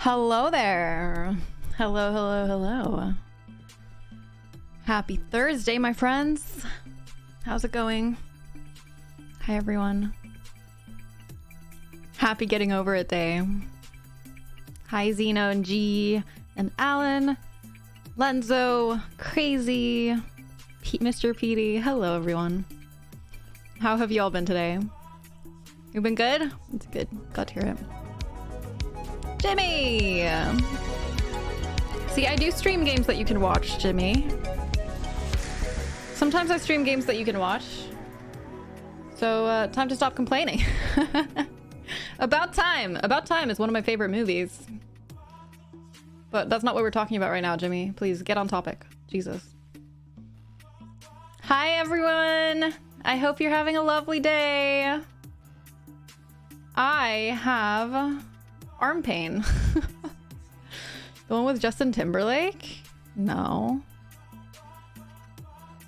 Hello there. Hello, hello, hello. Happy Thursday, my friends. How's it going? Hi, everyone. Happy getting over it day. Hi, Zeno and G and Alan, Lenzo, Crazy, Mr. Petey. Hello, everyone. How have you all been today? You've been good? It's good. Glad to hear it. Jimmy! See, I do stream games that you can watch, Jimmy. Sometimes I stream games that you can watch. So, time to stop complaining. About Time! About Time is one of my favorite movies. But that's not what we're talking about right now, Jimmy. Please, get on topic. Jesus. Hi, everyone! I hope you're having a lovely day. I have arm pain. The one with Justin Timberlake? No.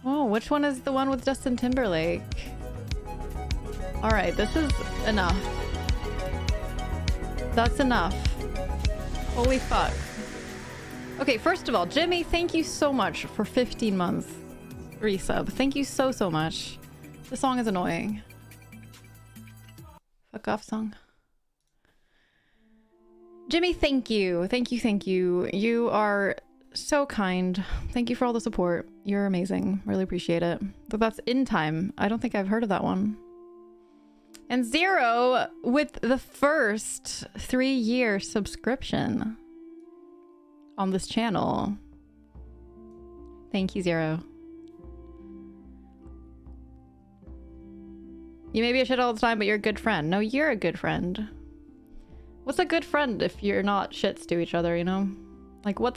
Oh, which one is the one with Justin Timberlake? Alright, this is enough. That's enough. Holy fuck. Okay, first of all, Jimmy, thank you so much for 15 months resub. Thank you so, so much. The song is annoying. Fuck off song. Jimmy, thank you. Thank you, thank you. You are so kind. Thank you for all the support. You're amazing. Really appreciate it. But that's In Time. I don't think I've heard of that one. And Zero with the first 3-year subscription on this channel. Thank you, Zero. You may be a shit all the time, but you're a good friend. No, you're a good friend. What's a good friend if you're not shits to each other, you know? Like, what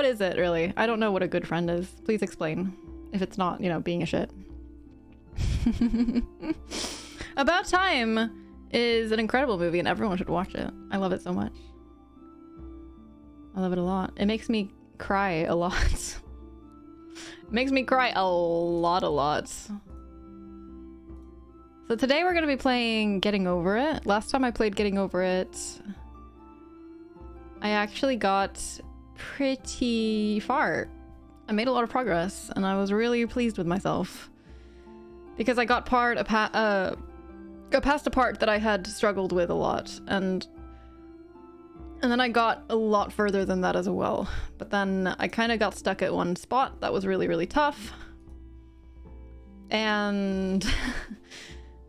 is it, really? I don't know what a good friend is. Please explain. If it's not, you know, being a shit. About Time is an incredible movie and everyone should watch it. I love it so much. I love it a lot. It makes me cry a lot. It makes me cry a lot. So today we're going to be playing Getting Over It. Last time I played Getting Over It, I actually got pretty far. I made a lot of progress and I was really pleased with myself. Because I got past a part that I had struggled with a lot. And then I got a lot further than that as well. But then I kind of got stuck at one spot that was really, really tough. And...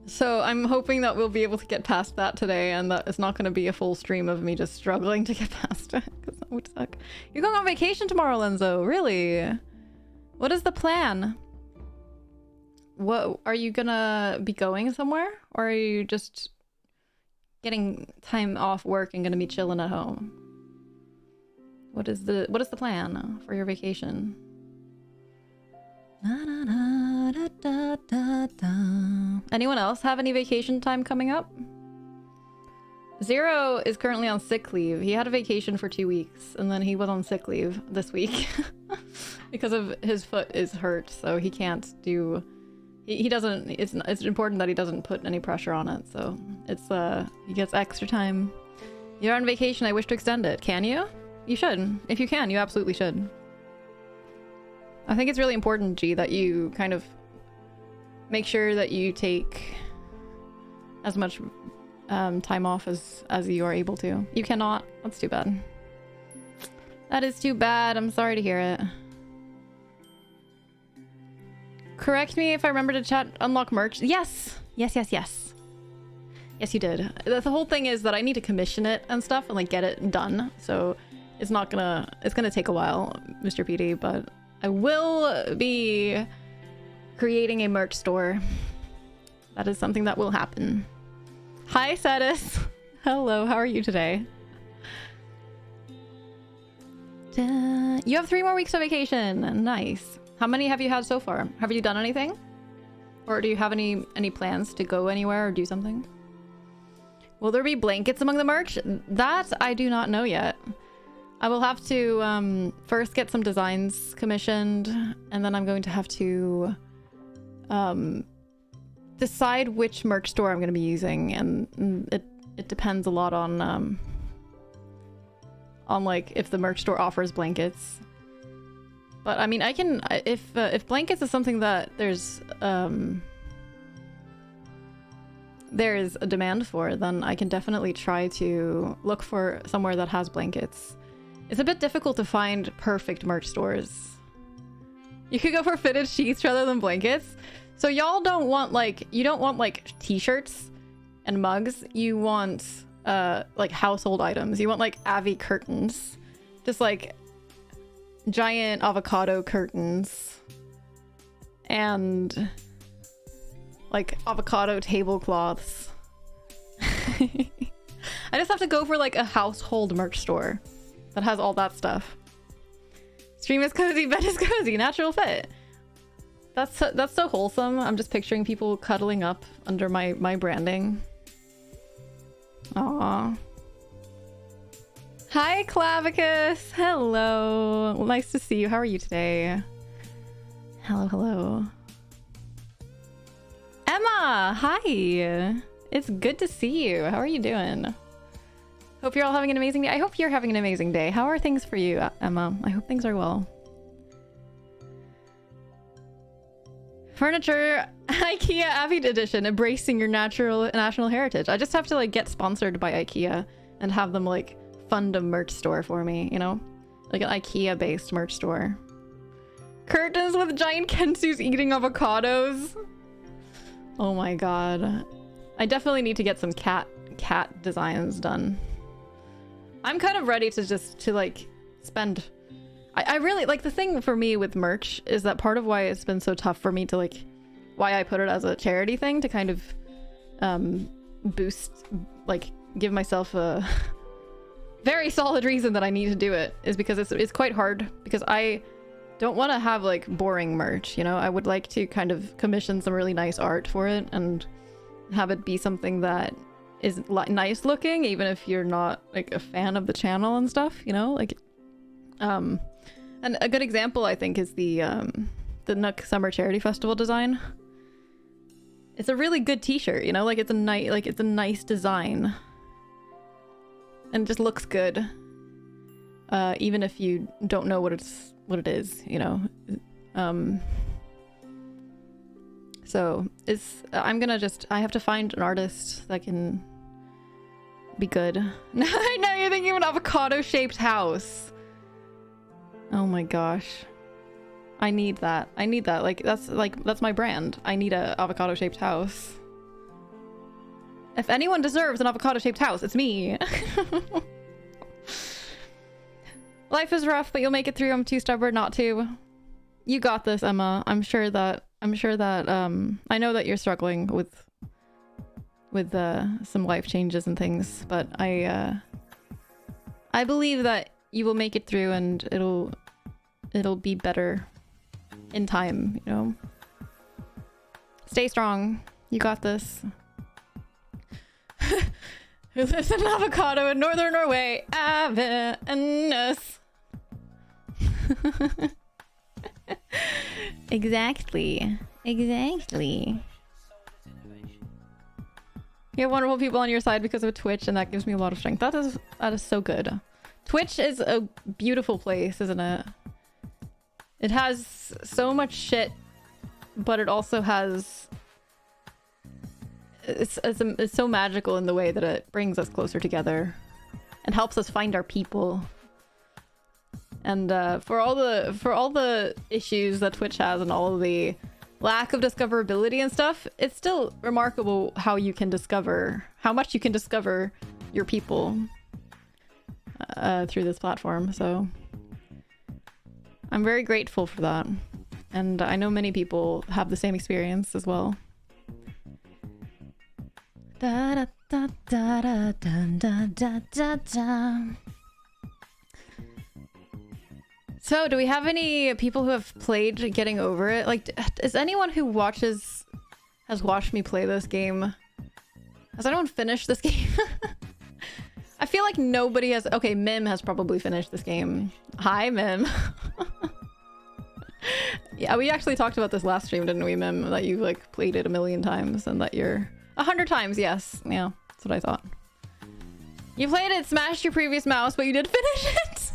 So I'm hoping that we'll be able to get past that today and that it's not going to be a full stream of me just struggling to get past it, because that would suck. You're going on vacation tomorrow, Lenzo? Really? What is the plan? What, are you gonna be going somewhere? Or are you just getting time off work and gonna be chilling at home? What is the plan for your vacation? Anyone else have any vacation time coming up? Zero is currently on sick leave. He had a vacation for 2 weeks and then he was on sick leave this week because of his foot is hurt, so he can't do... He doesn't... It's important that he doesn't put any pressure on it, so it's he gets extra time. You're on vacation. I wish to extend it. Can you? You should. If you can, you absolutely should. I think it's really important, G, that you kind of make sure that you take as much time off as you are able to. You cannot? That's too bad. That is too bad. I'm sorry to hear it. Correct me if I remember to chat unlock merch. Yes! Yes, yes, yes. Yes, you did. The whole thing is that I need to commission it and stuff and like get it done. So it's not gonna... It's gonna take a while, Mr. PD, but... I will be creating a merch store. That is something that will happen. Hi, Cetus. Hello, how are you today? You have 3 more weeks of vacation. Nice. How many have you had so far? Have you done anything? Or do you have any plans to go anywhere or do something? Will there be blankets among the merch? That I do not know yet. I will have to first get some designs commissioned, and then I'm going to have to decide which merch store I'm going to be using, and it depends a lot on on like if the merch store offers blankets. But I mean, I can if blankets is something that there's there is a demand for, then I can definitely try to look for somewhere that has blankets. It's a bit difficult to find perfect merch stores. You could go for fitted sheets rather than blankets. So y'all don't want like, you don't want like t-shirts and mugs. You want like household items. You want like Avi curtains. Just like giant avocado curtains. And like avocado tablecloths. I just have to go for like a household merch store that has all that stuff. Stream is cozy, bed is cozy, natural fit. That's so wholesome. I'm just picturing people cuddling up under my branding. Aww. Hi, Clavicus. Hello. Nice to see you. How are you today? Hello, hello. Emma, hi. It's good to see you. How are you doing? Hope you're all having an amazing day. I hope you're having an amazing day. How are things for you, Emma? I hope things are well. Furniture, IKEA Avid Edition, embracing your national heritage. I just have to like get sponsored by IKEA and have them like fund a merch store for me, you know? Like an IKEA based merch store. Curtains with giant Kensus eating avocados. Oh my god. I definitely need to get some cat designs done. I'm kind of ready to like spend. I really like, the thing for me with merch is that part of why it's been so tough for me to like, why I put it as a charity thing to kind of boost, like give myself a very solid reason that I need to do it, is because it's quite hard, because I don't want to have like boring merch, you know? I would like to kind of commission some really nice art for it and have it be something that is nice looking, even if you're not like a fan of the channel and stuff, you know? Like and a good example I think is the Nook Summer Charity Festival design. It's a really good t-shirt, you know? Like it's a nice design and it just looks good, even if you don't know what it is, you know? So it's, I have to find an artist that can be good. Now you're thinking of an avocado shaped house. Oh my gosh. I need that. Like that's my brand. I need a avocado shaped house. If anyone deserves an avocado shaped house, it's me. Life is rough, but you'll make it through. I'm too stubborn not to. You got this, Emma. I'm sure that I know that you're struggling with some life changes and things, but I believe that you will make it through and it'll be better in time, you know? Stay strong. You got this. Who lives in an avocado in northern Norway? Avenus. Exactly. You have wonderful people on your side because of Twitch, and that gives me a lot of strength. That is so good. Twitch is a beautiful place, isn't it? It has so much shit, but it also has... It's so magical in the way that it brings us closer together and helps us find our people. And for all the issues that Twitch has and all of the lack of discoverability and stuff, it's still remarkable how much you can discover your people through this platform. So I'm very grateful for that, and I know many people have the same experience as well. Da, da, da, da, da, da, da, da, da. So, do we have any people who have played Getting Over It? Like, is anyone who has watched me play this game? Has anyone finished this game? I feel like nobody has. Okay, Mim has probably finished this game. Hi, Mim. Yeah, we actually talked about this last stream, didn't we, Mim? That you've like played it 1,000,000 times and that you're 100 times. Yes, yeah, that's what I thought. You played it, smashed your previous mouse, but you did finish it.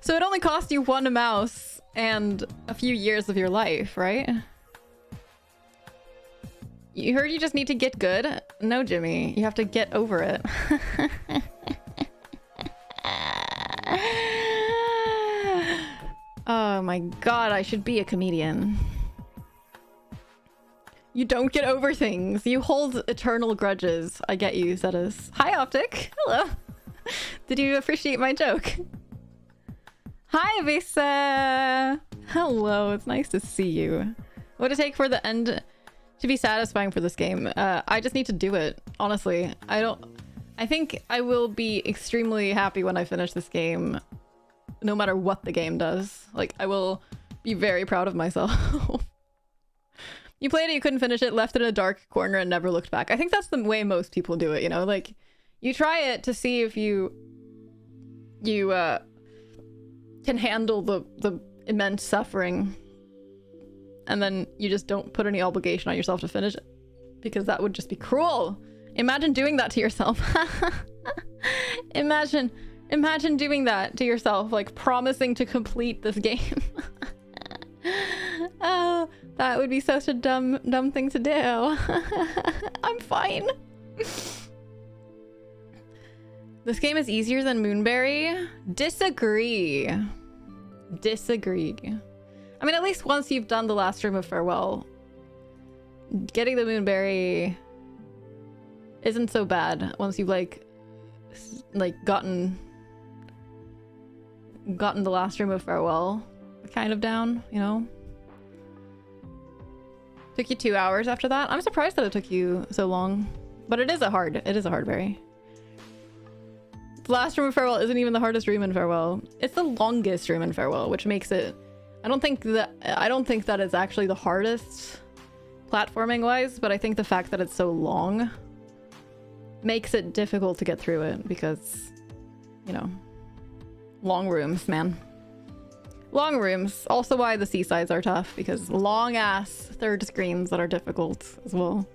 So it only cost you one mouse and a few years of your life, right? You heard you just need to get good? No, Jimmy. You have to get over it. Oh my god, I should be a comedian. You don't get over things. You hold eternal grudges. I get you, Zetas. Hi, Optic. Hello. Did you appreciate my joke? Hi, Vesa. Hello, it's nice to see you. What would it take for the end to be satisfying for this game? I just need to do it, honestly. I think I will be extremely happy when I finish this game, no matter what the game does. Like, I will be very proud of myself. You played it, you couldn't finish it, left it in a dark corner and never looked back. I think that's the way most people do it, you know? Like, you try it to see if you can handle the immense suffering, and then you just don't put any obligation on yourself to finish it, because that would just be cruel. Imagine doing that to yourself. Imagine doing that to yourself, like promising to complete this game. Oh, that would be such a dumb thing to do. I'm fine. This game is easier than Moonberry? Disagree. Disagree. I mean, at least once you've done the last room of Farewell, getting the Moonberry isn't so bad once you've like gotten the last room of Farewell kind of down, you know? Took you 2 hours after that? I'm surprised that it took you so long, but it is a hard berry. The last room of Farewell isn't even the hardest room in Farewell. It's the longest room in Farewell, which makes it... I don't think that it's actually the hardest platforming wise, but I think the fact that it's so long makes it difficult to get through it because, you know, long rooms, man. Long rooms. Also why the seasides are tough, because long ass third screens that are difficult as well.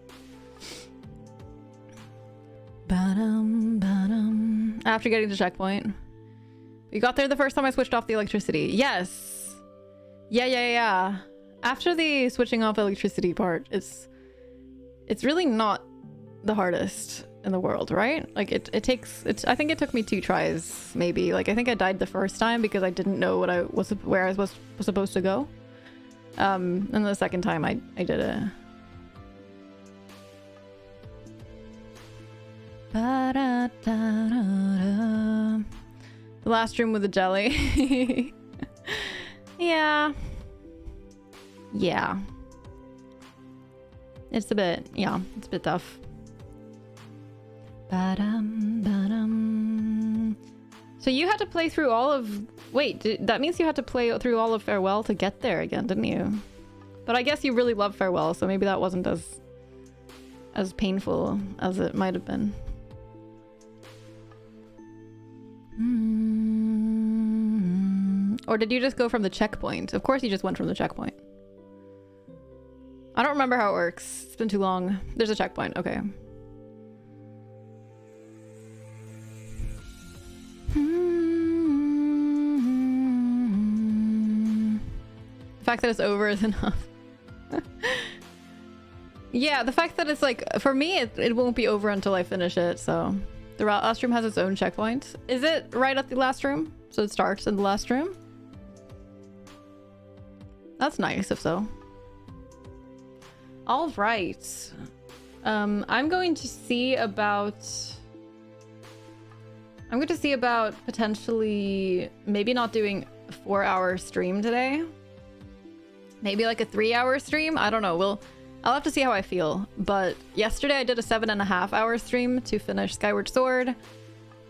After getting to checkpoint. You got there the first time I switched off the electricity. Yes. Yeah. After the switching off electricity part, it's really not the hardest in the world, right? Like I think it took me 2 tries, maybe. Like I think I died the first time because I didn't know where I was supposed to go. And the second time I did it. The last room with the jelly. Yeah. It's a bit tough. So you had to play through all of... Wait, that means you had to play through all of Farewell to get there again, didn't you? But I guess you really love Farewell, so maybe that wasn't as painful as it might have been. Or did you just go from the checkpoint? Of course you just went from the checkpoint. I don't remember how it works. It's been too long. There's a checkpoint. Okay. The fact that it's over is enough. Yeah, the fact that it's like, for me, it won't be over until I finish it, so. The last room has its own checkpoint. Is it right at the last room? So it starts in the last room? That's nice, if so. All right. I'm going to see about potentially maybe not doing a 4-hour stream today. Maybe like a 3-hour stream. I don't know. I'll have to see how I feel. But yesterday I did a 7.5-hour stream to finish Skyward Sword.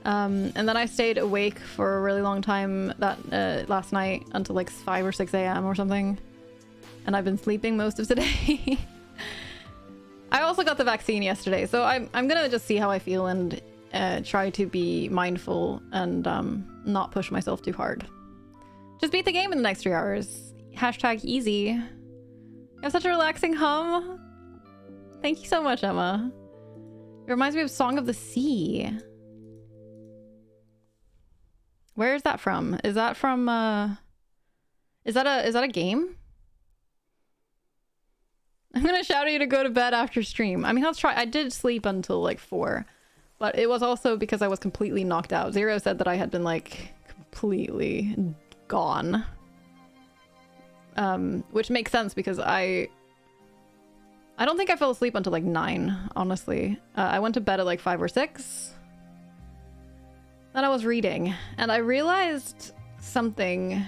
And then I stayed awake for a really long time last night until like 5 or 6 a.m. or something. And I've been sleeping most of today. I also got the vaccine yesterday, so I'm gonna just see how I feel and try to be mindful and not push myself too hard. Just beat the game in the next 3 hours. Hashtag easy. You have such a relaxing hum. Thank you so much, Emma. It reminds me of Song of the Sea. Where is that from? Is that from is that a game? I'm gonna shout at you to go to bed after stream. I mean, let's try. I did sleep until like 4, but it was also because I was completely knocked out. Zero said that I had been like completely gone. Which makes sense because I don't think I fell asleep until like 9, honestly. I went to bed at like 5 or 6. Then I was reading, and I realized something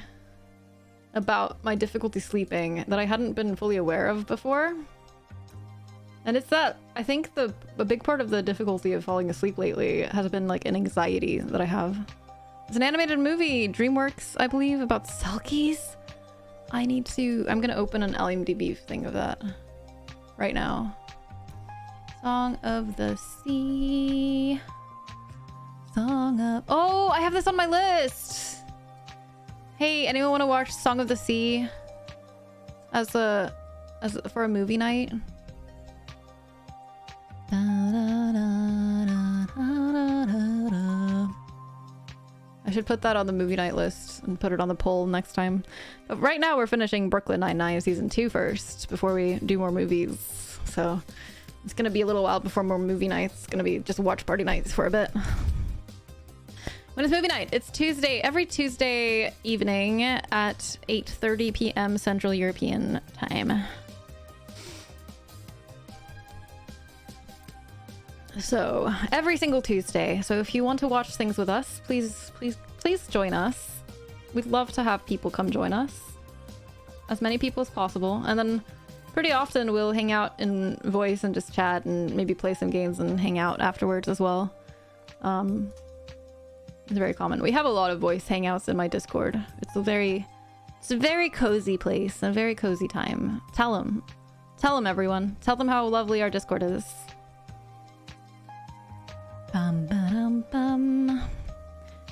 about my difficulty sleeping that I hadn't been fully aware of before. And it's that I think a big part of the difficulty of falling asleep lately has been like an anxiety that I have. It's an animated movie, DreamWorks, I believe, about Selkies. I'm gonna open an IMDb thing of that right now. Song of the Sea. Oh, I have this on my list. Hey, anyone want to watch Song of the Sea for a movie night? I should put that on the movie night list and put it on the poll next time. But right now we're finishing Brooklyn Nine-Nine season 2 first before we do more movies. So it's gonna be a little while before more movie nights. It's gonna be just watch party nights for a bit. When is movie night? It's Tuesday, every Tuesday evening at 8:30 p.m. Central European Time. So every single Tuesday. So if you want to watch things with us, please join us. We'd love to have people come join us. As many people as possible. And then pretty often we'll hang out in voice and just chat and maybe play some games and hang out afterwards as well. It's very common. We have a lot of voice hangouts in my Discord. It's a very cozy place, a very cozy time. Tell them everyone. Tell them how lovely our Discord is.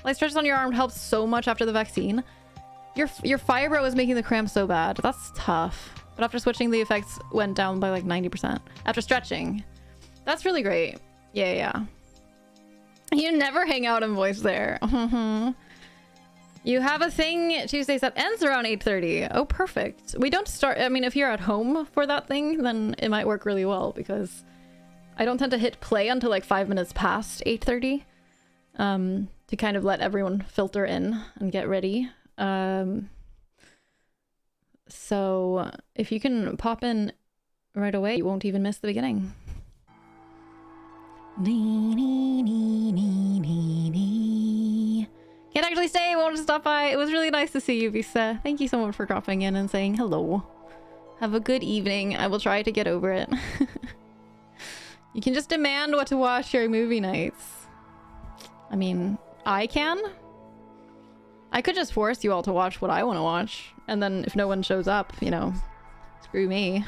Light stretches on your arm helps so much after the vaccine. Your fibro is making the cramps so bad. That's tough. But after switching, the effects went down by like 90%. After stretching. That's really great. Yeah. You never hang out in voice there. You have a thing Tuesdays that ends around 8:30. Oh, perfect. We don't start... I mean, if you're at home for that thing, then it might work really well because I don't tend to hit play until like 5 minutes past 8:30 to kind of let everyone filter in and get ready. So if you can pop in right away, you won't even miss the beginning. Can't actually stay, won't stop by. It was really nice to see you, Visa. Thank you so much for dropping in and saying hello. Have a good evening. I will try to get over it. You can just demand what to watch during movie nights. I mean, I can. I could just force you all to watch what I want to watch. And then if no one shows up, you know, screw me.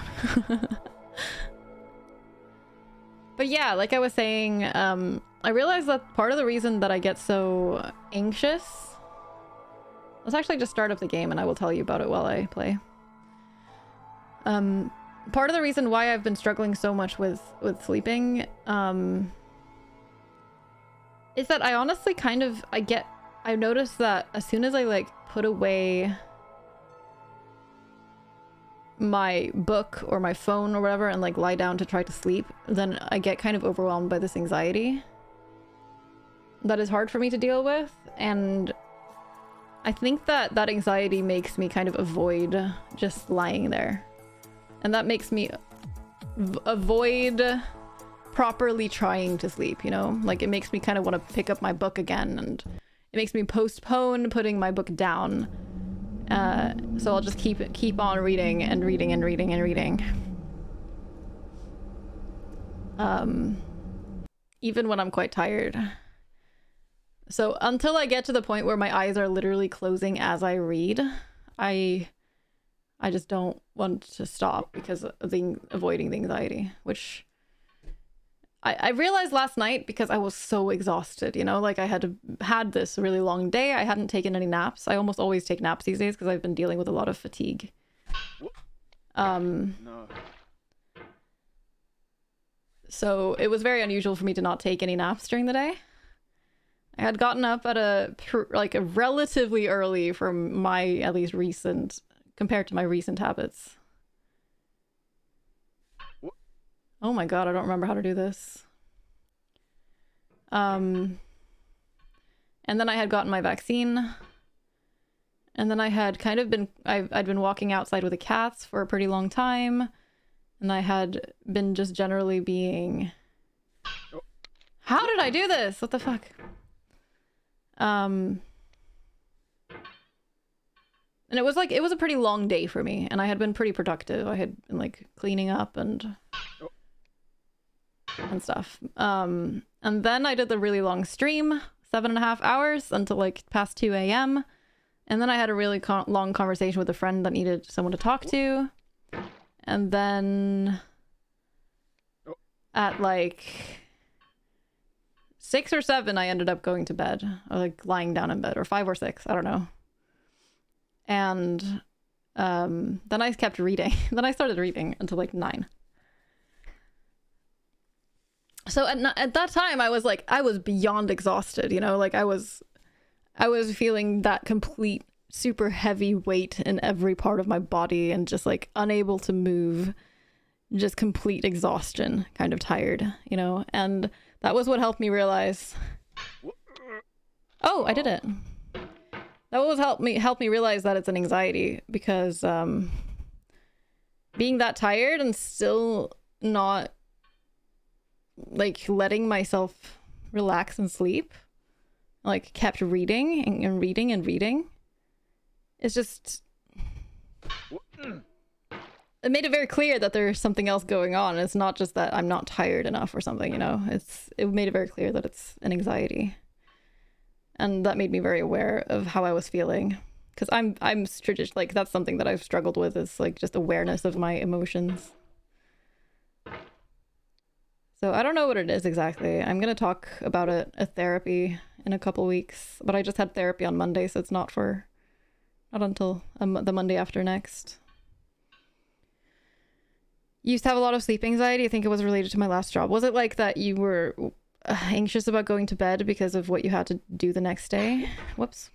But yeah, like I was saying, I realized that part of the reason that I get so anxious... Let's actually just start up the game and I will tell you about it while I play. Part of the reason why I've been struggling so much with sleeping is that I honestly kind of... I noticed that as soon as I like put away my book or my phone or whatever and like lie down to try to sleep, then I get kind of overwhelmed by this anxiety that is hard for me to deal with. And I think that that anxiety makes me kind of avoid just lying there, and that makes me avoid properly trying to sleep, you know? Like it makes me kind of want to pick up my book again, and it makes me postpone putting my book down. So I'll just keep on reading and reading and reading and reading. Even when I'm quite tired. So until I get to the point where my eyes are literally closing as I read, I just don't want to stop because of avoiding the anxiety, which I realized last night because I was so exhausted, you know, like I had this really long day. I hadn't taken any naps. I almost always take naps these days because I've been dealing with a lot of fatigue. No. So it was very unusual for me to not take any naps during the day. I had gotten up at a relatively early from my at least recent compared to my recent habits. Oh my god, I don't remember how to do this. And then I had gotten my vaccine. And then I had kind of been I'd been walking outside with the cats for a pretty long time. And I had been just generally being... How did I do this? What the fuck? And it was a pretty long day for me, and I had been pretty productive. I had been like cleaning up and stuff. And then I did the really long stream, 7.5 hours until like past 2 a.m. And then I had a really long conversation with a friend that needed someone to talk to. And then at like 6 or 7, I ended up going to bed, or like lying down in bed, or 5 or 6, I don't know. And then I kept reading. Then I started reading until like 9. So at that time, I was beyond exhausted, you know, like I was feeling that complete super heavy weight in every part of my body and just like unable to move, just complete exhaustion, kind of tired, you know. And that was what helped me realize, oh, I did it. That was helped me realize that it's an anxiety, because being that tired and still not like letting myself relax and sleep, like kept reading and reading and reading. It's just, it made it very clear that there's something else going on. It's not just that I'm not tired enough or something, you know. It made it very clear that it's an anxiety, and that made me very aware of how I was feeling, because I'm like, that's something that I've struggled with, is like just awareness of my emotions. So I don't know what it is exactly. I'm gonna talk about it at therapy in a couple weeks, but I just had therapy on Monday, so it's not until the Monday after next. You used to have a lot of sleep anxiety. I think it was related to my last job. Was it like that you were anxious about going to bed because of what you had to do the next day? Whoops.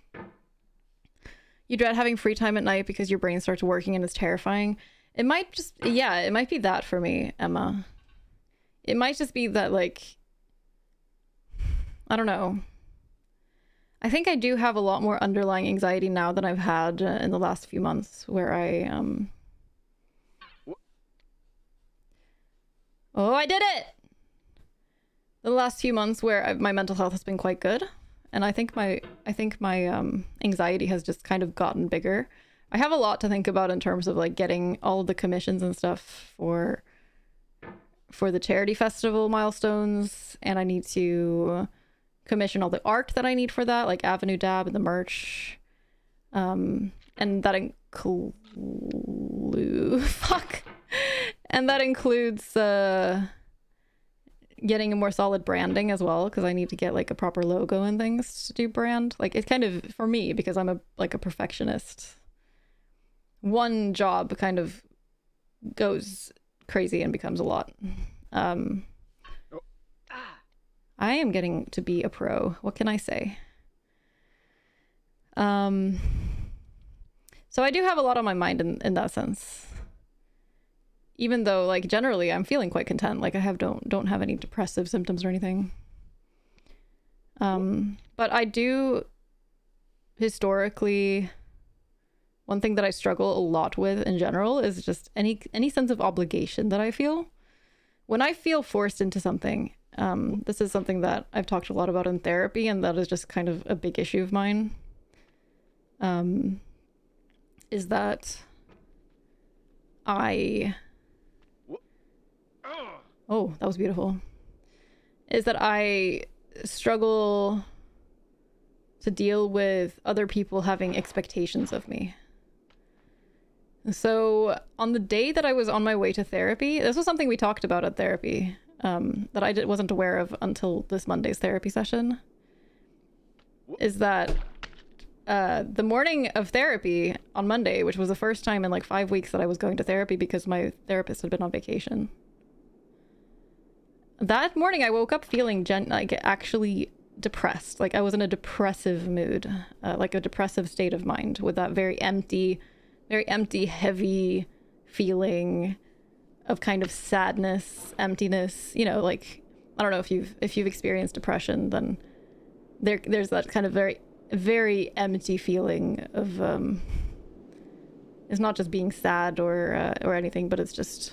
You dread having free time at night because your brain starts working and it's terrifying. It might be that for me, Emma. It might just be that, like, I don't know. I think I do have a lot more underlying anxiety now than I've had in the last few months, where Oh, I did it! The last few months where my mental health has been quite good, and I think my anxiety has just kind of gotten bigger. I have a lot to think about in terms of like getting all of the commissions and stuff for the charity festival milestones, and I need to commission all the art that I need for that, like Avenue Dab and the merch, and that includes getting a more solid branding as well, because I need to get like a proper logo and things to do brand. Like, it's kind of, for me, because I'm a perfectionist, one job kind of goes crazy and becomes a lot. I am getting to be a pro. What can I say? So I do have a lot on my mind in that sense. Even though, like, generally I'm feeling quite content. Like, I don't have any depressive symptoms or anything. But I do, historically, one thing that I struggle a lot with in general is just any sense of obligation that I feel. When I feel forced into something, this is something that I've talked a lot about in therapy, and that is just kind of a big issue of mine, is that oh, that was beautiful. Is that I struggle to deal with other people having expectations of me. So on the day that I was on my way to therapy, this was something we talked about at therapy, that I wasn't aware of until this Monday's therapy session, is that the morning of therapy on Monday, which was the first time in like 5 weeks that I was going to therapy because my therapist had been on vacation. That morning I woke up feeling like actually depressed. Like I was in a depressive mood, like a depressive state of mind, with that very empty, heavy feeling of kind of sadness, emptiness. You know, like I don't know if you've experienced depression, then there's that kind of very empty feeling of it's not just being sad or anything, but it's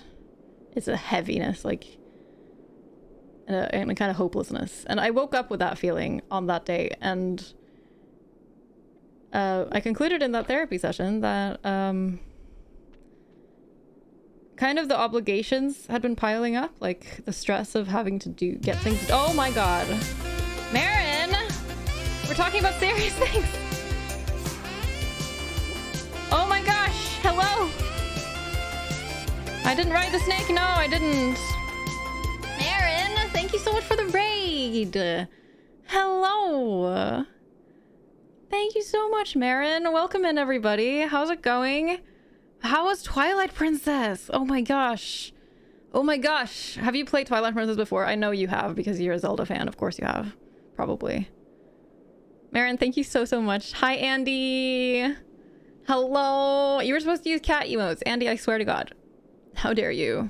a heaviness, like, and a kind of hopelessness. And I woke up with that feeling on that day, and I concluded in that therapy session that kind of the obligations had been piling up, like the stress of having to get things. Oh my god, Marin, we're talking about serious things. Oh my gosh, hello. I didn't ride the snake. No, I didn't. Marin, thank you so much for the raid. Hello. Thank you so much, Marin. Welcome in, everybody. How's it going? How was Twilight Princess? Oh my gosh. Oh my gosh. Have you played Twilight Princess before? I know you have, because you're a Zelda fan. Of course you have. Probably. Marin, thank you so much. Hi, Andy. Hello. You were supposed to use cat emotes. Andy, I swear to God. How dare you?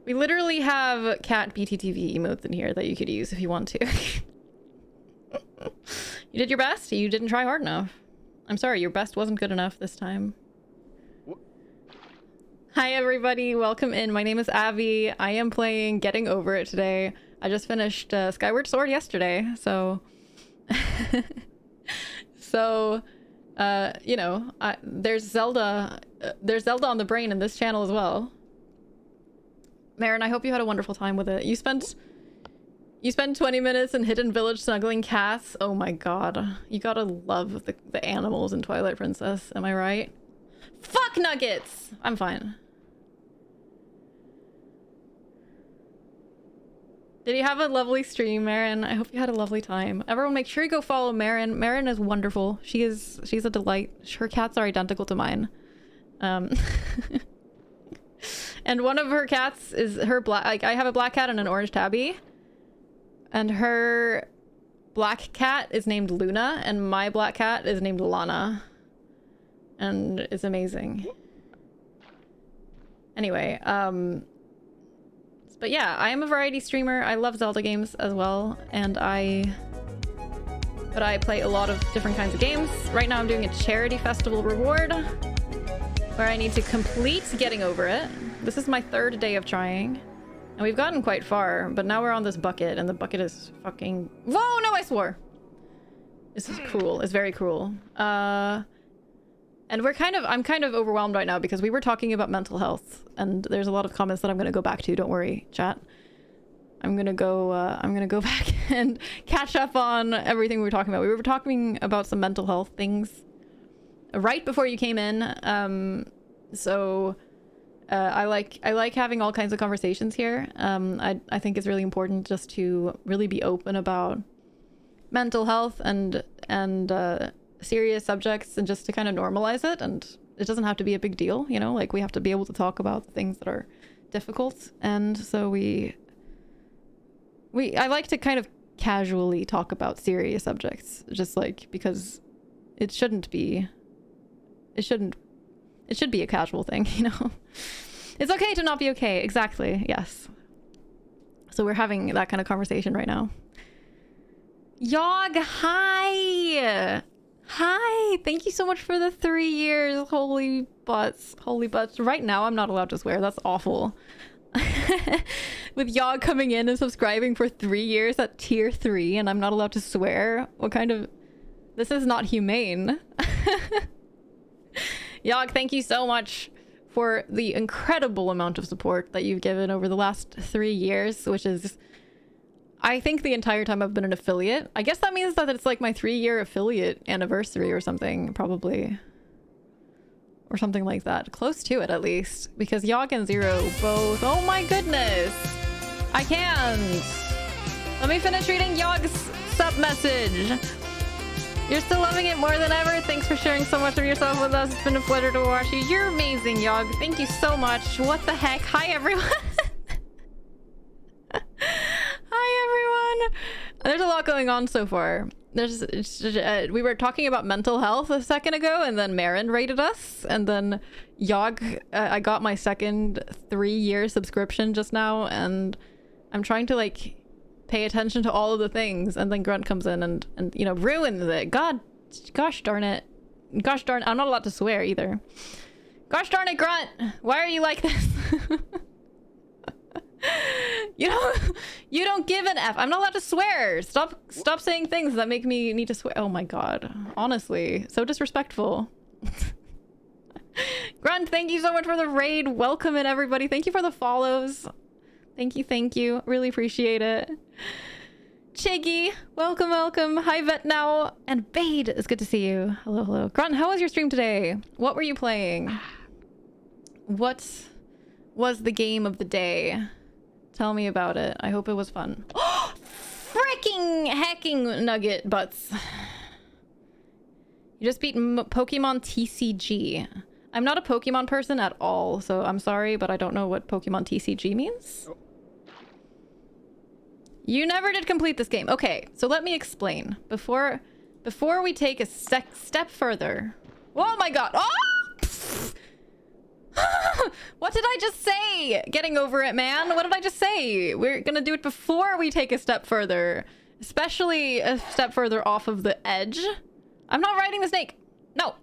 We literally have cat BTTV emotes in here that you could use if you want to. You did your best. You didn't try hard enough. I'm sorry, your best wasn't good enough this time. Hi everybody, welcome in. My name is Abby. I am playing Getting Over It today. I just finished Skyward Sword yesterday, so... you know, there's Zelda on the brain in this channel as well. Marin, I hope you had a wonderful time with it. You spent 20 minutes in Hidden Village snuggling cats. Oh my god. You gotta love the animals in Twilight Princess. Am I right? Fuck nuggets! I'm fine. Did you have a lovely stream, Marin? I hope you had a lovely time. Everyone make sure you go follow Marin. Marin is wonderful. She's a delight. Her cats are identical to mine. And one of her cats is her black... Like, I have a black cat and an orange tabby. And her black cat is named Luna, and my black cat is named Lana. And it's amazing. Anyway, but yeah, I am a variety streamer. I love Zelda games as well, and I play a lot of different kinds of games. Right now I'm doing a charity festival reward where I need to complete Getting Over It. This is my 3rd day of trying. And we've gotten quite far, but now we're on this bucket, and the bucket is fucking... Whoa, no, I swore! This is cruel. It's very cruel. And I'm kind of overwhelmed right now because we were talking about mental health, and there's a lot of comments that I'm going to go back to. Don't worry, chat. I'm going to go back and catch up on everything we were talking about. We were talking about some mental health things right before you came in. I like having all kinds of conversations here. I think it's really important just to really be open about mental health and serious subjects, and just to kind of normalize it. And it doesn't have to be a big deal, you know, like we have to be able to talk about the things that are difficult. And so I like to kind of casually talk about serious subjects, just like, because it should be a casual thing, you know. It's okay to not be okay. Exactly. Yes. So we're having that kind of conversation right now. Yog, hi. Hi. Thank you so much for the 3 years. Holy butts. Holy butts. Right now, I'm not allowed to swear. That's awful. With Yog coming in and subscribing for 3 years at tier 3, and I'm not allowed to swear. What kind of... This is not humane. Yog, thank you so much for the incredible amount of support that you've given over the last 3 years, which is, I think, the entire time I've been an affiliate. I guess that means that it's like my 3-year affiliate anniversary or something, probably. Or something like that. Close to it, at least. Because Yog and Zero both... Oh my goodness! I can't! Let me finish reading Yog's sub message. You're still loving it more than ever. Thanks for sharing so much of yourself with us. It's been a pleasure to watch you. You're amazing, Yog. Thank you so much. What the heck? Hi, everyone. There's a lot going on so far. We were talking about mental health a second ago, and then Marin rated us, and then Yogg, I got my second 3-year subscription just now, and I'm trying to like pay attention to all of the things, and then Grunt comes in and you know, ruins it. Gosh darn it. Gosh darn, I'm not allowed to swear either. Gosh darn it, Grunt! Why are you like this? You don't give an F. I'm not allowed to swear. Stop saying things that make me need to swear. Oh my god. Honestly, so disrespectful. Grunt, thank you so much for the raid. Welcome in, everybody. Thank you for the follows. Thank you. Really appreciate it. Chiggy, welcome. Hi, Vet now. And Bade, it's good to see you. Hello. Grunt, how was your stream today? What were you playing? What was the game of the day? Tell me about it. I hope it was fun. Freaking hacking nugget butts. You just beat Pokemon TCG. I'm not a Pokemon person at all, so I'm sorry, but I don't know what Pokemon TCG means. You never did complete this game. Okay, so let me explain. Before we take a step further. Oh my god. Oh! What did I just say? Getting over it, man. What did I just say? We're gonna do it before we take a step further. Especially a step further off of the edge. I'm not riding the snake. No.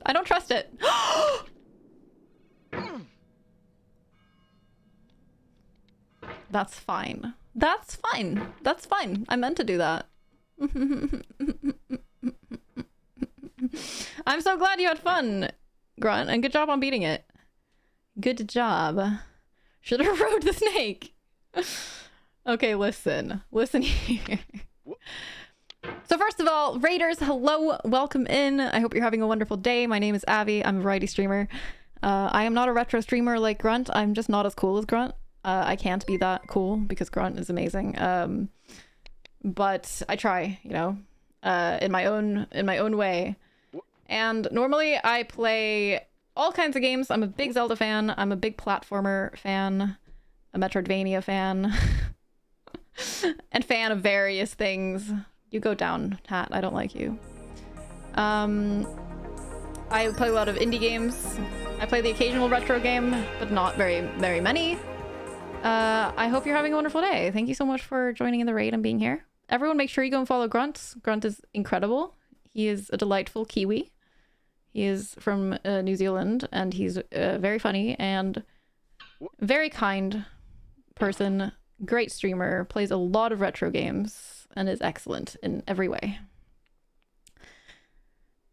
I don't trust it. That's fine. That's fine. That's fine. I meant to do that. I'm so glad you had fun, Grunt, and good job on beating it. Good job. Should have rode the snake. Okay, listen here. So first of all, raiders, hello, welcome in. I hope you're having a wonderful day. My name is Abby. I'm a variety streamer. I am not a retro streamer like Grunt. I'm just not as cool as Grunt. I can't be that cool because Grunt is amazing. But I try, you know, in my own way. And normally I play all kinds of games. I'm a big Zelda fan. I'm a big platformer fan. A Metroidvania fan. And fan of various things. You go down, Hat. I don't like you. I play a lot of indie games. I play the occasional retro game, but not very many. I hope you're having a wonderful day. Thank you so much for joining in the raid and being here. Everyone make sure you go and follow Grunt. Grunt is incredible. He is a delightful Kiwi. He is from New Zealand, and he's very funny and very kind person. Great streamer, plays a lot of retro games, and is excellent in every way.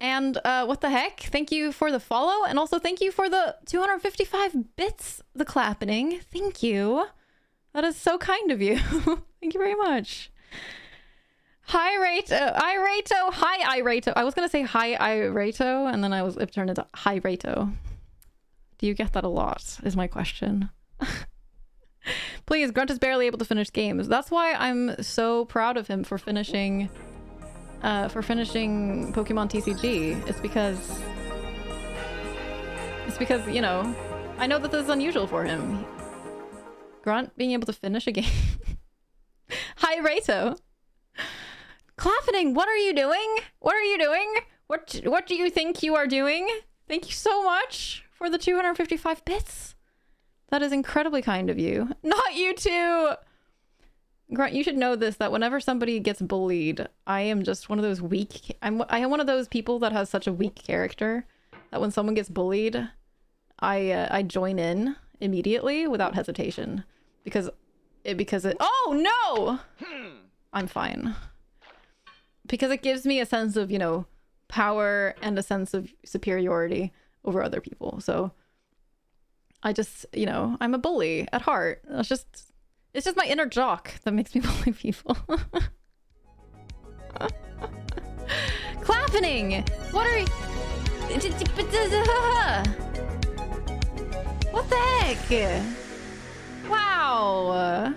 And what the heck? Thank you for the follow, and also thank you for the 255 bits, the clapping. Thank you. That is so kind of you. Thank you very much. Hi, Rato. Hi, Irato. I was going to say hi, Irato, and then it turned into hi, Rato. Do you get that a lot, is my question. Please, Grunt is barely able to finish games. That's why I'm so proud of him for finishing Pokemon TCG. It's because, you know, I know that this is unusual for him. Grunt being able to finish a game. Hi, Rato. Claffining, what are you doing? What are you doing? What do you think you are doing? Thank you so much for the 255 bits. That is incredibly kind of you. Not you too! Grunt, you should know this, that whenever somebody gets bullied, I am just one of those weak... I am one of those people that has such a weak character that when someone gets bullied, I join in immediately without hesitation. Because it... Oh, no! I'm fine. Because it gives me a sense of, you know, power and a sense of superiority over other people. So I just, you know, I'm a bully at heart. It's just my inner jock that makes me bully people. Claffining! What are you... What the heck? Wow.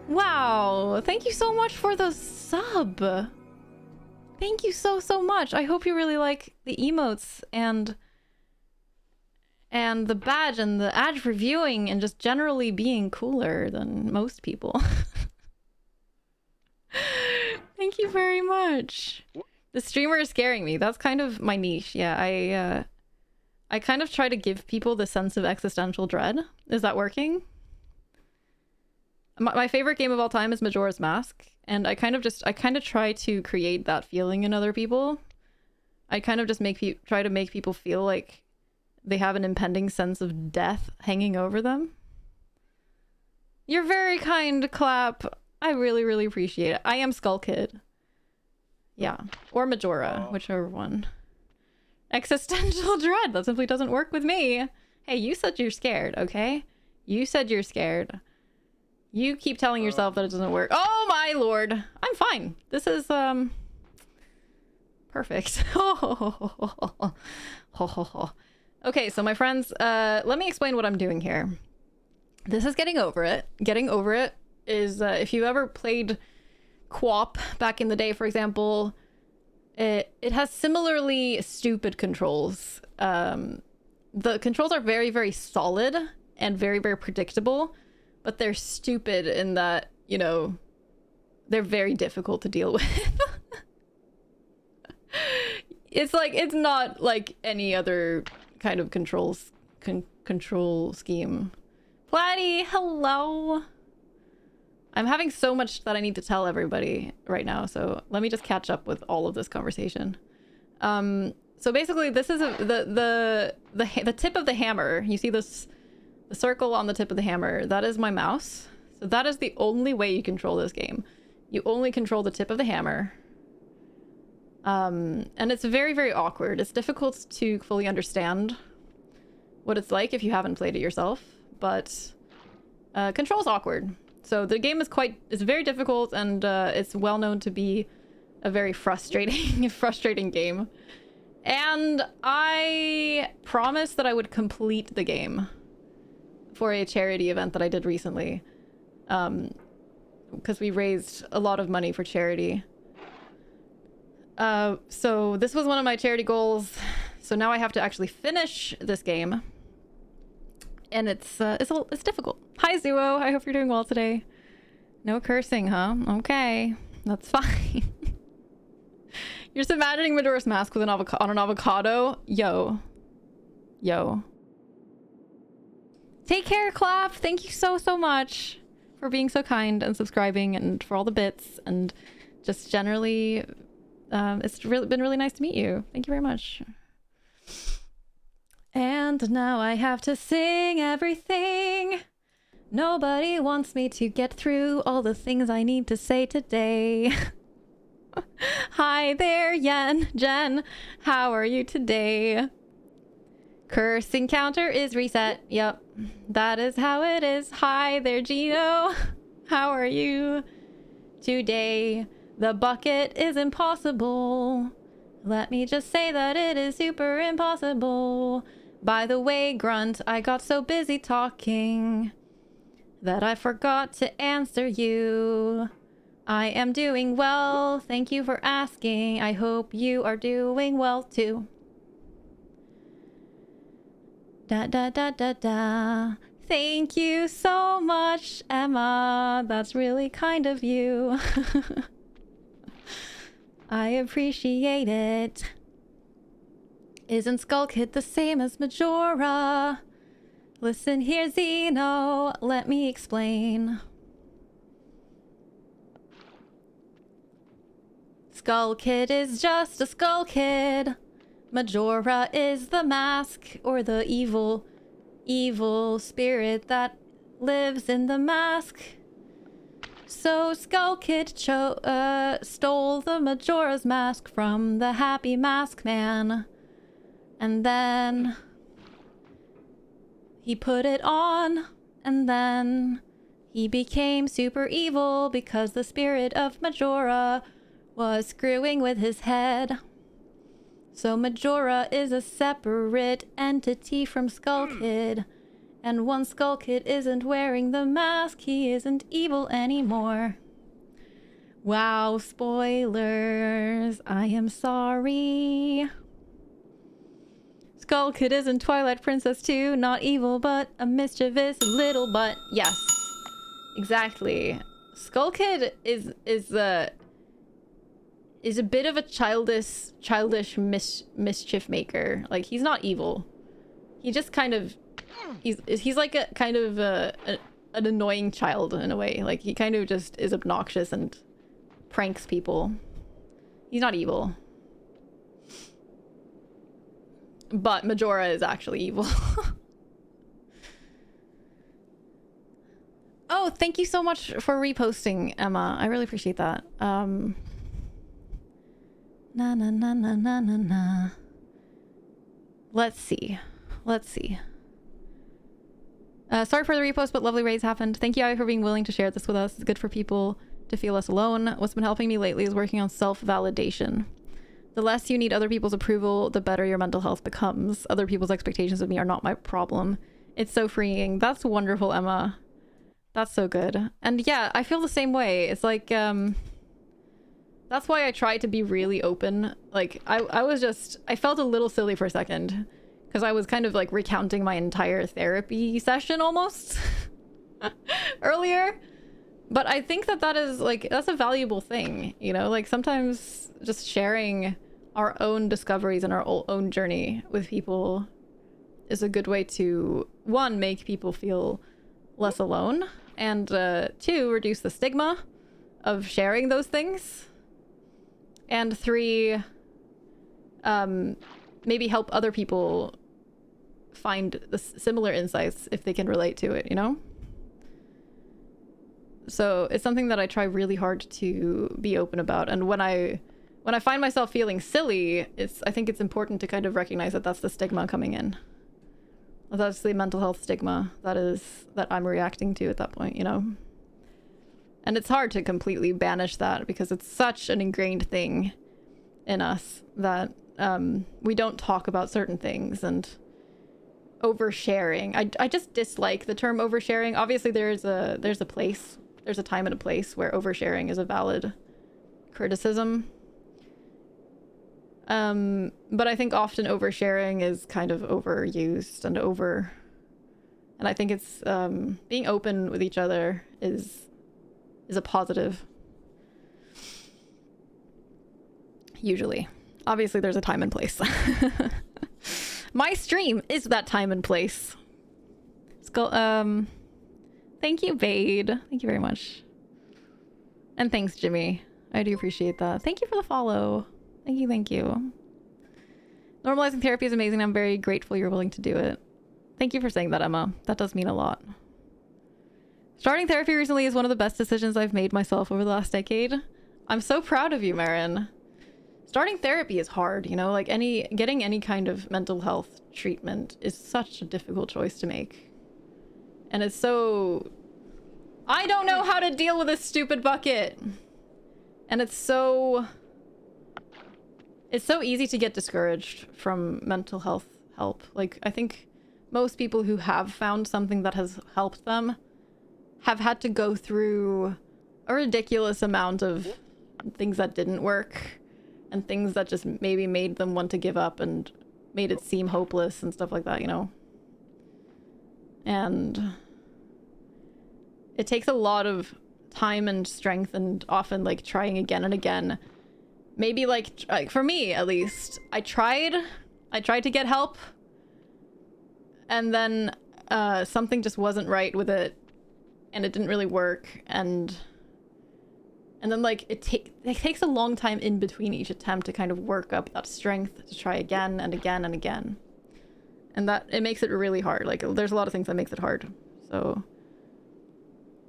Wow. Thank you so much for the sub. Thank you so much. I hope you really like the emotes and the badge and the ad reviewing and just generally being cooler than most people. you very much. The streamer is scaring me. That's kind of my niche. Yeah, I kind of try to give people the sense of existential dread. Is that working? My favorite game of all time is Majora's Mask, and I kind of try to create that feeling in other people. I kind of just try to make people feel like they have an impending sense of death hanging over them. You're very kind, Clap. I really, really appreciate it. I am Skull Kid. Yeah. Or Majora, whichever one. Existential dread. That simply doesn't work with me. Hey, you said you're scared, okay? You said you're scared. You keep telling yourself that it doesn't work. Oh my lord. I'm fine. This is, perfect. Okay, so my friends, let me explain what I'm doing here. This is getting over it. Getting over it is, if you ever played QWOP back in the day, for example, it has similarly stupid controls. The controls are very, very solid and very, very predictable, but they're stupid in that, you know, they're very difficult to deal with. It's not like any other kind of control scheme. Platy, hello. I'm having so much that I need to tell everybody right now, so let me just catch up with all of this conversation. So basically, this is the tip of the hammer. You see this, the circle on the tip of the hammer. That is my mouse. So that is the only way you control this game. You only control the tip of the hammer. And it's very, very awkward. It's difficult to fully understand what it's like if you haven't played it yourself, but control's awkward. So the game is it's very difficult, and it's well known to be a very frustrating game. And I promised that I would complete the game for a charity event that I did recently. Because we raised a lot of money for charity. So this was one of my charity goals. So now I have to actually finish this game. And it's difficult. Hi, Zuo. I hope you're doing well today. No cursing, huh? Okay. That's fine. You're just imagining Majora's Mask with on an avocado? Yo. Take care, Clap. Thank you so much for being so kind and subscribing and for all the bits and just generally, it's been really nice to meet you. Thank you very much. And now I have to sing everything. Nobody wants me to get through all the things I need to say today. Hi there, Jen. How are you today? Cursing counter is reset. Yep, that is how it is. Hi there, Gino. How are you today? The bucket is impossible. Let me just say that it is super impossible. By the way, Grunt, I got so busy talking that I forgot to answer you. I am doing well. Thank you for asking. I hope you are doing well too. Da. Thank you so much, Emma. That's really kind of you. I appreciate it. Isn't Skull Kid the same as Majora? Listen here, Zeno. Let me explain. Skull Kid is just a Skull Kid. Majora is the mask, or the evil spirit that lives in the mask. So Skull Kid stole the Majora's Mask from the happy mask man. And then he put it on, and then he became super evil because the spirit of Majora was screwing with his head. So Majora is a separate entity from Skull Kid. And once Skull Kid isn't wearing the mask, he isn't evil anymore. Wow, spoilers. I am sorry. Skull Kid isn't Twilight Princess too. Not evil, but a mischievous little butt. Yes, exactly. Skull Kid is is a bit of a childish mischief maker. Like, he's not evil. He just kind of, he's like a kind of an annoying child in a way. Like, he kind of just is obnoxious and pranks people. He's not evil. But Majora is actually evil. Oh, thank you so much for reposting, Emma. I really appreciate that. Na na na na na na na. Let's see. Sorry for the repost, but lovely raids happened. Thank you, Abby, for being willing to share this with us. It's good for people to feel less alone. What's been helping me lately is working on self-validation. The less you need other people's approval, the better your mental health becomes. Other people's expectations of me are not my problem. It's so freeing. That's wonderful, Emma. That's so good. And yeah, I feel the same way. It's like, that's why I try to be really open. Like, I felt a little silly for a second because I was kind of like recounting my entire therapy session almost earlier. But I think that is like, that's a valuable thing, you know? Like, sometimes just sharing our own discoveries and our own journey with people is a good way to, one, make people feel less alone, and two, reduce the stigma of sharing those things, and three, maybe help other people find the similar insights if they can relate to it, you know? So it's something that I try really hard to be open about. And when I find myself feeling silly, I think it's important to kind of recognize that that's the stigma coming in. That's the mental health stigma that I'm reacting to at that point, you know? And it's hard to completely banish that because it's such an ingrained thing in us that we don't talk about certain things, and oversharing. I just dislike the term oversharing. Obviously there's a time and a place where oversharing is a valid criticism. But I think often oversharing is kind of overused and I think it's being open with each other is a positive. Usually. Obviously there's a time and place. My stream is that time and place. Thank you, Bade. Thank you very much. And thanks, Jimmy. I do appreciate that. Thank you for the follow. Thank you. Normalizing therapy is amazing. I'm very grateful you're willing to do it. Thank you for saying that, Emma. That does mean a lot. Starting therapy recently is one of the best decisions I've made myself over the last decade. I'm so proud of you, Marin. Starting therapy is hard, you know? Like, getting any kind of mental health treatment is such a difficult choice to make. And it's so... I don't know how to deal with this stupid bucket! And it's so easy to get discouraged from mental health help. Like, I think most people who have found something that has helped them have had to go through a ridiculous amount of things that didn't work and things that just maybe made them want to give up and made it seem hopeless and stuff like that, you know? And it takes a lot of time and strength and often like trying again and again. Maybe like for me at least, I tried to get help and then something just wasn't right with it and it didn't really work, and then like it takes a long time in between each attempt to kind of work up that strength to try again and again and again, and that it makes it really hard. Like, there's a lot of things that makes it hard. So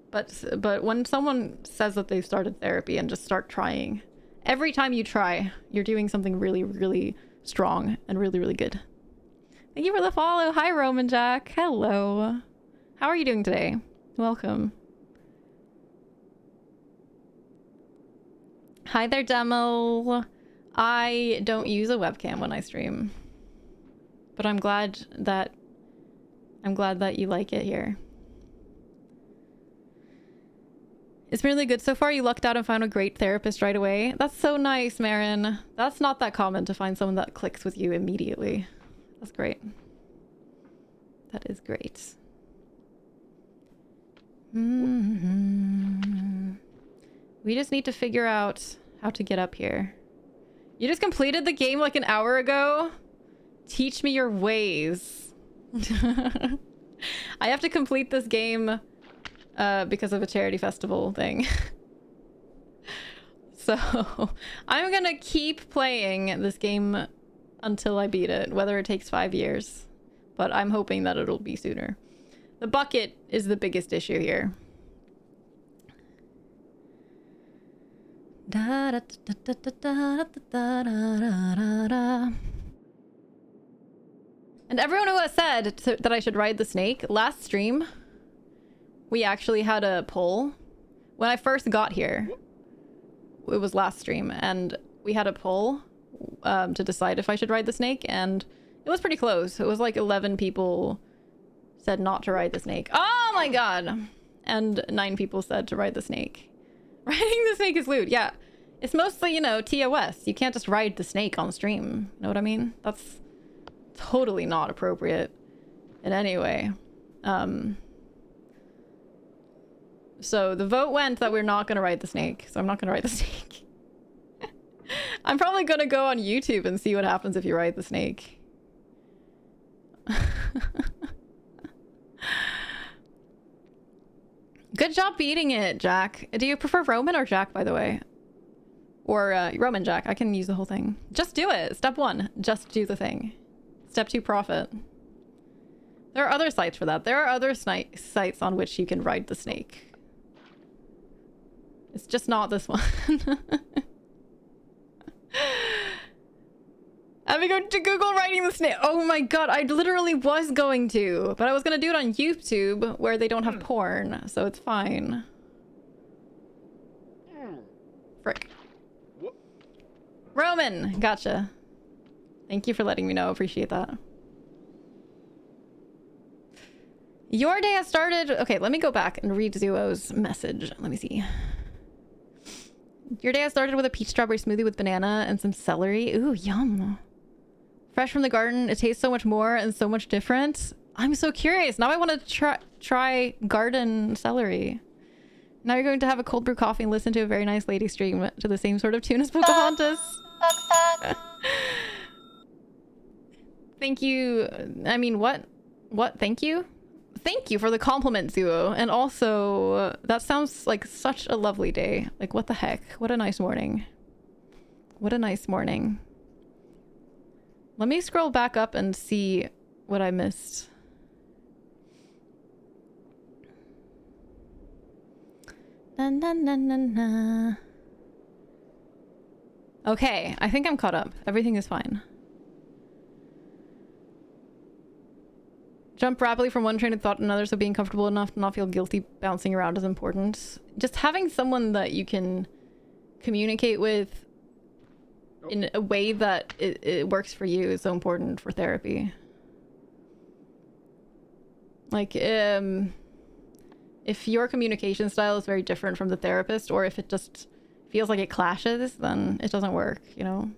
but when someone says that they've started therapy and just start trying, every time you try, you're doing something really, really strong and really, really good. Thank you for the follow. Hi, Roman Jack. Hello. How are you doing today? Welcome. Hi there, Demo. I don't use a webcam when I stream, but I'm glad that you like it here. It's been really good so far. You lucked out and found a great therapist right away. That's so nice, Marin. That's not that common to find someone that clicks with you immediately. That's great. That is great. We just need to figure out how to get up here. You just completed the game like an hour ago? Teach me your ways. I have to complete this game because of a charity festival thing. So I'm gonna keep playing this game until I beat it, whether it takes 5 years. But I'm hoping that it'll be sooner. The bucket is the biggest issue here. Da, da, da, da, da, da, da, da, da. And everyone who has said that I should ride the snake, last stream, we actually had a poll. When I first got here, it was last stream, and we had a poll to decide if I should ride the snake, and it was pretty close. It was like 11 people said not to ride the snake. Oh my god! And 9 people said to ride the snake. Riding the snake is lewd. Yeah. It's mostly, you know, TOS. You can't just ride the snake on stream. Know what I mean? That's totally not appropriate in any way. So the vote went that we're not going to ride the snake. So I'm not going to ride the snake. I'm probably going to go on YouTube and see what happens if you ride the snake. Good job beating it, Jack. Do you prefer Roman or Jack, by the way? Or Roman Jack. I can use the whole thing. Just do it. Step 1, just do the thing. Step 2, profit. There are other sites for that. There are other sites on which you can ride the snake. It's just not this one. I'm going to Google riding the snake. Oh my god, I literally was going to. But I was going to do it on YouTube where they don't have porn. So it's fine. Frick. Roman! Gotcha. Thank you for letting me know. Appreciate that. Your day has started... Okay, let me go back and read Zuo's message. Let me see. Your day has started with a peach strawberry smoothie with banana and some celery. Ooh, yum. Fresh from the garden. It tastes so much more and so much different. I'm so curious. Now I want to try garden celery. Now you're going to have a cold brew coffee and listen to a very nice lady stream to the same sort of tune as Pocahontas. Thank you. I mean, what? What? Thank you? Thank you for the compliment, Zuo. And also, that sounds like such a lovely day. Like, what the heck? What a nice morning. What a nice morning. Let me scroll back up and see what I missed. Na, na, na, na, na. Okay, I think I'm caught up. Everything is fine. Jump rapidly from one train of thought to another, so being comfortable enough to not feel guilty bouncing around is important. Just having someone that you can communicate with in a way that it works for you is so important for therapy. Like, if your communication style is very different from the therapist, or if it just feels like it clashes, then it doesn't work, you know?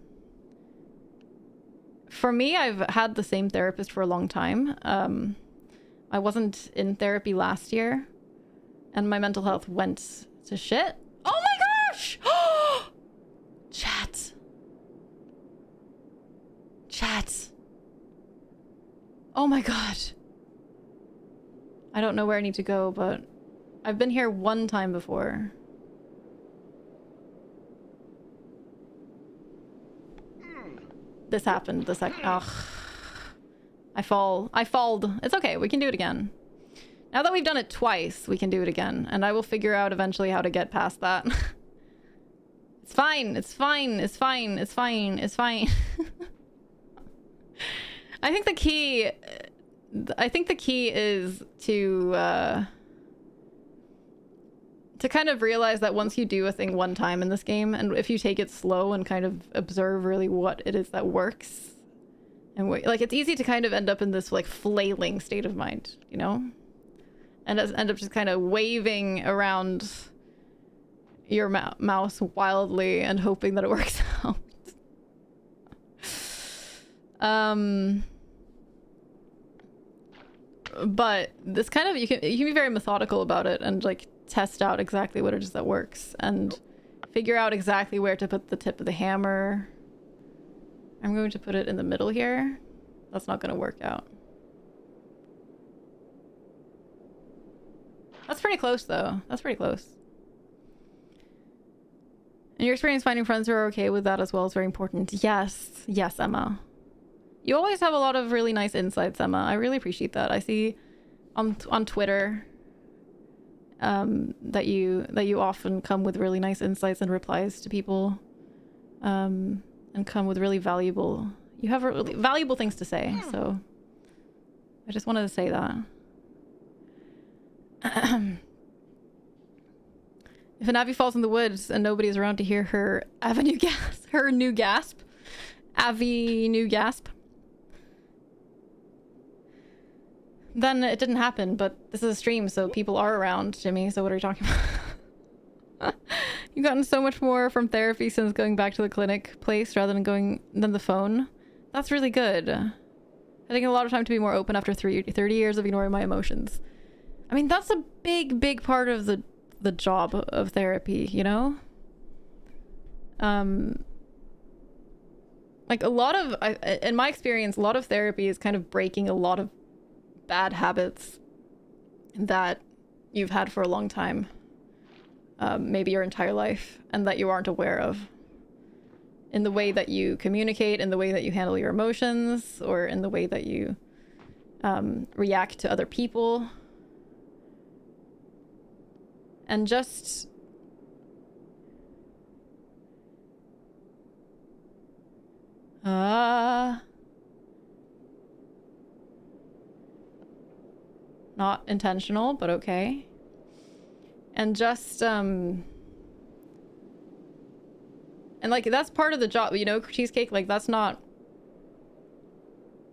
For me, I've had the same therapist for a long time. I wasn't in therapy last year, and my mental health went to shit. Oh my gosh! Chat. Chat. Oh my god. I don't know where I need to go, but I've been here one time before. This happened the second. Ugh. I falled. It's okay. We can do it again. Now that we've done it twice, we can do it again. And I will figure out eventually how to get past that. It's fine. It's fine. It's fine. It's fine. It's fine. I think the key is to kind of realize that once you do a thing one time in this game, and if you take it slow and kind of observe really what it is that works, and like, it's easy to kind of end up in this like flailing state of mind, you know, and end up just kind of waving around your mouse wildly and hoping that it works out. But this kind of, you can be very methodical about it and like test out exactly what it is that works and figure out exactly where to put the tip of the hammer I'm going to put it in the middle here. That's not going to work out. That's pretty close, though. That's pretty close. And your experience finding friends who are okay with that as well is very important. Yes. Yes, Emma. You always have a lot of really nice insights, Emma. I really appreciate that. I see on Twitter that you often come with really nice insights and replies to people, and come with really valuable. You have really valuable things to say. So I just wanted to say that. If an Abby falls in the woods and nobody's around to hear her new gasp, Abby new gasp, then it didn't happen. But this is a stream, so people are around, Jimmy. So what are you talking about? You've gotten so much more from therapy since going back to the clinic place rather than the phone. That's really good. I think a lot of time to be more open after 30 years of ignoring my emotions. I mean, that's a big part of the job of therapy, you know? Like a lot of, in my experience, a lot of therapy is kind of breaking a lot of bad habits that you've had for a long time, maybe your entire life, and that you aren't aware of. In the way that you communicate, in the way that you handle your emotions, or in the way that you react to other people. And just not intentional, but okay. And just and like that's part of the job, you know, Cheesecake, like that's not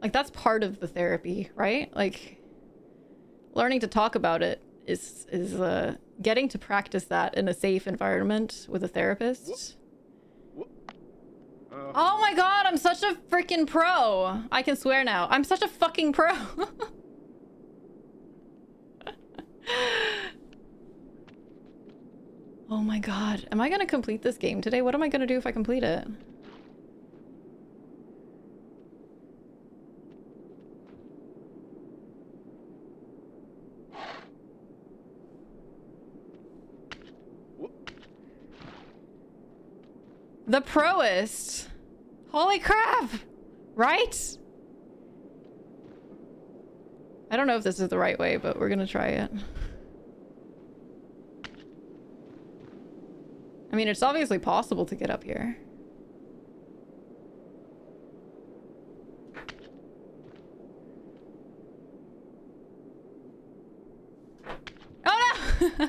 like that's part of the therapy, right? Like learning to talk about it is getting to practice that in a safe environment with a therapist. Oh my god, I'm such a freaking pro. I can swear now. I'm such a fucking pro. Oh my god. Am I gonna complete this game today? What am I gonna do if I complete it? The proest. Holy crap! Right? I don't know if this is the right way, but we're gonna try it. I mean, it's obviously possible to get up here. Oh no!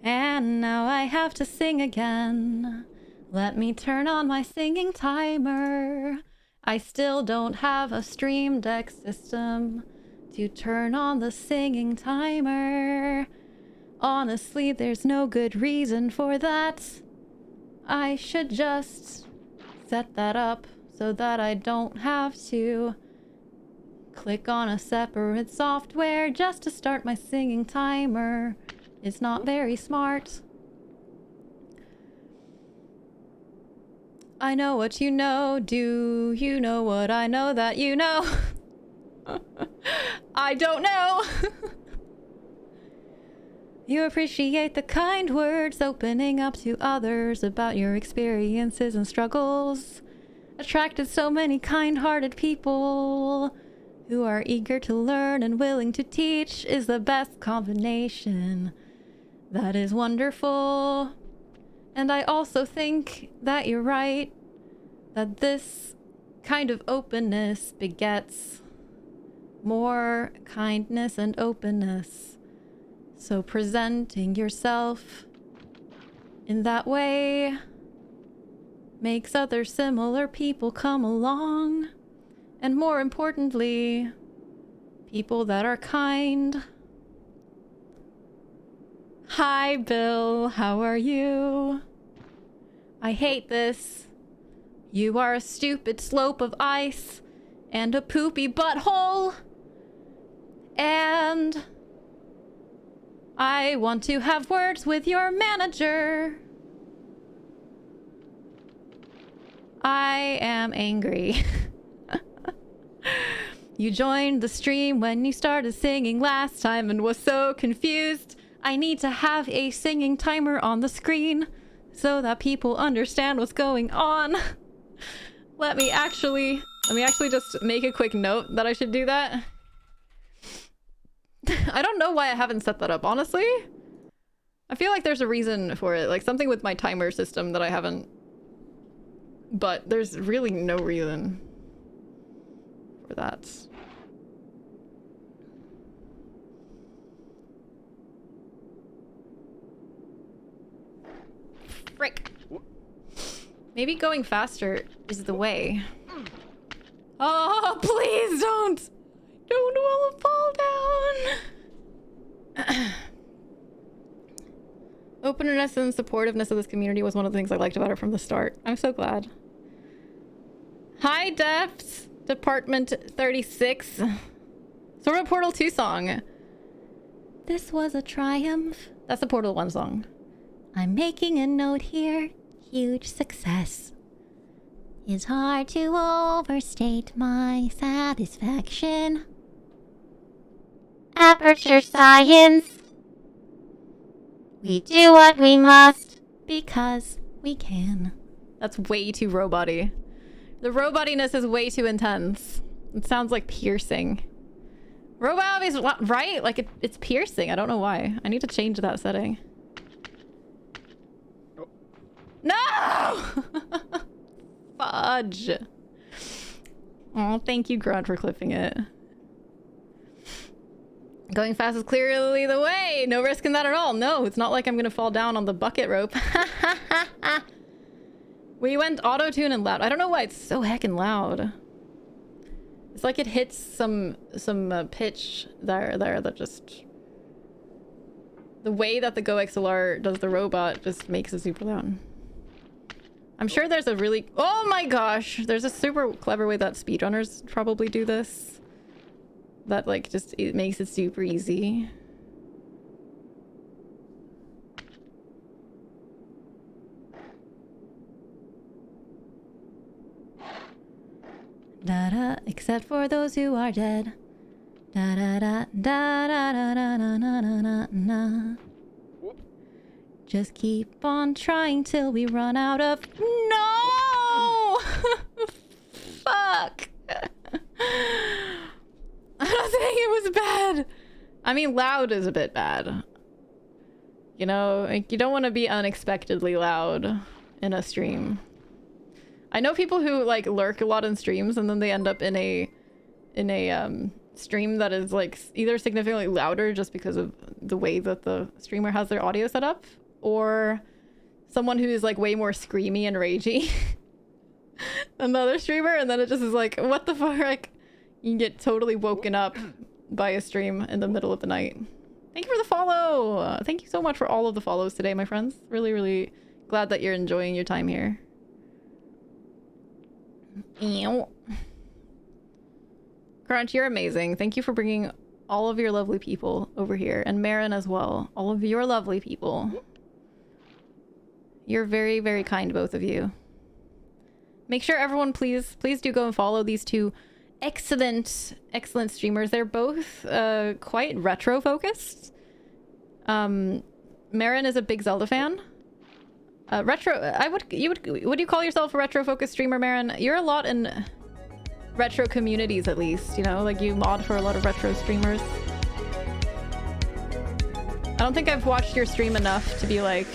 And now I have to sing again. Let me turn on my singing timer. I still don't have a Stream Deck system to turn on the singing timer. Honestly, there's no good reason for that. I should just set that up so that I don't have to click on a separate software just to start my singing timer. It's not very smart. I know what you know. Do you know what I know that you know? I don't know. You appreciate the kind words, opening up to others about your experiences and struggles. Attracted so many kind-hearted people who are eager to learn and willing to teach is the best combination. That is wonderful. And I also think that you're right, that this kind of openness begets more kindness and openness. So presenting yourself in that way makes other similar people come along. And more importantly, people that are kind. Hi, Bill. How are you? I hate this. You are a stupid slope of ice and a poopy butthole. And I want to have words with your manager. I am angry. You joined the stream when you started singing last time and was so confused. I need to have a singing timer on the screen so that people understand what's going on. Let me actually just make a quick note that I should do that. I don't know why I haven't set that up, honestly. I feel like there's a reason for it, like something with my timer system that I haven't. But there's really no reason for that. Frick. Maybe going faster is the way. Oh, please don't! Don't want to fall down! Openness and supportiveness of this community was one of the things I liked about it from the start. I'm so glad. Hi, Defs! Department 36. Sort of Portal 2 song. This was a triumph. That's the Portal 1 song. I'm making a note here. Huge success. It's hard to overstate my satisfaction. Aperture Science. We do what we must. Because we can. That's way too robot-y. The robotiness is way too intense. It sounds like piercing. Robot is right? Like it's piercing. I don't know why. I need to change that setting. No! Fudge. Oh, thank you, Grunt, for clipping it. Going fast is clearly the way. No risk in that at all. No, it's not like I'm gonna fall down on the bucket rope. We went auto-tune and loud. I don't know why it's so heckin' loud. It's like it hits some pitch there that just... The way that the Go XLR does the robot just makes it super loud. I'm sure there's a really... Oh my gosh! There's a super clever way that speedrunners probably do this. That, like, just... It makes it super easy. Da-da, except for those who are dead. Da-da-da, da-da-da-da-da-da-da-da-da. Just keep on trying till we run out of... No! Fuck! I'm not saying it was bad. I mean, loud is a bit bad. You know, like, you don't want to be unexpectedly loud in a stream. I know people who, like, lurk a lot in streams and then they end up in a stream that is, like, either significantly louder just because of the way that the streamer has their audio set up, or someone who is, like, way more screamy and ragey than the other streamer, and then it just is like, what the fuck? You can get totally woken up by a stream in the middle of the night. Thank you for the follow! Thank you so much for all of the follows today, my friends. Really, really glad that you're enjoying your time here. Ew. Crunch, you're amazing. Thank you for bringing all of your lovely people over here. And Marin as well. All of your lovely people. You're very, very kind, both of you. Make sure everyone, please do go and follow these two excellent streamers. They're both quite retro focused. Marin is a big Zelda fan. Would you call yourself a retro focused streamer, Marin? You're a lot in retro communities, at least, you know, like you mod for a lot of retro streamers. I don't think I've watched your stream enough to be like,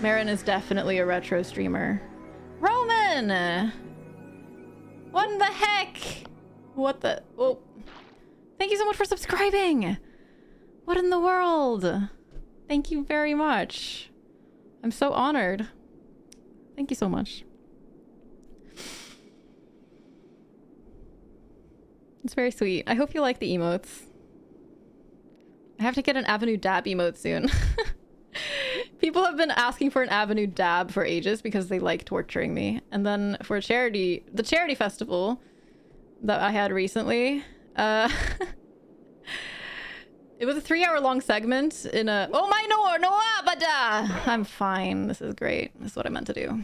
Marin is definitely a retro streamer. Roman! What in the heck? What the... Oh. Thank you so much for subscribing! What in the world? Thank you very much. I'm so honored. Thank you so much. It's very sweet. I hope you like the emotes. I have to get an Avenue Dab emote soon. People have been asking for an Avenue Dab for ages because they like torturing me. And then for the charity festival that I had recently, it was a 3-hour-long segment in a... Oh my no abada! I'm fine. This is great. This is what I meant to do.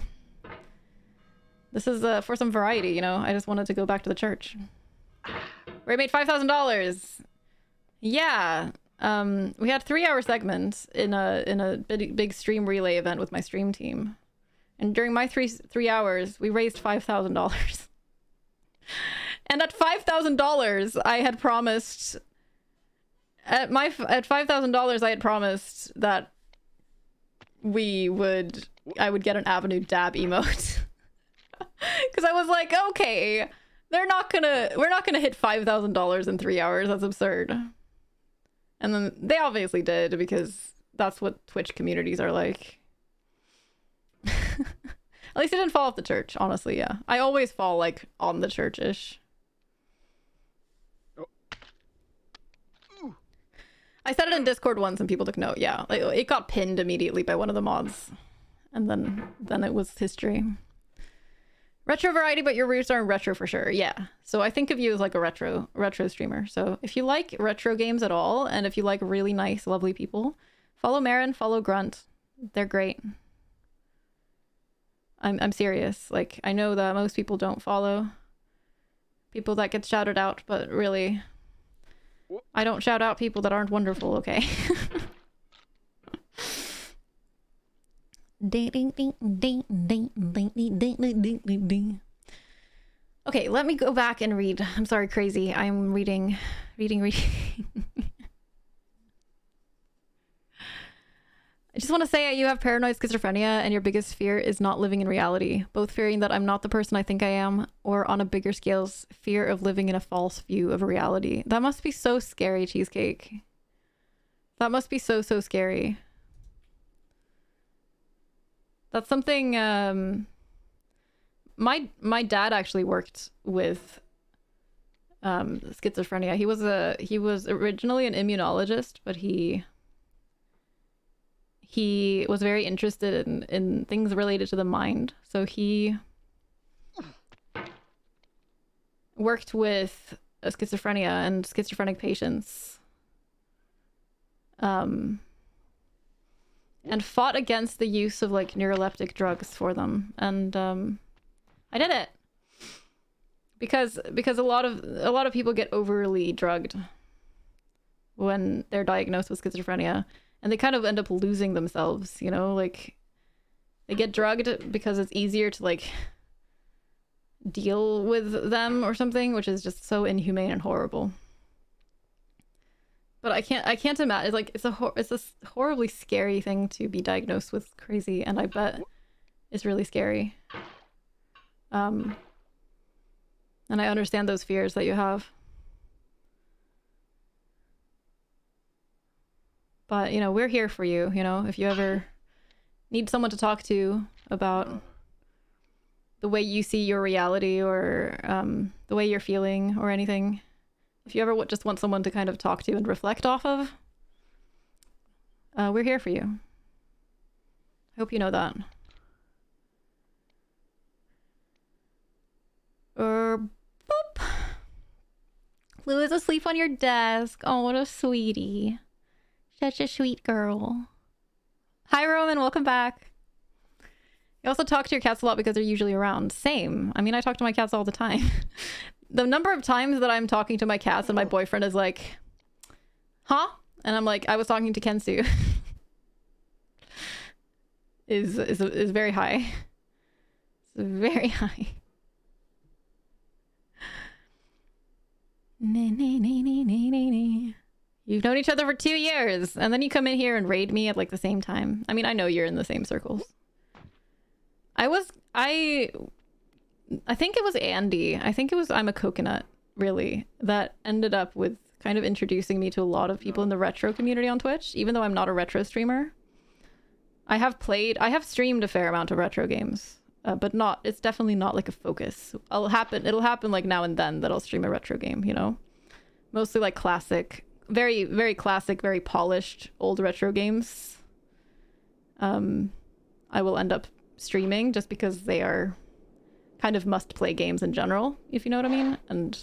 This is for some variety, you know? I just wanted to go back to the church. Ray made $5,000. Yeah. We had 3-hour segments in a big stream relay event with my stream team. And during my three hours, we raised $5,000. And at $5,000, I had promised at $5,000 I had promised that I would get an Avenue dab emote. Cuz I was like, okay, we're not going to hit $5,000 in 3 hours. That's absurd. And then they obviously did, because that's what Twitch communities are like. At least I didn't fall off the church, honestly, yeah. I always fall, like, on the church-ish. Oh. I said it in Discord once and people took note, yeah. Like, it got pinned immediately by one of the mods. And then it was history. Retro variety, but your roots are in retro for sure, yeah. So I think of you as, like, a retro streamer. So if you like retro games at all, and if you like really nice, lovely people, follow Marin, follow Grunt. They're great. I'm serious. Like, I know that most people don't follow people that get shouted out, but really, I don't shout out people that aren't wonderful, okay? Okay, let me go back and read. I'm sorry, crazy. I'm reading. I just want to say you have paranoid schizophrenia and your biggest fear is not living in reality. Both fearing that I'm not the person I think I am, or on a bigger scale, fear of living in a false view of reality. That must be so scary, Cheesecake. That must be so scary. That's something, my dad actually worked with schizophrenia. He was originally an immunologist, but he was very interested in things related to the mind. So he worked with schizophrenia and schizophrenic patients. And fought against the use of like neuroleptic drugs for them. And I did it. Because a lot of people get overly drugged when they're diagnosed with schizophrenia. And they kind of end up losing themselves, you know, like they get drugged because it's easier to like deal with them or something, which is just so inhumane and horrible. But I can't imagine. Like it's a horribly scary thing to be diagnosed with crazy, and I bet it's really scary. And I understand those fears that you have. But, you know, we're here for you, you know, if you ever need someone to talk to about the way you see your reality or the way you're feeling or anything. If you ever just want someone to kind of talk to and reflect off of, we're here for you. I hope you know that. Boop. Lou is asleep on your desk. Oh, what a sweetie. Such a sweet girl. Hi, Roman. Welcome back. You also talk to your cats a lot because they're usually around. Same. I mean, I talk to my cats all the time. The number of times that I'm talking to my cats and my boyfriend is like, huh? And I'm like, I was talking to Kensu. is very high. It's very high. You've known each other for 2 years, and then you come in here and raid me at like the same time. I mean, I know you're in the same circles. I think it was Andy. I think it was I'm a Coconut, really, that ended up with kind of introducing me to a lot of people in the retro community on Twitch, even though I'm not a retro streamer. I have streamed a fair amount of retro games, but it's definitely not like a focus. It'll happen like now and then that I'll stream a retro game, you know? Mostly like classic, very, very classic, very polished old retro games. I will end up streaming just because they are kind of must-play games in general, if you know what I mean, and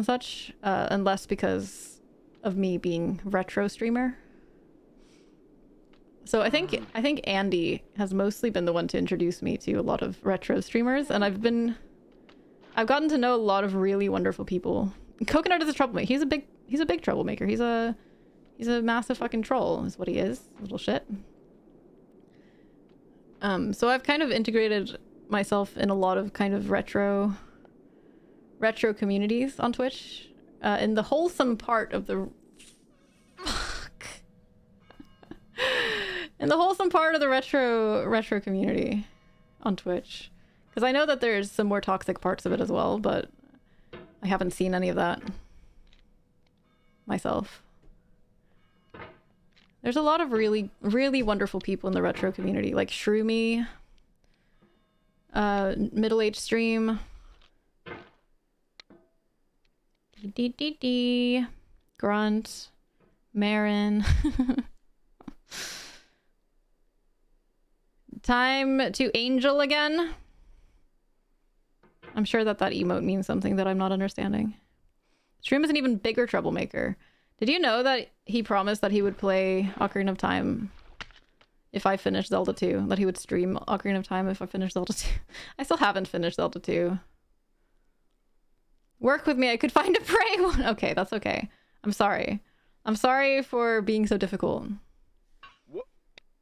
such, and less because of me being retro streamer. So I think Andy has mostly been the one to introduce me to a lot of retro streamers, and I've gotten to know a lot of really wonderful people. Coconut is a troublemaker. He's a big troublemaker. He's a massive fucking troll, is what he is. Little shit. So I've kind of integrated myself in a lot of kind of retro communities on Twitch. In the wholesome part of the in the wholesome part of the retro community on Twitch. Because I know that there's some more toxic parts of it as well, but I haven't seen any of that myself. There's a lot of really, really wonderful people in the retro community, like Shroomy, Middle Age Stream, Grunt, Marin. Time to Angel again. I'm sure that emote means something that I'm not understanding. Stream is an even bigger troublemaker. Did you know that he promised that he would play Ocarina of Time if I finished Zelda 2? That he would stream Ocarina of Time if I finished Zelda 2? I still haven't finished Zelda 2. Work with me, I could find a prey one. Okay, that's okay. I'm sorry. I'm sorry for being so difficult.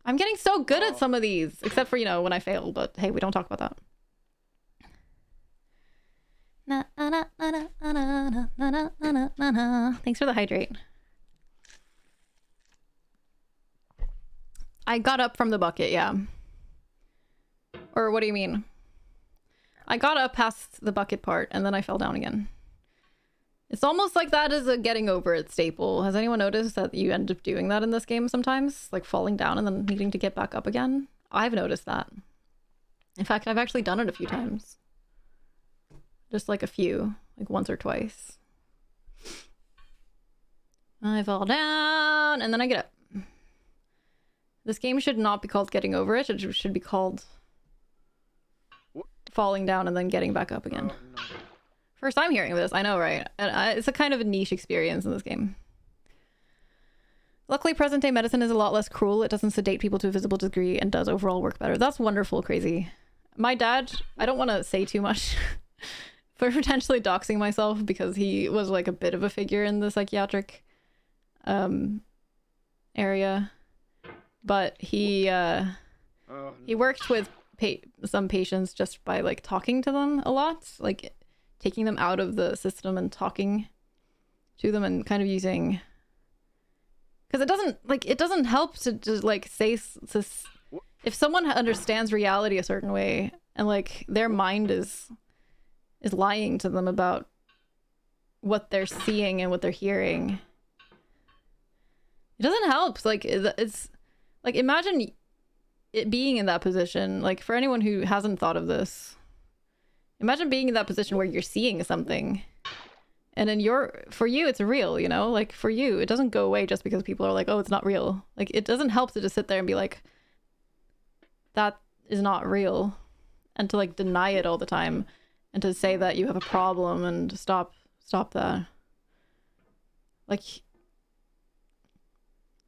I'm getting so good at some of these, except for, you know, when I fail, but hey, we don't talk about that. Thanks for the hydrate. I got up from the bucket, yeah. Or what do you mean? I got up past the bucket part and then I fell down again. It's almost like that is a getting over it staple. Has anyone noticed that you end up doing that in this game sometimes? Like falling down and then needing to get back up again? I've noticed that. In fact, I've actually done it a few times. Just like a few, like once or twice. I fall down and then I get up. This game should not be called getting over it. It should be called falling down and then getting back up again. No. First time hearing this, I know, right? And it's a kind of a niche experience in this game. Luckily, present-day medicine is a lot less cruel. It doesn't sedate people to a visible degree and does overall work better. That's wonderful, Crazy. My dad, I don't want to say too much for potentially doxing myself because he was like a bit of a figure in the psychiatric area. But he worked with some patients just by like talking to them a lot, like taking them out of the system and talking to them and kind of using, because it doesn't help to just like say if someone understands reality a certain way and like their mind is lying to them about what they're seeing and what they're hearing, it doesn't help. Like it's like, imagine it being in that position. Like for anyone who hasn't thought of this, imagine being in that position where you're seeing something and then for you it's real, you know? Like for you it doesn't go away just because people are like, oh, it's not real. Like it doesn't help to just sit there and be like, that is not real, and to like deny it all the time and to say that you have a problem and stop that. Like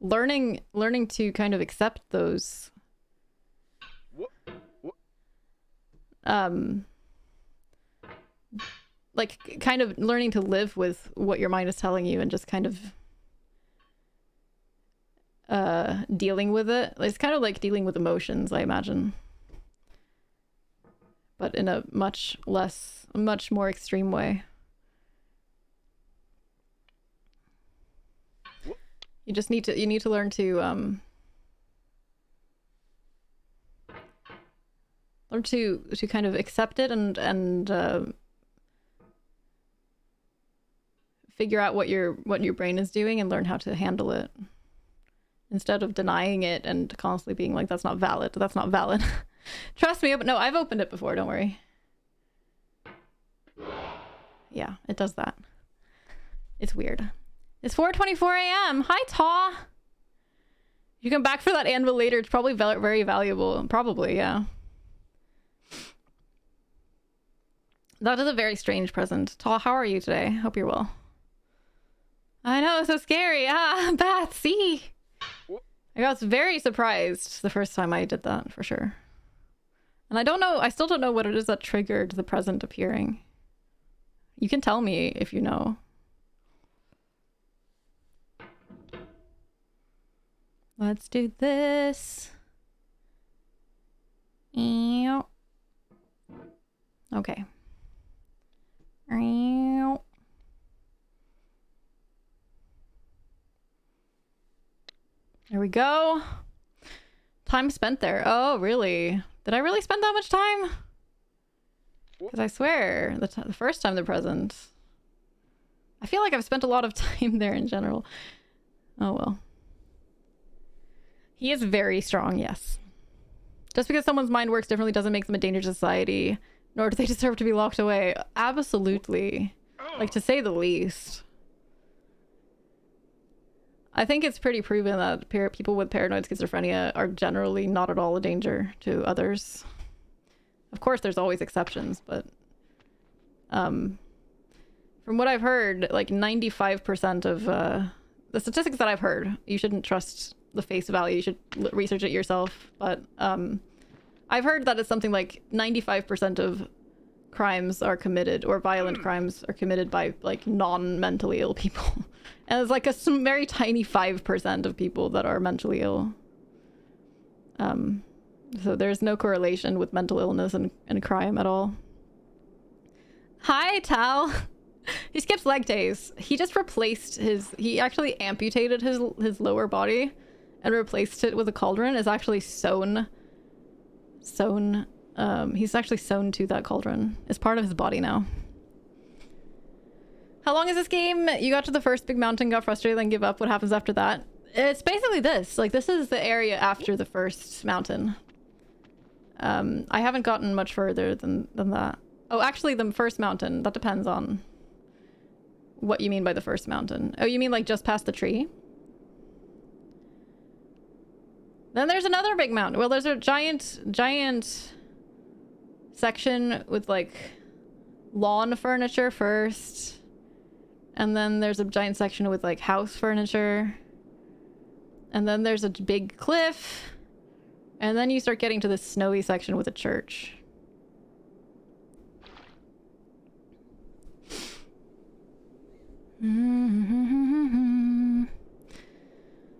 learning to kind of accept those like kind of learning to live with what your mind is telling you and just kind of dealing with it. It's kind of like dealing with emotions, I imagine, but in a much more extreme way. You just need to learn to kind of accept it and figure out what your brain is doing and learn how to handle it instead of denying it and constantly being like, that's not valid. Trust me. No, I've opened it before, don't worry. Yeah, it does that. It's weird. It's 4:24 a.m. Hi, Taw. You come back for that anvil later. It's probably very valuable. Probably, yeah. That is a very strange present. Taw, how are you today? Hope you're well. I know, so scary. Ah, Beth, see? I was very surprised the first time I did that, for sure. And I still don't know what it is that triggered the present appearing. You can tell me if you know. Let's do this. Ew. Okay. Ew. There we go. Time spent there. Oh, really? Did I really spend that much time? Because I swear, the first time they're present. I feel like I've spent a lot of time there in general. Oh, well. He is very strong, yes. Just because someone's mind works differently doesn't make them a danger to society, nor do they deserve to be locked away. Absolutely. Like, to say the least. I think it's pretty proven that people with paranoid schizophrenia are generally not at all a danger to others. Of course, there's always exceptions, but from what I've heard, like 95% of the statistics that I've heard, you shouldn't trust the face value, you should research it yourself, but I've heard that it's something like 95% of crimes are committed, or violent crimes are committed by like non-mentally ill people. And it's like a very tiny 5% of people that are mentally ill. So there's no correlation with mental illness and crime at all. Hi, Tal. He skips leg days. He just replaced he actually amputated his lower body and replaced it with a cauldron. It's actually sewn. He's actually sewn to that cauldron. It's part of his body now. How long is this game? You got to the first big mountain, got frustrated, then give up. What happens after that? It's basically this. Like, this is the area after the first mountain. I haven't gotten much further than that. Oh, actually, the first mountain. That depends on what you mean by the first mountain. Oh, you mean like just past the tree? Then there's another big mountain. Well, there's a giant section with like lawn furniture first. And then there's a giant section with like house furniture. And then there's a big cliff. And then you start getting to this snowy section with a church.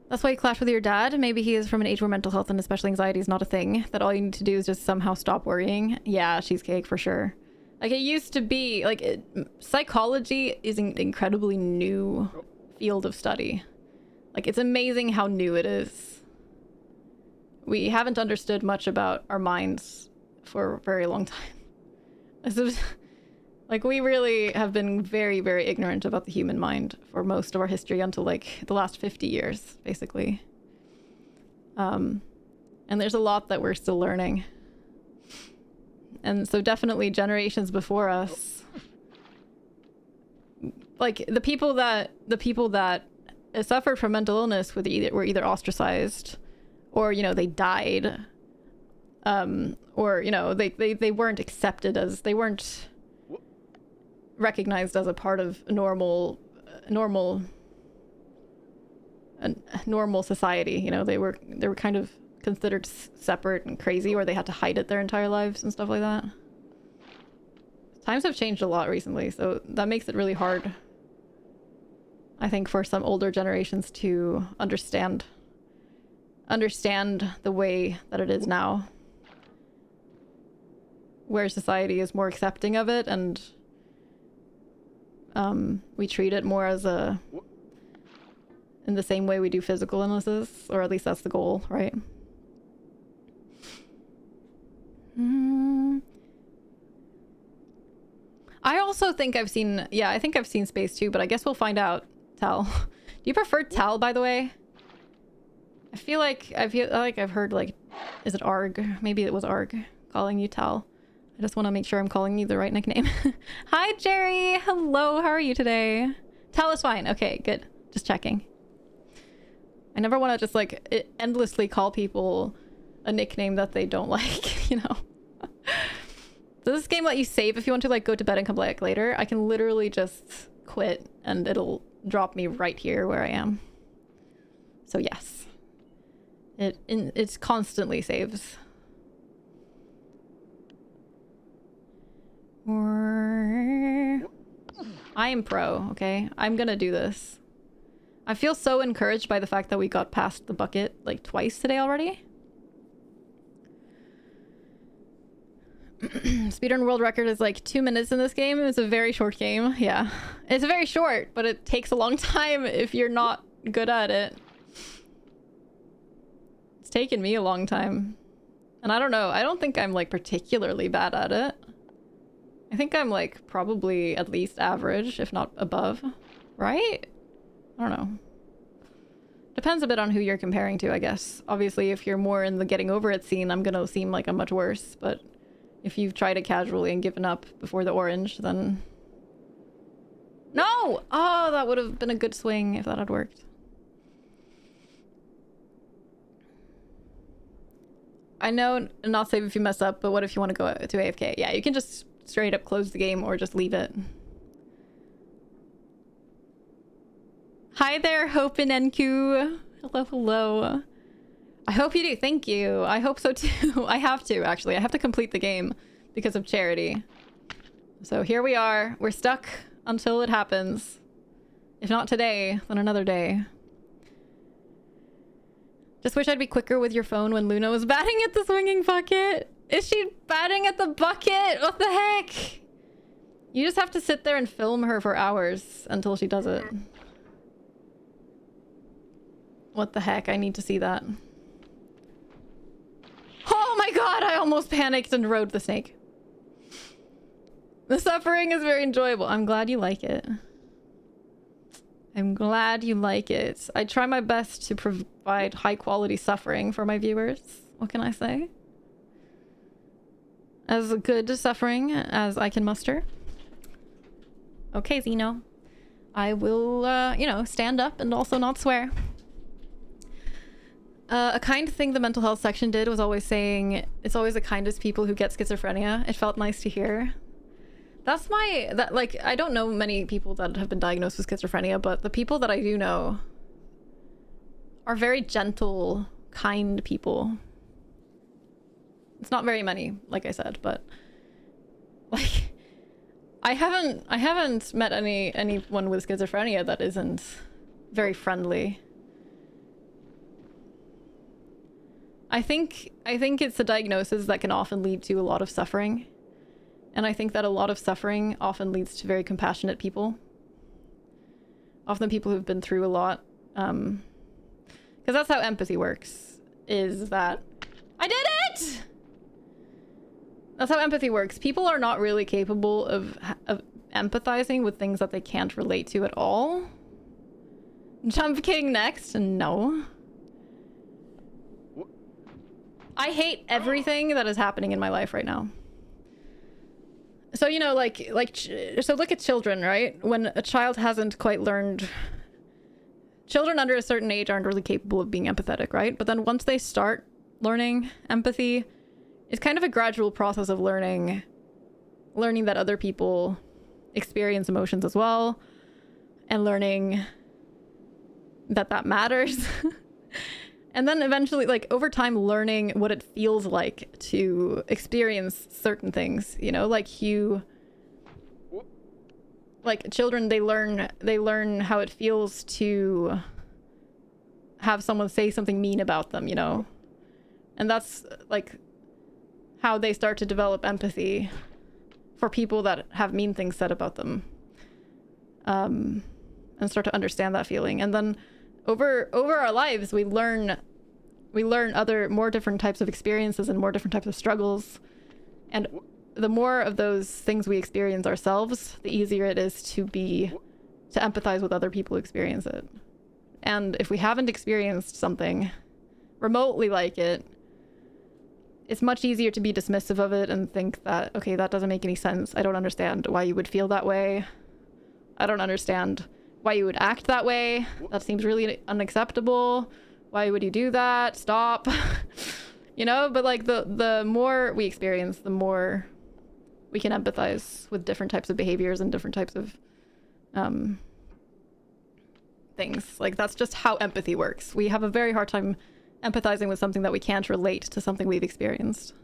That's why you clash with your dad. Maybe he is from an age where mental health and especially anxiety is not a thing. That all you need to do is just somehow stop worrying. Yeah, cheesecake for sure. Like, it used to be, like, psychology is an incredibly new field of study. Like, it's amazing how new it is. We haven't understood much about our minds for a very long time. Like, we really have been very, very ignorant about the human mind for most of our history until, like, the last 50 years, basically. And there's a lot that we're still learning. And so definitely generations before us, like the people that suffered from mental illness were either ostracized, or they died, or they weren't accepted as, they weren't recognized as a part of normal society. They were kind of considered separate and crazy, or they had to hide it their entire lives and stuff like that. Times have changed a lot recently, so that makes it really hard, I think, for some older generations to understand the way that it is now, where society is more accepting of it, and we treat it more as in the same way we do physical illnesses, or at least that's the goal, right? I also think I've seen Space too, but I guess we'll find out. Tal. Do you prefer Tal, by the way? I feel like I've heard, like, is it Arg? Maybe it was Arg calling you Tal. I just want to make sure I'm calling you the right nickname. Hi, Jerry. Hello. How are you today? Tal is fine. Okay, good. Just checking. I never want to just like endlessly call people a nickname that they don't like, Does this game let you save if you want to, like, go to bed and come back later? I can literally just quit and it'll drop me right here where I am. So yes. It constantly saves. I am pro, okay? I'm gonna do this. I feel so encouraged by the fact that we got past the bucket like twice today already. Speedrun world record is like 2 minutes in this game. It's a very short game. Yeah. It's very short, but it takes a long time if you're not good at it. It's taken me a long time. And I don't know. I don't think I'm like particularly bad at it. I think I'm like probably at least average, if not above. Right? I don't know. Depends a bit on who you're comparing to, I guess. Obviously, if you're more in the getting over it scene, I'm gonna seem like I'm much worse, but if you've tried it casually and given up before the orange, then... No! Oh, that would have been a good swing if that had worked. I know not safe if you mess up, but what if you want to go to AFK? Yeah, you can just straight up close the game or just leave it. Hi there, Hope and NQ. Hello, hello. I hope you do. Thank you. I hope so too. I have to, actually. I have to complete the game because of charity. So here we are. We're stuck until it happens. If not today, then another day. Just wish I'd be quicker with your phone when Luna was batting at the swinging bucket. Is she batting at the bucket? What the heck? You just have to sit there and film her for hours until she does it. What the heck? I need to see that. Oh my god, I almost panicked and rode the snake. The suffering is very enjoyable. I'm glad you like it. I'm glad you like it. I try my best to provide high quality suffering for my viewers. What can I say? As good suffering as I can muster. Okay, Zeno. I will, you know, stand up and also not swear. A kind thing the mental health section did was always saying, it's always the kindest people who get schizophrenia. It felt nice to hear. That's like, I don't know many people that have been diagnosed with schizophrenia, but the people that I do know are very gentle, kind people. It's not very many, like I said, but like, I haven't met anyone with schizophrenia that isn't very friendly. I think it's a diagnosis that can often lead to a lot of suffering. And I think that a lot of suffering often leads to very compassionate people. Often people who've been through a lot. Because that's how empathy works. Is that... I did it! That's how empathy works. People are not really capable of empathizing with things that they can't relate to at all. Jump King next? No. I hate everything that is happening in my life right now. So, you know, so look at children, right? When a child hasn't quite learned... Children under a certain age aren't really capable of being empathetic, right? But then once they start learning empathy, it's kind of a gradual process of learning that other people experience emotions as well, and learning that matters. And then eventually, like, over time, learning what it feels like to experience certain things, you know, like children, they learn how it feels to have someone say something mean about them, you know? And that's, like, how they start to develop empathy for people that have mean things said about them. And start to understand that feeling. And then over our lives, we learn other, more different types of experiences and more different types of struggles. And the more of those things we experience ourselves, the easier it is to empathize with other people who experience it. And if we haven't experienced something remotely like it, it's much easier to be dismissive of it and think that, okay, that doesn't make any sense. I don't understand why you would feel that way. I don't understand why you would act that way. That seems really unacceptable. Why would you do that? Stop. You know, but like the more we experience, the more we can empathize with different types of behaviors and different types of things. Like, that's just how empathy works. We have a very hard time empathizing with something that we can't relate to something we've experienced.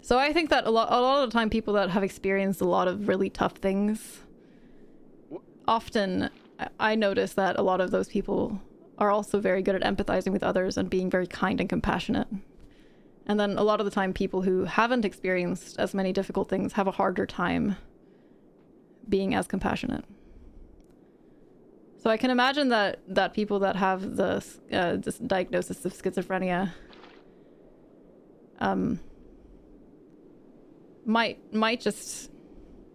So I think that a lot of the time, people that have experienced a lot of really tough things, often I notice that a lot of those people are also very good at empathizing with others and being very kind and compassionate. And then a lot of the time, people who haven't experienced as many difficult things have a harder time being as compassionate. So I can imagine that people that have this diagnosis of schizophrenia might just,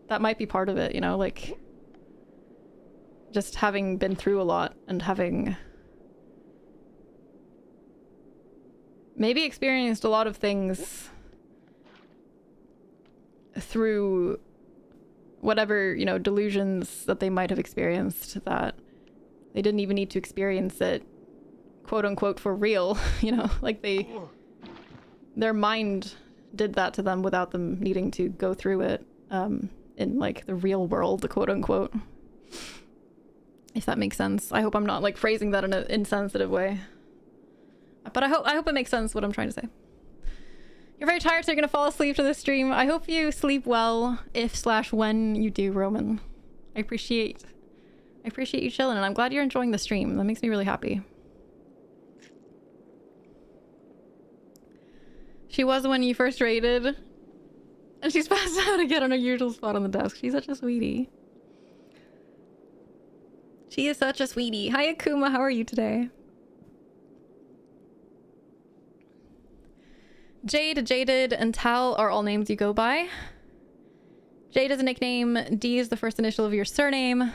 that might be part of it, you know, like just having been through a lot and having maybe experienced a lot of things through whatever, you know, delusions that they might have experienced, that they didn't even need to experience it, quote unquote, for real, you know, like their mind did that to them without them needing to go through it in like the real world, quote unquote. If that makes sense. I hope I'm not like phrasing that in an insensitive way. But I hope it makes sense what I'm trying to say. You're very tired, so you're gonna fall asleep to this stream. I hope you sleep well if/when you do, Roman. I appreciate you chilling, and I'm glad you're enjoying the stream. That makes me really happy. She was when you first raided, and she's passed out again on her usual spot on the desk. She's such a sweetie. She is such a sweetie. Hi, Akuma. How are you today? Jade, Jaded, and Tal are all names you go by. Jade is a nickname. D is the first initial of your surname.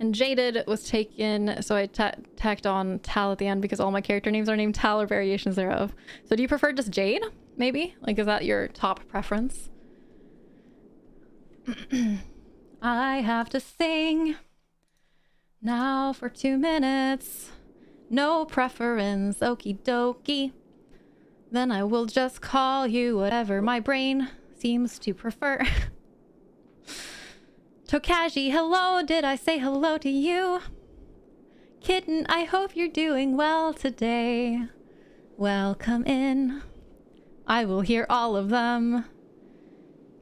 And Jaded was taken, so I tacked on Tal at the end because all my character names are named Tal or variations thereof. So do you prefer just Jade, maybe? Like, is that your top preference? I have to sing now for 2 minutes. No preference, okie dokie. Then I will just call you whatever my brain seems to prefer. Tokaji, hello, did I say hello to you? Kitten, I hope you're doing well today. Welcome in. I will hear all of them.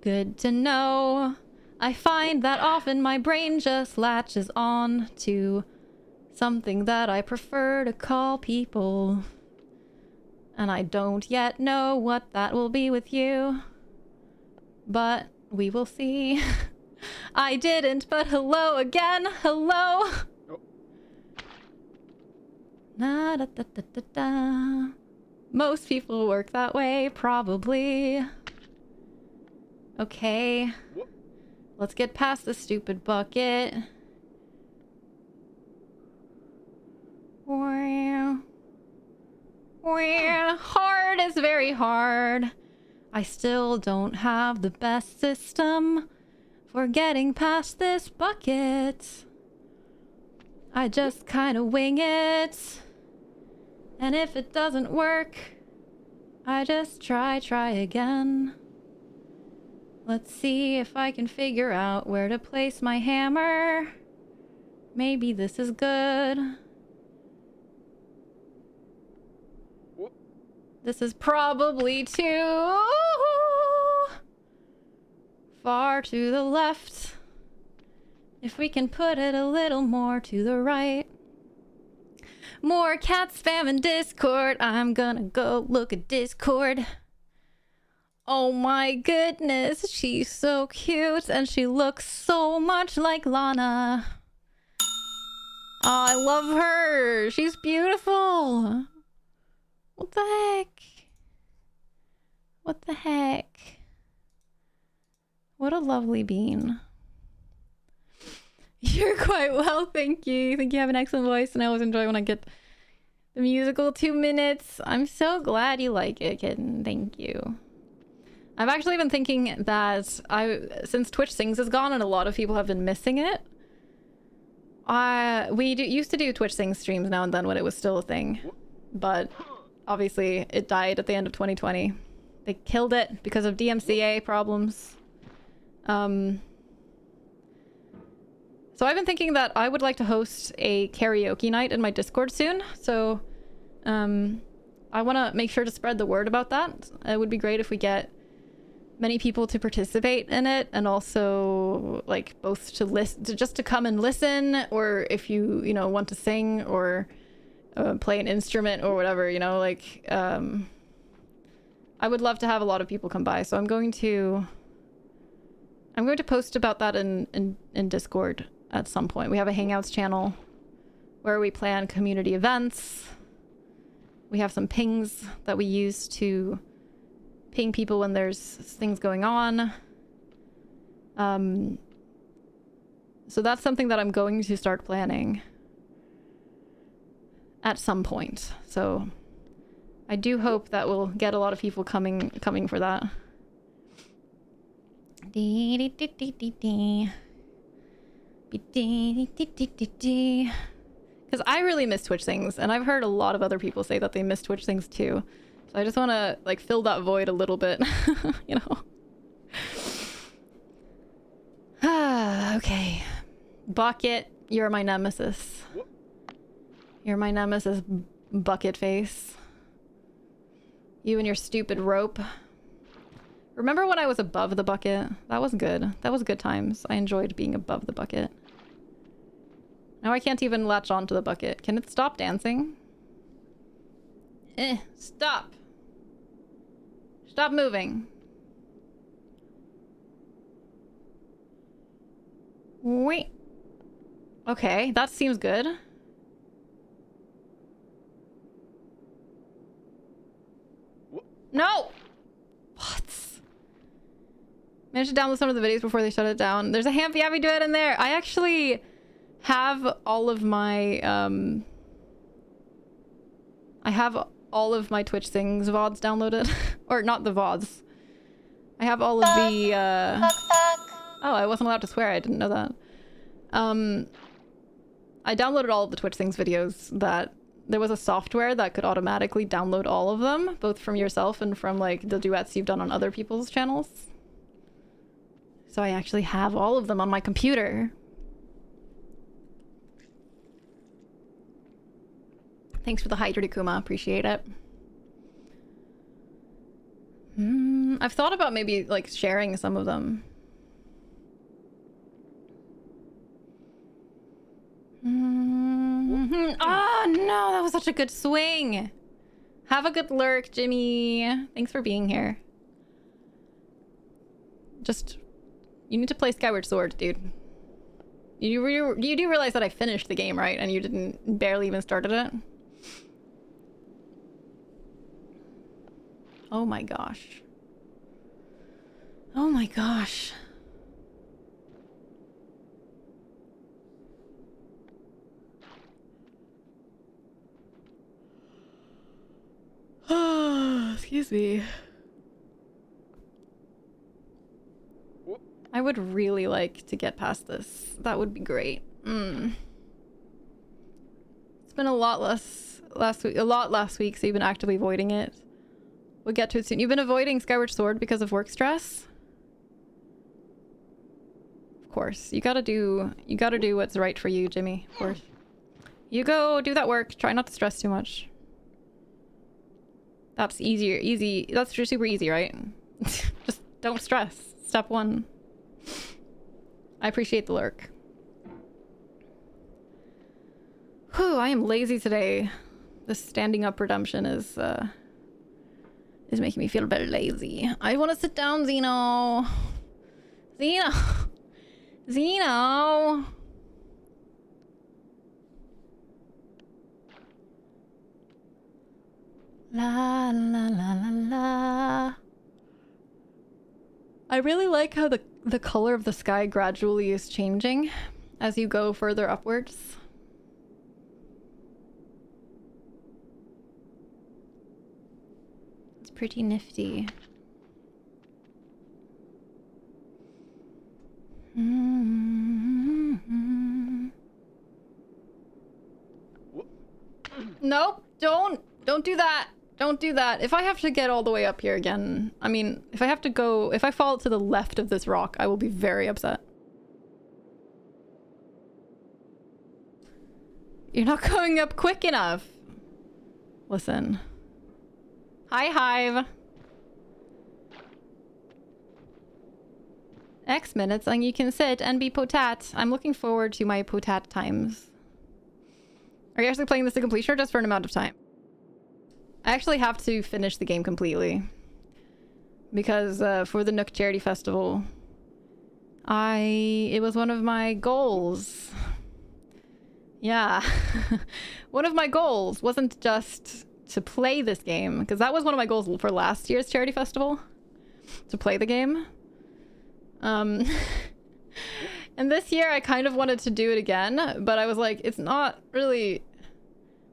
Good to know. I find that often my brain just latches on to something that I prefer to call people. And I don't yet know what that will be with you. But we will see. I didn't, but hello again. Hello. Oh. Na, da, da, da, da, da. Most people work that way, probably. Okay. What? Let's get past this stupid bucket. Hard is very hard. I still don't have the best system for getting past this bucket. I just kind of wing it. And if it doesn't work, I just try again. Let's see if I can figure out where to place my hammer. Maybe this is good. This is probably too far to the left. If we can put it a little more to the right. More cat spam in Discord. I'm gonna go look at Discord. Oh my goodness, she's so cute and she looks so much like Lana. Oh, I love her. She's beautiful. What the heck? What the heck? What a lovely bean. You're quite well, thank you. I think you have an excellent voice, and I always enjoy when I get the musical 2 minutes. I'm so glad you like it, kitten. Thank you. I've actually been thinking that since Twitch Sings is gone and a lot of people have been missing it, we used to do Twitch Sings streams now and then when it was still a thing, but obviously it died at the end of 2020. They killed it because of DMCA problems. So I've been thinking that I would like to host a karaoke night in my Discord soon. So I want to make sure to spread the word about that. It would be great if we get many people to participate in it, and also like both to listen, just to come and listen, or if you want to sing or play an instrument or whatever, like I would love to have a lot of people come by. So I'm going to post about that in Discord at some point. We have a Hangouts channel where we plan community events. We have some pings that we use to ping people when there's things going on. So that's something that I'm going to start planning at some point. So I do hope that we'll get a lot of people coming for that. Because I really miss Twitch things, and I've heard a lot of other people say that they miss Twitch things too. So I just want to like fill that void a little bit, Okay. Bucket, you're my nemesis. You're my nemesis, bucket face. You and your stupid rope. Remember when I was above the bucket? That was good. That was good times. I enjoyed being above the bucket. Now I can't even latch onto the bucket. Can it stop dancing? Stop. Stop moving. Wait. Okay, that seems good. No! What? Managed to download some of the videos before they shut it down. There's a Hampy Happy Duet in there. I actually have all of my I have all of my Twitch Things VODs downloaded. Or not the VODs. I have all of the Oh, I wasn't allowed to swear. I didn't know that. I downloaded all of the Twitch Things videos. That there was a software that could automatically download all of them, both from yourself and from like the duets you've done on other people's channels. So I actually have all of them on my computer. Thanks for the hydrated Kuma, appreciate it. I've thought about maybe like sharing some of them. Oh no, that was such a good swing. Have a good lurk, Jimmy. Thanks for being here. Just, you need to play Skyward Sword, dude. You do realize that I finished the game, right? And you didn't barely even started it? Oh my gosh. Oh my gosh. Excuse me. I would really like to get past this. That would be great. It's been a lot last week, so you've been actively avoiding it. We'll get to it soon. You've been avoiding Skyward Sword because of work stress? Of course. You gotta do what's right for you, Jimmy. Of course. You go do that work. Try not to stress too much. That's easy. That's super easy, right? Just don't stress. Step one. I appreciate the lurk. Whew, I am lazy today. This standing up redemption is making me feel a bit lazy. I want to sit down, Zeno. Zeno. La la la la la. I really like how the color of the sky gradually is changing as you go further upwards. It's pretty nifty. Nope, don't do that. Don't do that. If I have to get all the way up here again, I mean, if I fall to the left of this rock, I will be very upset. You're not going up quick enough. Listen. Hi, Hive. X minutes and you can sit and be potat. I'm looking forward to my potat times. Are you actually playing this to completion or just for an amount of time? I actually have to finish the game completely. Because for the Nook Charity Festival, it was one of my goals. Yeah. One of my goals wasn't just to play this game, because that was one of my goals for last year's Charity Festival. To play the game. And this year I kind of wanted to do it again, but I was like, it's not really...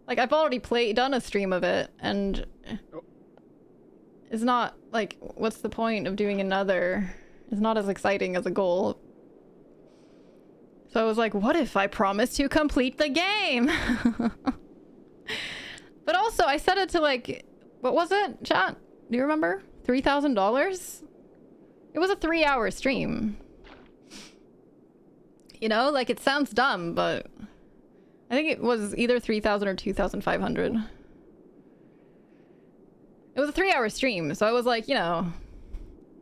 Like, I've already done a stream of it, and... It's not, like, what's the point of doing another? It's not as exciting as a goal. So I was like, what if I promise to complete the game? But also, I set it to, like, what was it, chat? Do you remember? $3,000? It was a 3-hour stream. You know, like, it sounds dumb, but I think it was either 3,000 or 2,500. It was a 3-hour stream, so I was like, you know,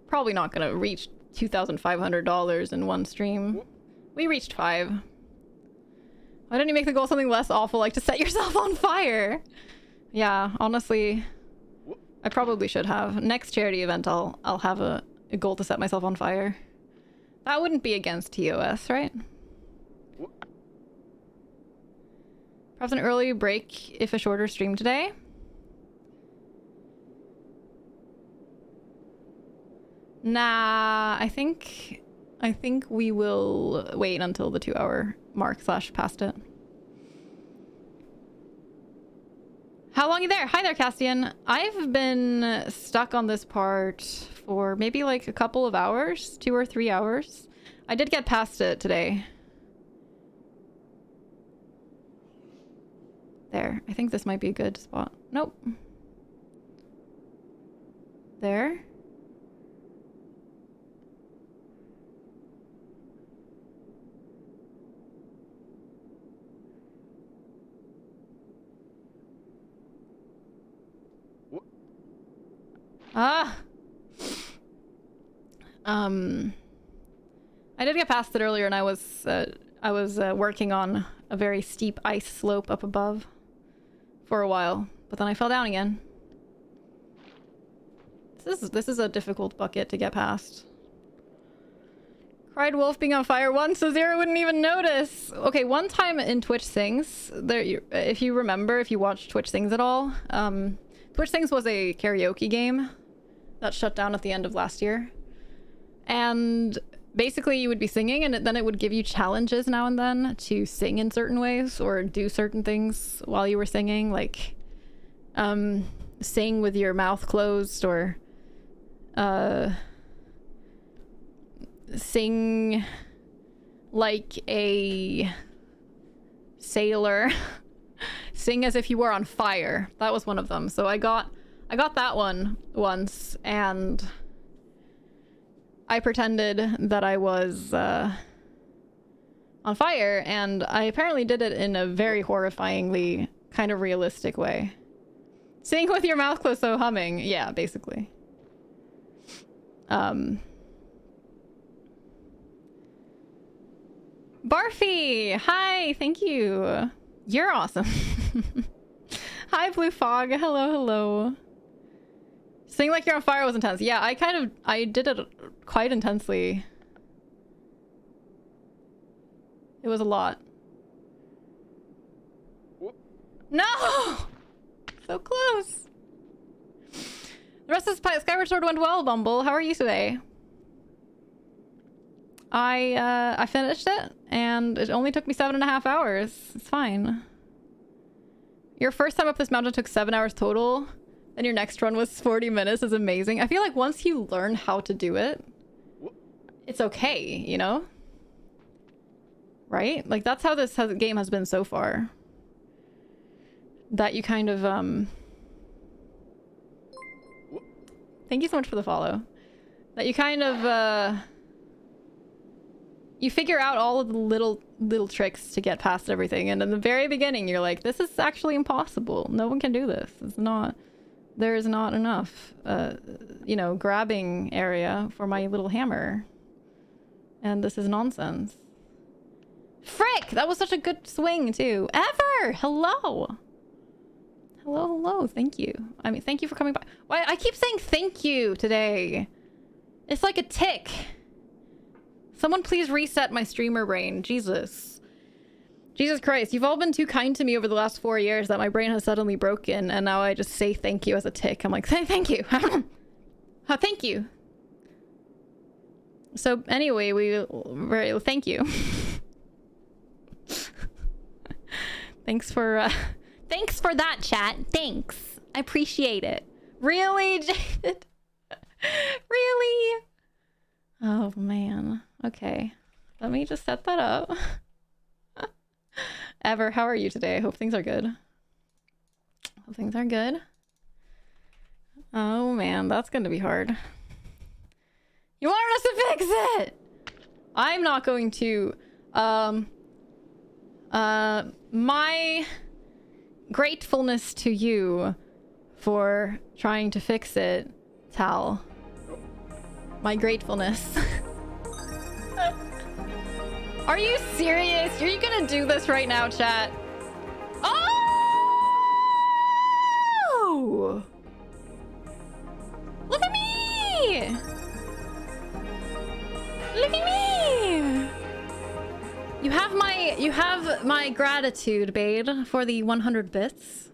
probably not gonna reach $2,500 in one stream. We reached 5. Why didn't you make the goal something less awful, like to set yourself on fire? Yeah, honestly, I probably should have. Next charity event, I'll have a goal to set myself on fire. That wouldn't be against TOS, right? Perhaps an early break if a shorter stream today. Nah, I think we will wait until the 2-hour mark / past it. How long are you there? Hi there, Castian. I've been stuck on this part for maybe like a couple of hours, 2 or 3 hours. I did get past it today. There. I think this might be a good spot. Nope. There. Ah! I did get past it earlier, and I was working on a very steep ice slope up above for a while, but then I fell down again. This is a difficult bucket to get past. Cried wolf being on fire once, so Zero wouldn't even notice. Okay, one time in Twitch Sings, if you remember, if you watched Twitch Sings at all, Twitch Sings was a karaoke game that shut down at the end of last year. And basically you would be singing, and then it would give you challenges now and then to sing in certain ways or do certain things while you were singing, like sing with your mouth closed, or sing like a sailor. Sing as if you were on fire. That was one of them. So I got that one once, and I pretended that I was on fire, and I apparently did it in a very horrifyingly kind of realistic way. Sing with your mouth closed, so humming. Yeah, basically. Barfy! Hi! Thank you! You're awesome. Hi, Blue Fog. Hello, hello. Sing like you're on fire was intense. Yeah, I did it quite intensely. It was a lot. No! So close. The rest of Skyward Sword went well, Bumble. How are you today? I finished it, and it only took me 7.5 hours. It's fine. Your first time up this mountain took 7 hours total, and your next run was 40 minutes. Is amazing. I feel like once you learn how to do it, it's okay, you know? Right? Like, that's how this game has been so far. That you kind of, Thank you so much for the follow. That you kind of, you figure out all of the little tricks to get past everything, and in the very beginning you're like, this is actually impossible. No one can do this. There's not enough you know, grabbing area for my little hammer. And this is nonsense. Frick! That was such a good swing too. Ever! Hello! Hello, thank you. I mean, thank you for coming by. Why, I keep saying thank you today. It's like a tick. Someone please reset my streamer brain. Jesus Christ, you've all been too kind to me over the last 4 years that my brain has suddenly broken, and now I just say thank you as a tick. I'm like, thank you. Oh, thank you. So anyway, thank you. Thanks for that, chat. Thanks. I appreciate it. Really, Jaded? Really? Oh, man. Okay. Let me just set that up. Ever, how are you today? I hope things are good. Hope things are good. Oh, man. That's going to be hard. You wanted us to fix it! I'm not going to... my gratefulness to you for trying to fix it, Tal. My gratefulness. Are you serious? Are you gonna do this right now, chat? Oh! Look at me! Look at me! You have my gratitude, babe, for the 100 bits.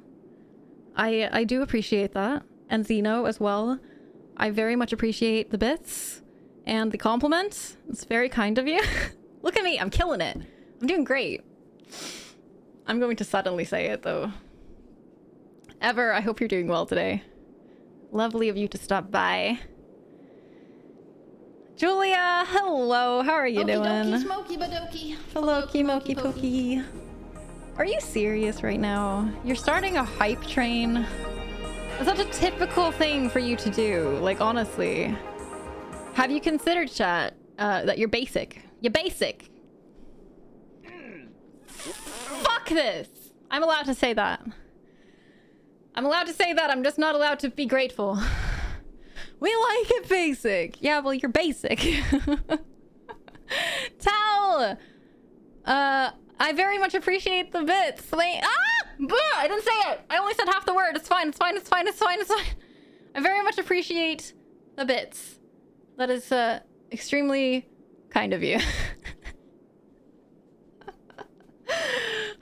I do appreciate that. And Zeno as well. I very much appreciate the bits and the compliment. It's very kind of you. Look at me, I'm killing it. I'm doing great. I'm going to suddenly say it though. Ever, I hope you're doing well today. Lovely of you to stop by. Julia, hello. How are you doing? Okey-dokey, smoky badoki. Floki moki pokey. Are you serious right now? You're starting a hype train? That's such a typical thing for you to do. Like, honestly. Have you considered, chat, that you're basic? You're basic. Fuck this. I'm allowed to say that. I'm allowed to say that. I'm just not allowed to be grateful. We like it basic. Yeah, well, you're basic. Tal! I very much appreciate the bits. Like, I didn't say it. I only said half the word. It's fine. It's fine. It's fine. It's fine. It's fine. I very much appreciate the bits. That is extremely kind of you.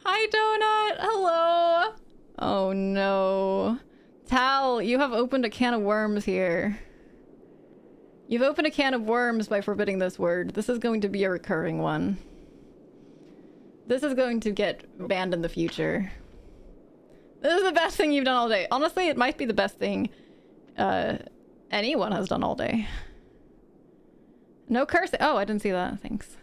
Hi, Donut. Hello. Oh, no. Tal, you have opened a can of worms here. You've opened a can of worms by forbidding this word. This is going to be a recurring one. This is going to get banned in the future. This is the best thing you've done all day. Honestly, it might be the best thing anyone has done all day. No cursing. Oh, I didn't see that. Thanks.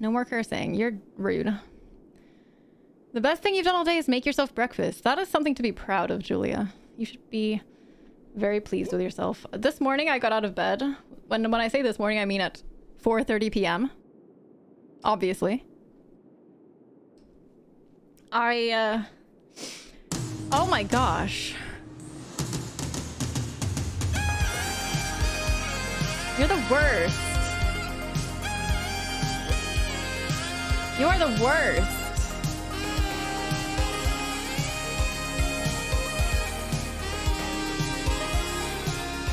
No more cursing. You're rude. The best thing you've done all day is make yourself breakfast. That is something to be proud of, Julia. You should be very pleased with yourself. This morning I got out of bed. When I say this morning, I mean at 4:30 p.m. Obviously. Oh my gosh. You're the worst. You are the worst.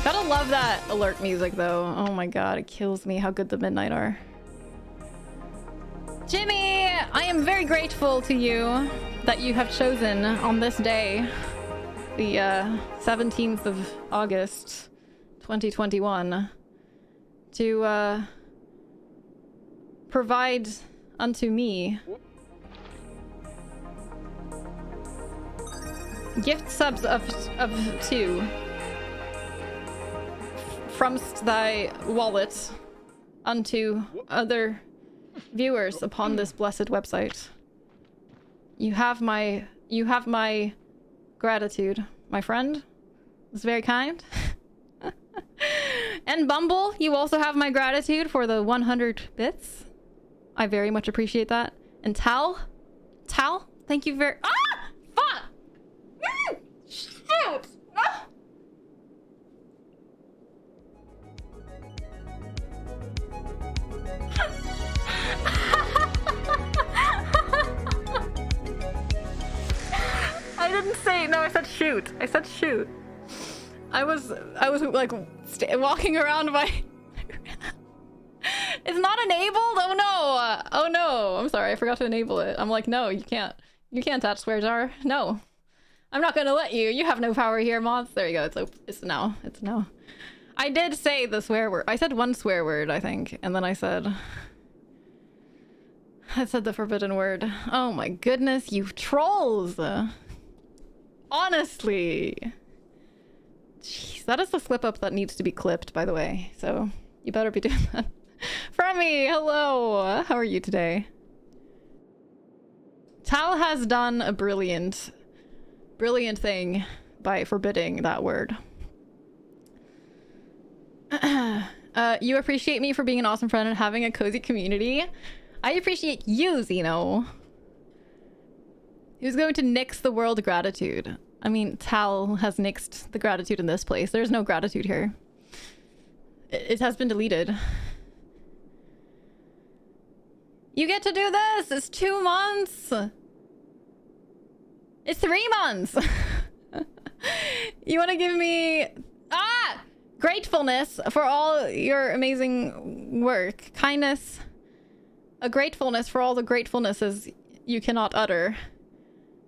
Gotta love that alert music though. Oh my god, it kills me how good the Midnight are. Jimmy, I am very grateful to you that you have chosen on this day, the 17th of August, 2021, to provide unto me gift subs of 2 fromst thy wallet unto other viewers upon this blessed website. You have my gratitude, my friend. It's very kind. And Bumble, you also have my gratitude for the 100 bits. I very much appreciate that. And Tal, thank you very... Ah! Fuck! Shoot! Ah! I didn't say... No, I said shoot. I said shoot. I was like walking around my... It's not enabled? Oh no! Oh no! I'm sorry, I forgot to enable it. I'm like, no, you can't. You can't touch swear jar. No. I'm not gonna let you. You have no power here, mods. There you go. It's now. It's now. I did say the swear word. I said one swear word, I think. And then I said the forbidden word. Oh my goodness, you trolls! Honestly. Jeez, that is a slip up that needs to be clipped, by the way. So you better be doing that. Fremi, hello! How are you today? Tal has done a brilliant thing by forbidding that word. You appreciate me for being an awesome friend and having a cozy community. I appreciate you, Zeno. Who's going to nix the world gratitude? I mean, Tal has nixed the gratitude in this place. There's no gratitude here. It has been deleted. You get to do this! It's 2 months! It's 3 months! You want to give me... Ah! Gratefulness for all your amazing work. Kindness. A gratefulness for all the gratefulnesses you cannot utter.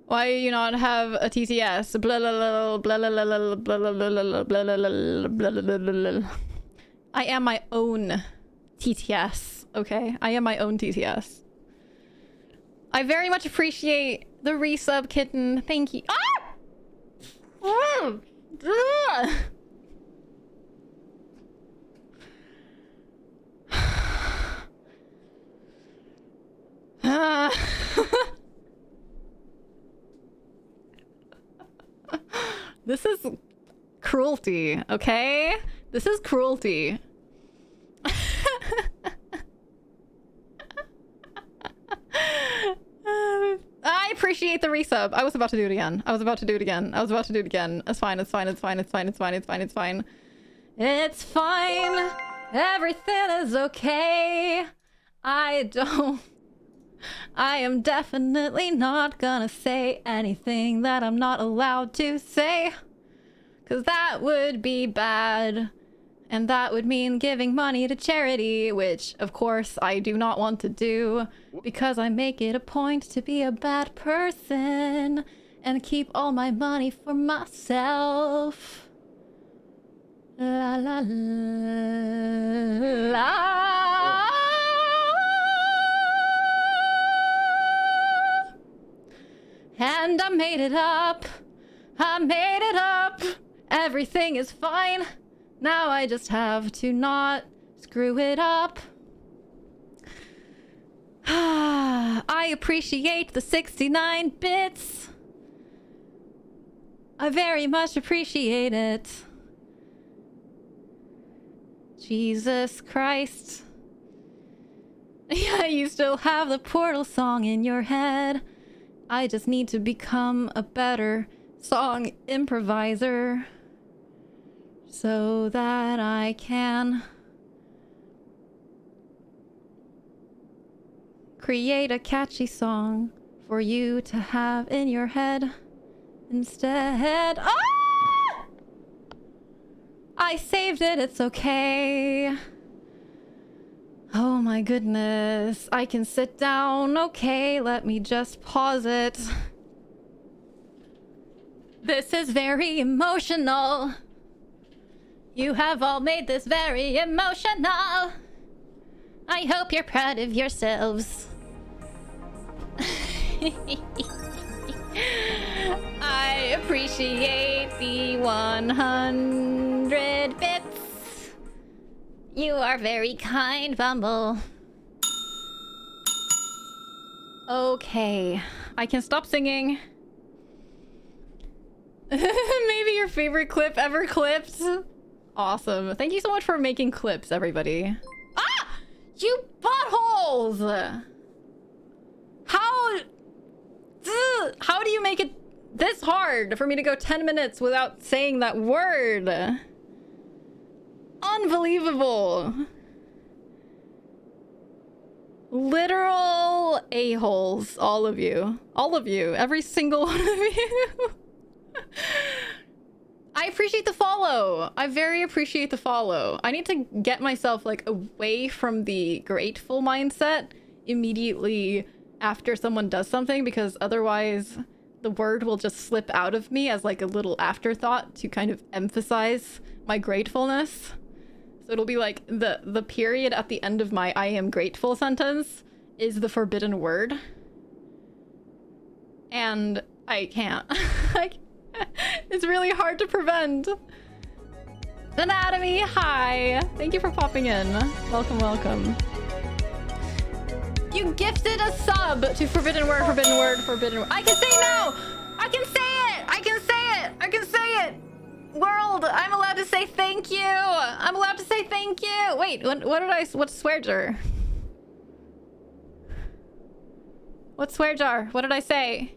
Why do you not have a TTS? Blah, blah, blah, blah, blah, blah, blah, blah, blah, blah, blah. I am my own TTS, okay? I am my own TTS. I very much appreciate the resub, kitten. Thank you. Ah! This is cruelty, okay? This is cruelty. I appreciate the resub. I was about to do it again. It's fine, it's fine, it's fine, it's fine, it's fine, it's fine, it's fine. It's fine. Everything is okay. I am definitely not gonna say anything that I'm not allowed to say. 'Cause that would be bad. And that would mean giving money to charity, which, of course, I do not want to do. Because I make it a point to be a bad person. And keep all my money for myself. La la la la. And I made it up. I made it up. Everything is fine. Now I just have to not screw it up. I appreciate the 69 bits. I very much appreciate it. Jesus Christ. Yeah, you still have the Portal song in your head. I just need to become a better song improviser so that I can create a catchy song for you to have in your head instead. Ah! I saved it, it's okay. Oh my goodness. I can sit down. Okay, let me just pause it. This is very emotional. You have all made this very emotional. I hope you're proud of yourselves. I appreciate the 100 bits. You are very kind, Bumble. Okay, I can stop singing. Maybe your favorite clip ever clipped. Awesome. Thank you so much for making clips, everybody. Ah! You buttholes! How do you make it this hard for me to go 10 minutes without saying that word? Unbelievable. Literal a-holes, all of you. All of you. Every single one of you. I appreciate the follow. I very appreciate the follow. I need to get myself like away from the grateful mindset immediately after someone does something, because otherwise the word will just slip out of me as like a little afterthought to kind of emphasize my gratefulness. So it'll be like the period at the end of my I am grateful sentence is the forbidden word. And I can't. It's really hard to prevent. Anatomy, hi. Thank you for popping in. Welcome, welcome. You gifted a sub to forbidden word, forbidden word, forbidden word. I can say no! I can say it! I can say it! I can say it! World, I'm allowed to say thank you! I'm allowed to say thank you! Wait, what's swear jar? What's swear jar? What did I say?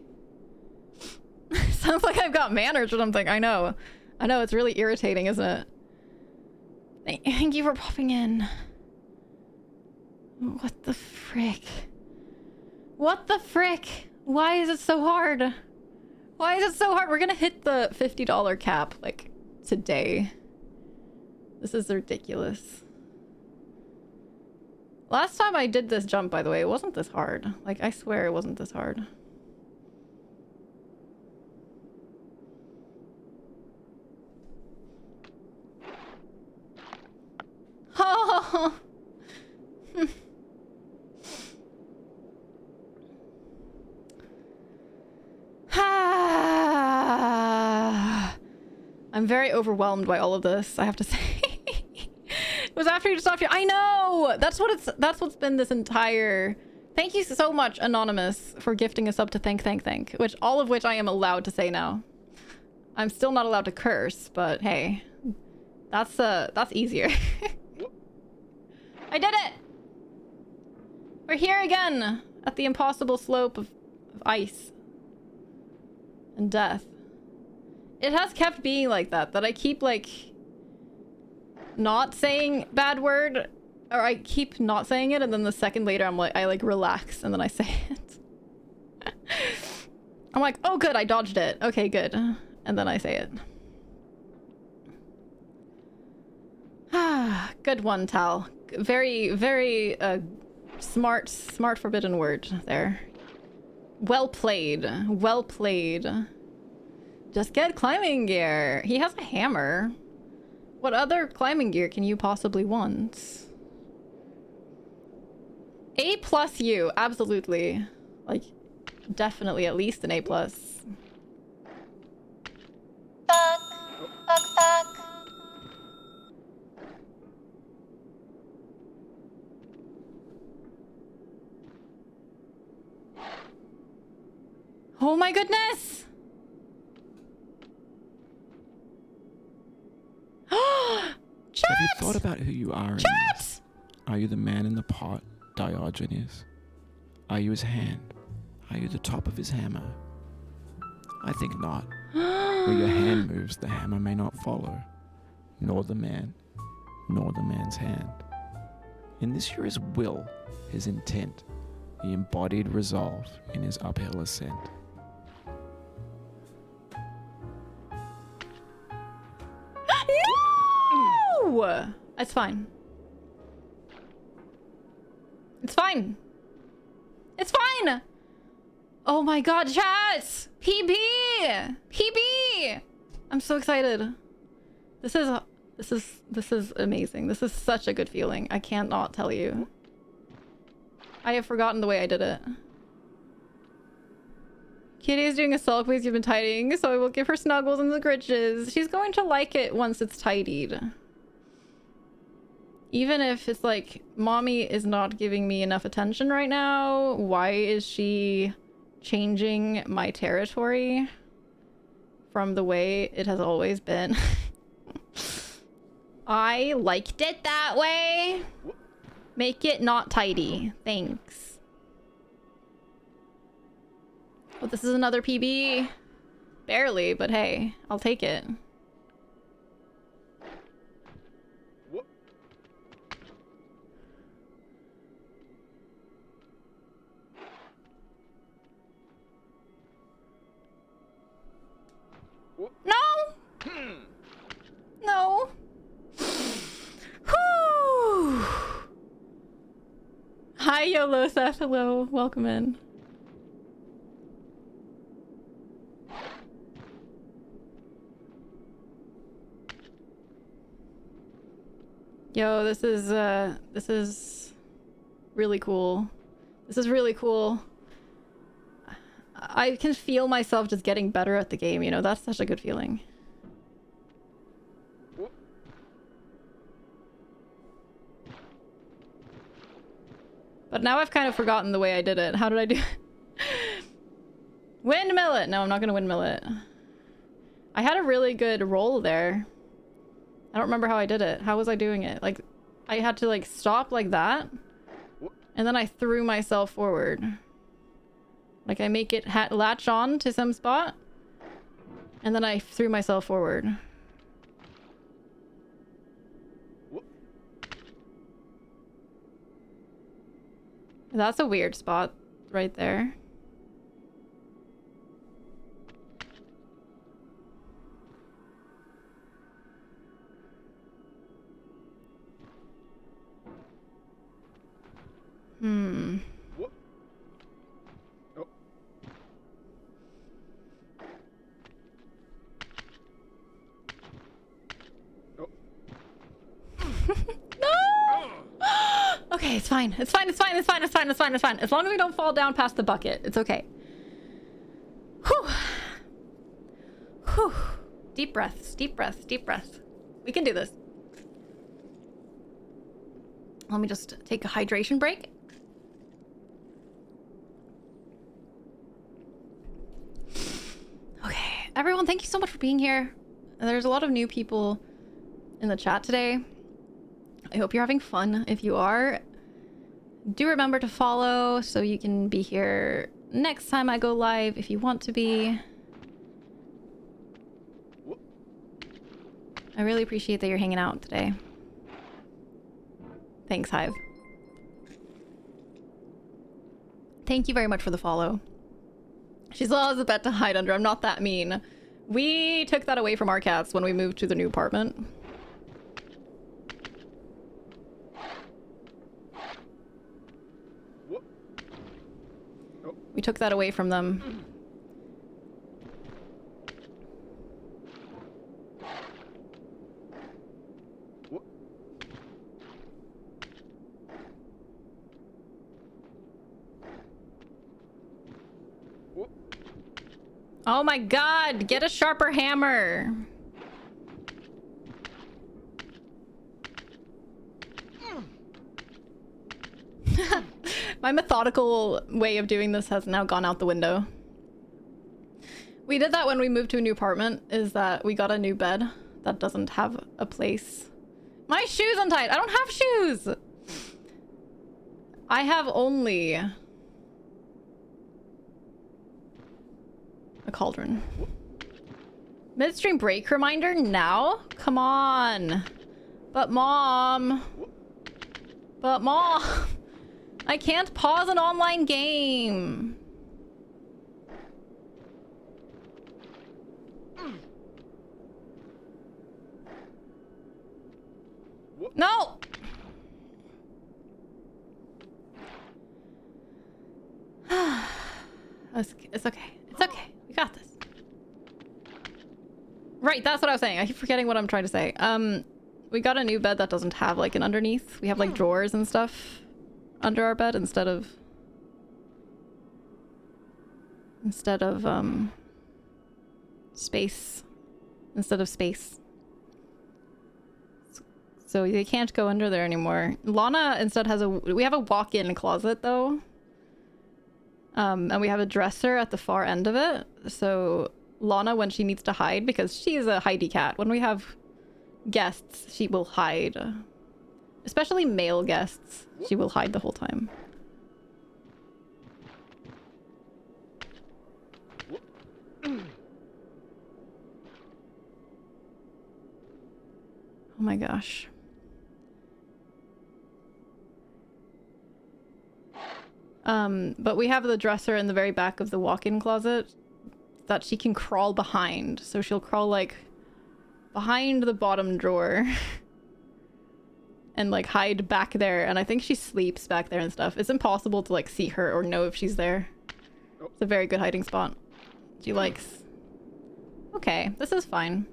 Sounds like I've got manners or something. I know. I know, it's really irritating, isn't it? Thank you for popping in. What the frick? What the frick? Why is it so hard? Why is it so hard? We're gonna hit the $50 cap, like, today. This is ridiculous. Last time I did this jump, by the way, it wasn't this hard. Like, I swear it wasn't this hard. Oh! I'm very overwhelmed by all of this, I have to say. It was after you stopped here. I know! That's what's been this entire... Thank you so much, Anonymous, for gifting us up to thank. Which, all of which I am allowed to say now. I'm still not allowed to curse, but hey. That's easier. I did it! We're here again! At the impossible slope of ice. And death. It has kept being like that I keep, like, not saying bad word, or I keep not saying it, and then the second later I'm like, I like relax, and then I say it. I'm like, oh good, I dodged it. Okay, good. And then I say it. Ah, good one, Tal. Very, very, smart forbidden word there. Well played. Well played. Just get climbing gear. He has a hammer. What other climbing gear can you possibly want? A+ you, absolutely. Like, definitely at least an A+. Fuck. Oh my goodness! Chat! Have you thought about who you are in this? Are you the man in the pot, Diogenes? Are you his hand? Are you the top of his hammer? I think not. Where your hand moves, the hammer may not follow, nor the man, nor the man's hand. In this you're his will, his intent, the embodied resolve in his uphill ascent. No! It's fine. It's fine. It's fine! Oh my god, chat! PB! PB! I'm so excited. This is amazing. This is such a good feeling. I can't not tell you. I have forgotten the way I did it. Kitty is doing a sulk because you've been tidying, so I will give her snuggles and the gritches. She's going to like it once it's tidied. Even if it's like, mommy is not giving me enough attention right now, why is she changing my territory from the way it has always been. I liked it that way. Make it not tidy. Thanks. Oh, this is another PB. Barely, but hey, I'll take it. No! No! Whew. Hi, YOLO Seth. Hello. Welcome in. Yo, this is really cool. This is really cool. I can feel myself just getting better at the game, you know? That's such a good feeling. But now I've kind of forgotten the way I did it. How did I do it? Windmill it! No, I'm not gonna windmill it. I had a really good roll there. I don't remember how I did it. How was I doing it? Like, I had to like stop like that. And then I threw myself forward. Like I make it latch on to some spot. And then I threw myself forward. That's a weird spot right there. Hmm. Oh. Oh. No! Okay, it's fine. It's fine. It's fine. It's fine. It's fine. It's fine. It's fine. As long as we don't fall down past the bucket, it's okay. Whew. Whew. Deep breaths. Deep breaths. Deep breaths. We can do this. Let me just take a hydration break. Okay, everyone, thank you so much for being here. There's a lot of new people in the chat today. I hope you're having fun. If you are, do remember to follow so you can be here next time I go live if you want to be. I really appreciate that you're hanging out today. Thanks, Hive. Thank you very much for the follow. She's always a bet to hide under. I'm not that mean. We took that away from our cats when we moved to the new apartment. We took that away from them. Oh my god, get a sharper hammer. My methodical way of doing this has now gone out the window. We did that when we moved to a new apartment, is that we got a new bed that doesn't have a place. My shoe's untied. I don't have shoes. I have only a cauldron. Midstream break reminder now? Come on. But mom. I can't pause an online game. No! It's okay. It's okay. We got this. Right, that's what I was saying. I keep forgetting what I'm trying to say. We got a new bed that doesn't have like an underneath. We have like drawers and stuff under our bed instead of space. Instead of space. So they can't go under there anymore. Lana instead has we have a walk-in closet though. And we have a dresser at the far end of it. So Lana when she needs to hide, because she is a hidey cat. When we have guests, she will hide. Especially male guests, she will hide the whole time. Oh my gosh. But we have the dresser in the very back of the walk-in closet that she can crawl behind. So she'll crawl like behind the bottom drawer and like hide back there. And I think she sleeps back there and stuff. It's impossible to like see her or know if she's there. It's a very good hiding spot. She likes... Okay, this is fine.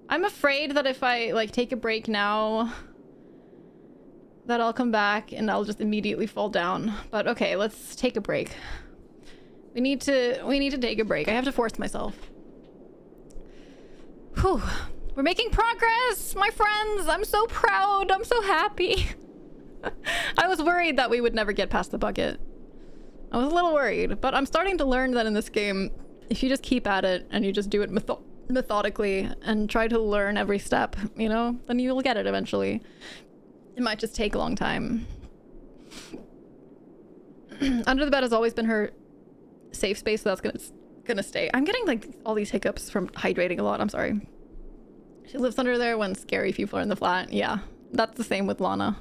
I'm afraid that if I like take a break now, that I'll come back and I'll just immediately fall down. But okay, let's take a break. We need to take a break. I have to force myself. Whew. We're making progress, my friends. I'm so proud. I'm so happy. I was worried that we would never get past the bucket. I was a little worried, but I'm starting to learn that in this game, if you just keep at it and you just do it methodically and try to learn every step, you know, then you will get it eventually. It might just take a long time. Under the bed has always been her safe space, so that's gonna stay. I'm getting like all these hiccups from hydrating a lot. I'm sorry. She lives under there when scary people are in the flat. Yeah, that's the same with Lana.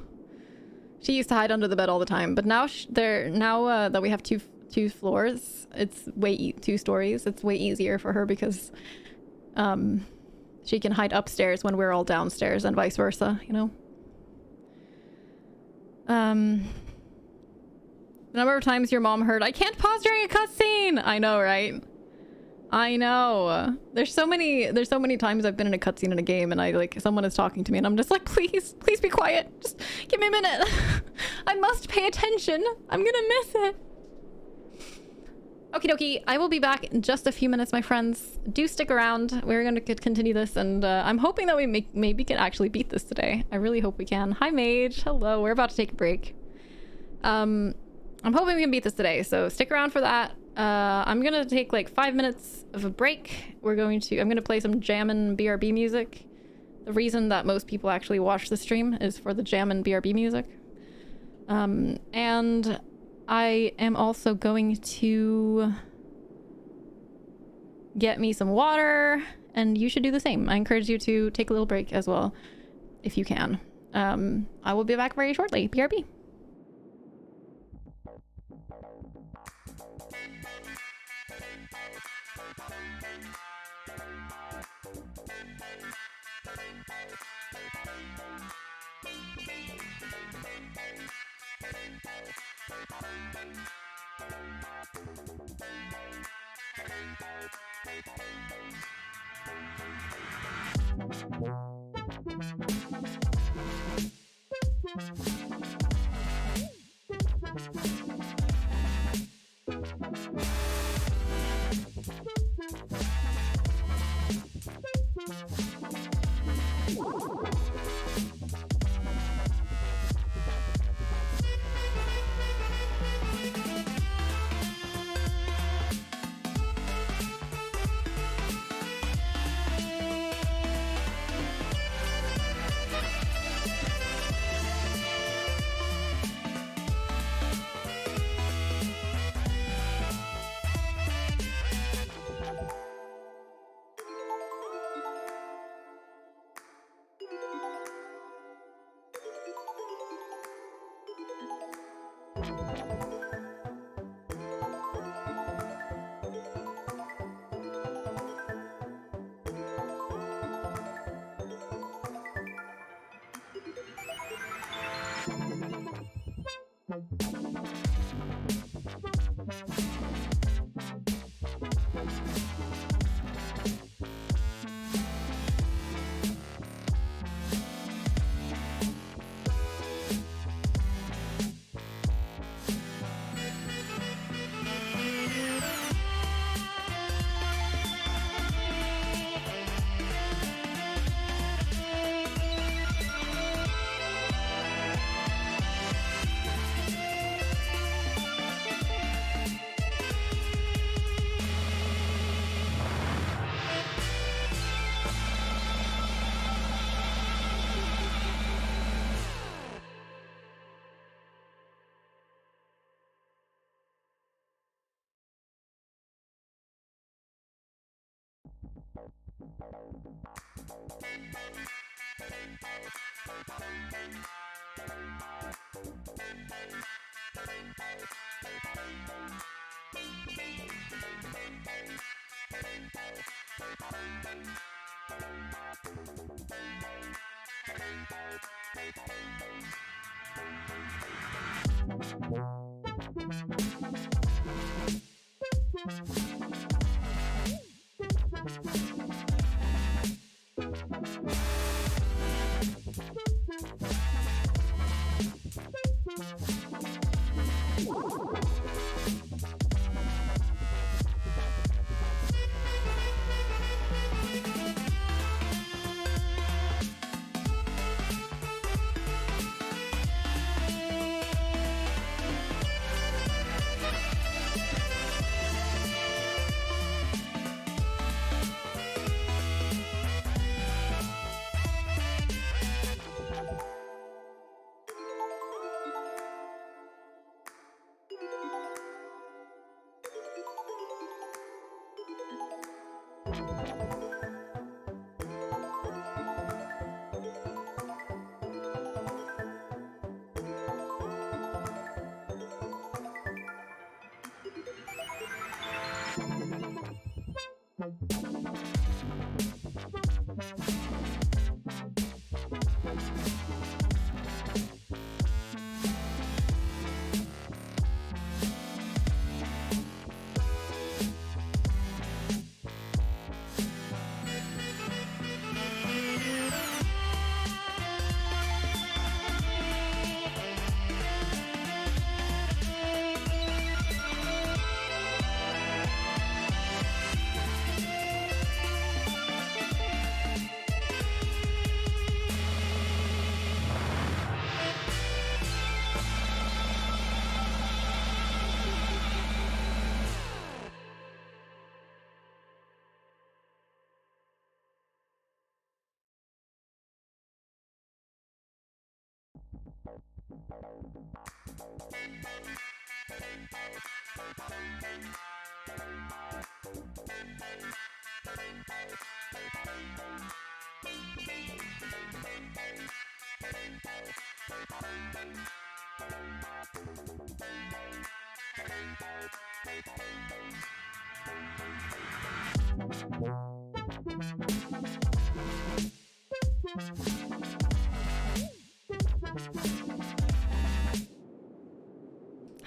She used to hide under the bed all the time, but now that we have two floors, it's two stories. It's way easier for her because she can hide upstairs when we're all downstairs and vice versa, you know. The number of times your mom heard, "I can't pause during a cutscene." I know, right? I know. There's so many times I've been in a cutscene in a game and someone is talking to me and I'm just like, please be quiet. Just give me a minute. I must pay attention. I'm gonna miss it. Okie dokie, I will be back in just a few minutes, my friends. Do stick around. We're going to continue this, and I'm hoping that we maybe can actually beat this today. I really hope we can. Hi, Mage. Hello. We're about to take a break. I'm hoping we can beat this today, so stick around for that. I'm going to take like 5 minutes of a break. I'm going to play some jammin' BRB music. The reason that most people actually watch the stream is for the jammin' BRB music. And I am also going to get me some water, and you should do the same. I encourage you to take a little break as well, if you can. I will be back very shortly. BRB.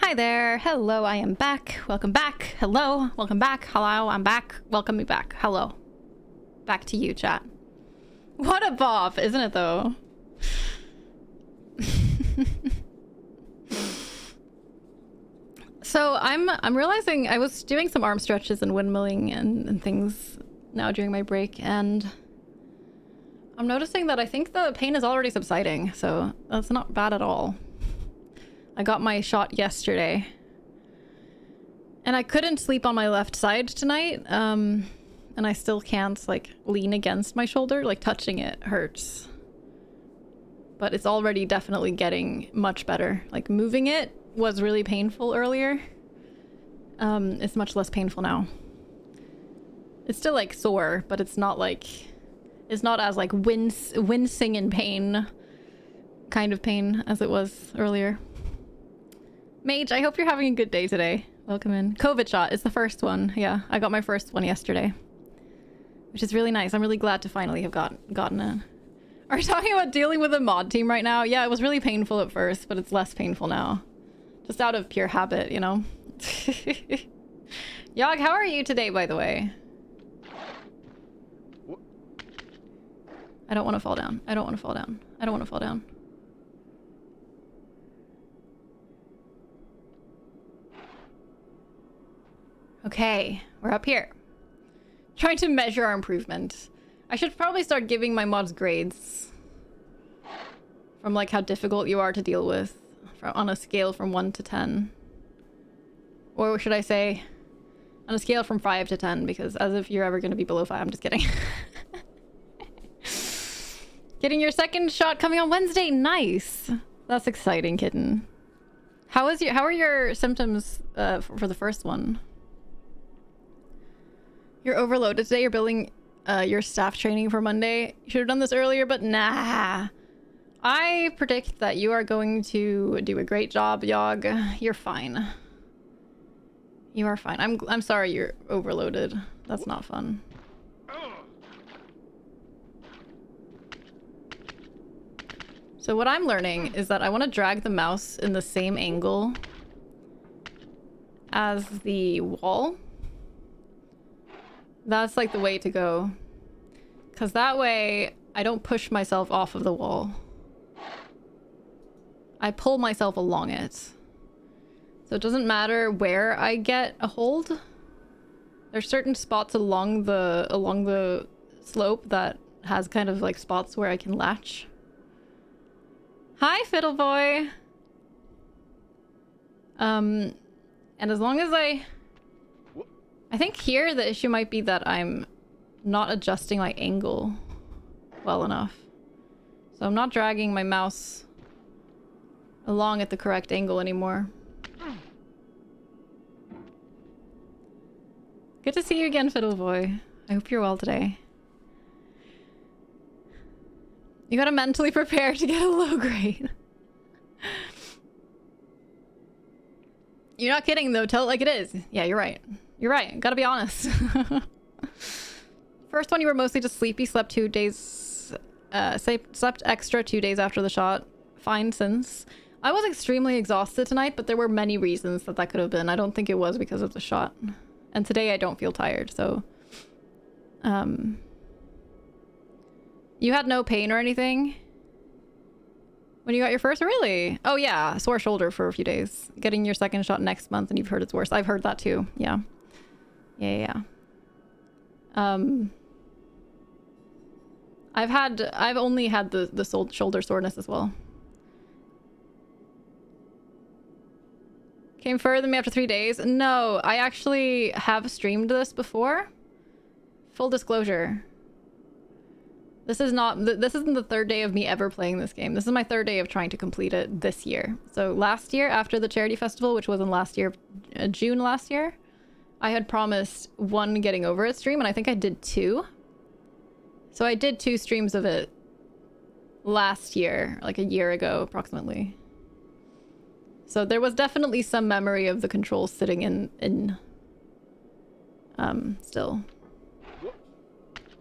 Hi there. Hello, I am back. Welcome back. Hello. Welcome back. Hello, I'm back. Welcome me back. Hello. Back to you, chat. What a bop, isn't it though? So I'm realizing I was doing some arm stretches and windmilling and things now during my break, and I'm noticing that I think the pain is already subsiding, so that's not bad at all. I got my shot yesterday. And I couldn't sleep on my left side tonight. And I still can't, like, lean against my shoulder. Like, touching it hurts. But it's already definitely getting much better. Like, moving it was really painful earlier. It's much less painful now. It's still, like, sore, but it's not, like... It's not as, like, wincing in pain. Kind of pain as it was earlier. Mage, I hope you're having a good day today. Welcome in. COVID shot is the first one. Yeah, I got my first one yesterday. Which is really nice. I'm really glad to finally have gotten it. Are you talking about dealing with a mod team right now? Yeah, it was really painful at first, but it's less painful now. Just out of pure habit, you know? Yog, how are you today, by the way? I don't want to fall down. I don't want to fall down. I don't want to fall down. Okay, we're up here. Trying to measure our improvement. I should probably start giving my mods grades. From like how difficult you are to deal with. On a scale from 1 to 10. Or should I say, on a scale from 5 to 10, because as if you're ever going to be below 5, I'm just kidding. Getting your second shot coming on Wednesday. Nice. That's exciting, kitten. How are your symptoms for the first one? You're overloaded today. You're building your staff training for Monday. You should have done this earlier, but nah. I predict that you are going to do a great job, Yog. You're fine. You are fine. I'm sorry you're overloaded. That's not fun. So what I'm learning is that I want to drag the mouse in the same angle as the wall. That's like the way to go. Because that way I don't push myself off of the wall. I pull myself along it. So it doesn't matter where I get a hold. There's certain spots along the slope that has kind of like spots where I can latch. Hi, Fiddle Boy. And as long as I think here the issue might be that I'm not adjusting my angle well enough. So I'm not dragging my mouse along at the correct angle anymore. Good to see you again, Fiddle Boy. I hope you're well today. You gotta mentally prepare to get a low grade. You're not kidding though, tell it like it is. Yeah, you're right. You're right, gotta be honest. First one you were mostly just sleepy, slept 2 days, slept extra 2 days after the shot. Fine since. I was extremely exhausted tonight, but there were many reasons that could have been. I don't think it was because of the shot. And today I don't feel tired, so... You had no pain or anything? When you got your first? Really? Oh yeah, sore shoulder for a few days. Getting your second shot next month and you've heard it's worse. I've heard that too, yeah. Yeah. I've only had the shoulder soreness as well. Came further than me after 3 days? No, I actually have streamed this before. Full disclosure. This isn't the third day of me ever playing this game. This is my third day of trying to complete it this year. So last year, after the charity festival, which was in June last year, I had promised 1 getting over it stream, and I think I did 2. So I did 2 streams of it last year, like a year ago, approximately. So there was definitely some memory of the controls sitting in still.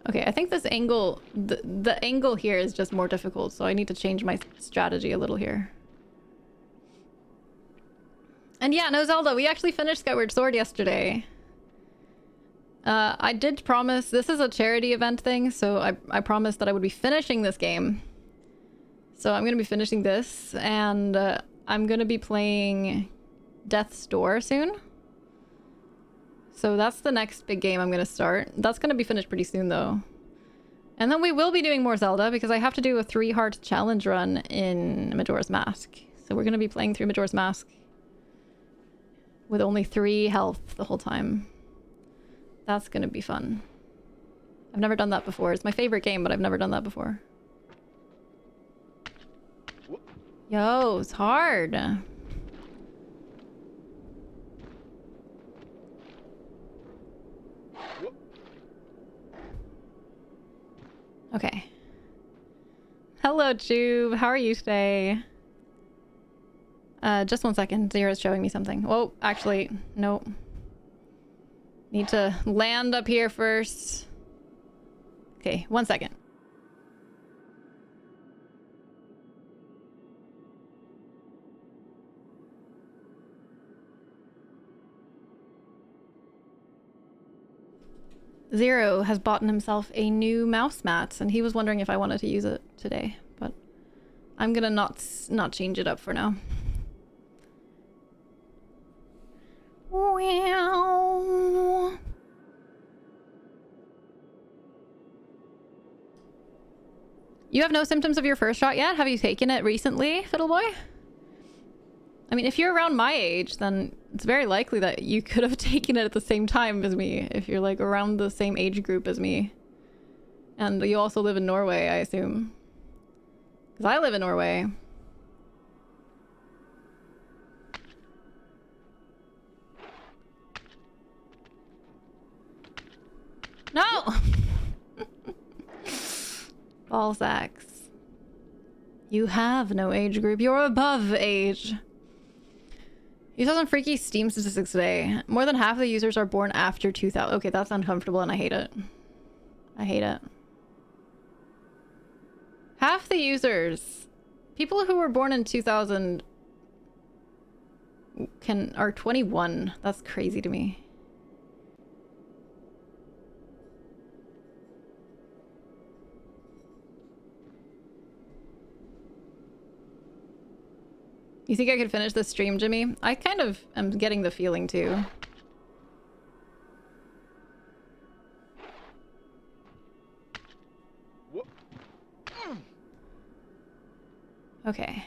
Okay, I think this angle, the angle here is just more difficult, so I need to change my strategy a little here. And yeah, no Zelda, we actually finished Skyward Sword yesterday. I did promise, this is a charity event thing, so I promised that I would be finishing this game. So I'm gonna be finishing this, and I'm gonna be playing Death's Door soon. So that's the next big game I'm gonna start. That's gonna be finished pretty soon though. And then we will be doing more Zelda because I have to do a 3-heart challenge run in Majora's Mask. So we're gonna be playing through Majora's Mask with only 3 health the whole time. That's gonna be fun. I've never done that before. It's my favorite game, but I've never done that before. Yo, it's hard. Okay. Hello, Tube. How are you today? Just 1 second. Zera's showing me something. Whoa, actually, nope. Need to land up here first. Okay, 1 second. Zero has bought himself a new mouse mat, and he was wondering if I wanted to use it today, but I'm gonna not change it up for now. Wow. You have no symptoms of your first shot yet? Have you taken it recently, Fiddle Boy? I mean, if you're around my age, then it's very likely that you could have taken it at the same time as me, if you're like around the same age group as me. And you also live in Norway, I assume. Because I live in Norway. No! Ball sacks. You have no age group. You're above age. You saw some freaky Steam statistics today. More than half of the users are born after 2000. Okay, that's uncomfortable and I hate it. I hate it. Half the users, people who were born in 2000 are 21. That's crazy to me. You think I could finish this stream, Jimmy? I kind of am getting the feeling too. Okay.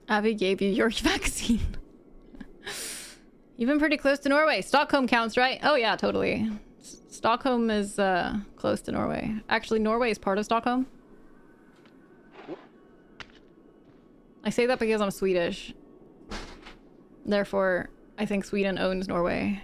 Abby gave you your vaccine. You've been pretty close to Norway. Stockholm counts, right? Oh yeah, totally. Stockholm is close to Norway. Actually, Norway is part of Stockholm. I say that because I'm Swedish. Therefore, I think Sweden owns Norway.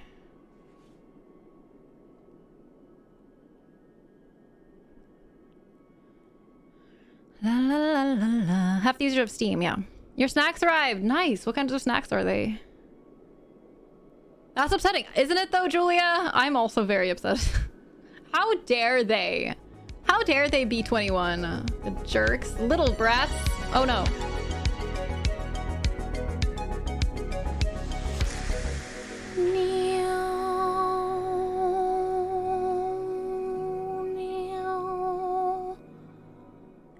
La la la la la. Half the user of Steam, yeah. Your snacks arrived. Nice. What kinds of snacks are they? That's upsetting. Isn't it though, Julia? I'm also very upset. How dare they? How dare they be 21? The jerks. Little brats. Oh no.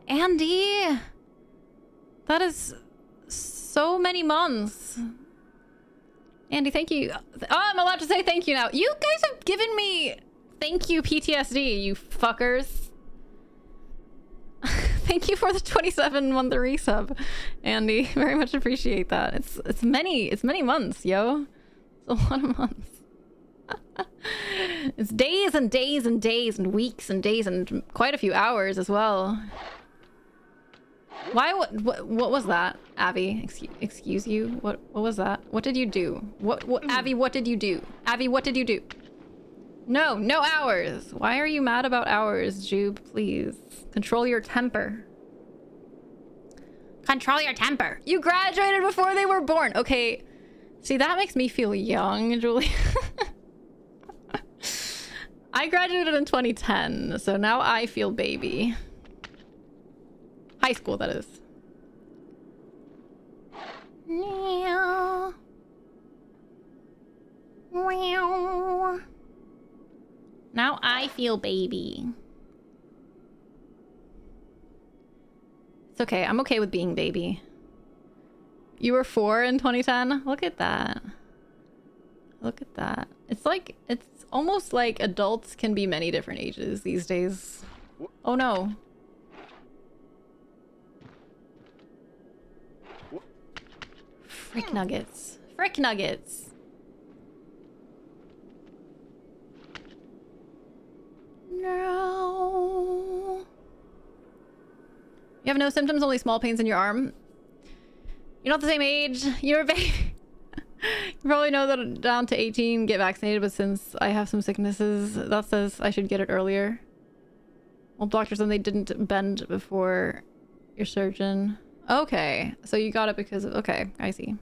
Andy! That is so many months. Andy, thank you. Oh, I'm allowed to say thank you now. You guys have given me thank you PTSD, you fuckers. Thank you for the 27-month resub, Andy. Very much appreciate that. It's many months, yo. It's a lot of months. It's days and days and days and weeks and days and quite a few hours as well. Why? What was that, Abby? Excuse you. What was that? What did you do? What? Abby? What did you do? Abby? What did you do? No hours. Why are you mad about hours, Jube? Please control your temper. Control your temper. You graduated before they were born. Okay. See, that makes me feel young, Julie. I graduated in 2010, so now I feel baby. High school, that is. Meow. Meow. Now I feel baby. It's okay. I'm okay with being baby. You were 4 in 2010? Look at that. Look at that. It's like, it's almost like adults can be many different ages these days. Oh no. Frick nuggets. Frick nuggets. No. You have no symptoms, only small pains in your arm. You're not the same age. You're a baby. You probably know that down to 18 get vaccinated, but since I have some sicknesses, that says I should get it earlier. Well, doctors said they didn't bend before your surgeon. Okay, so you got it because of... Okay, I see.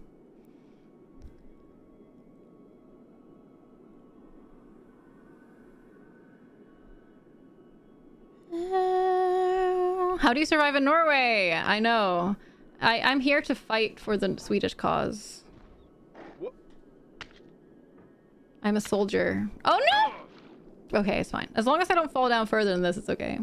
How do you survive in Norway? I know. I'm here to fight for the Swedish cause. I'm a soldier. Oh no! Okay, it's fine. As long as I don't fall down further than this, it's okay.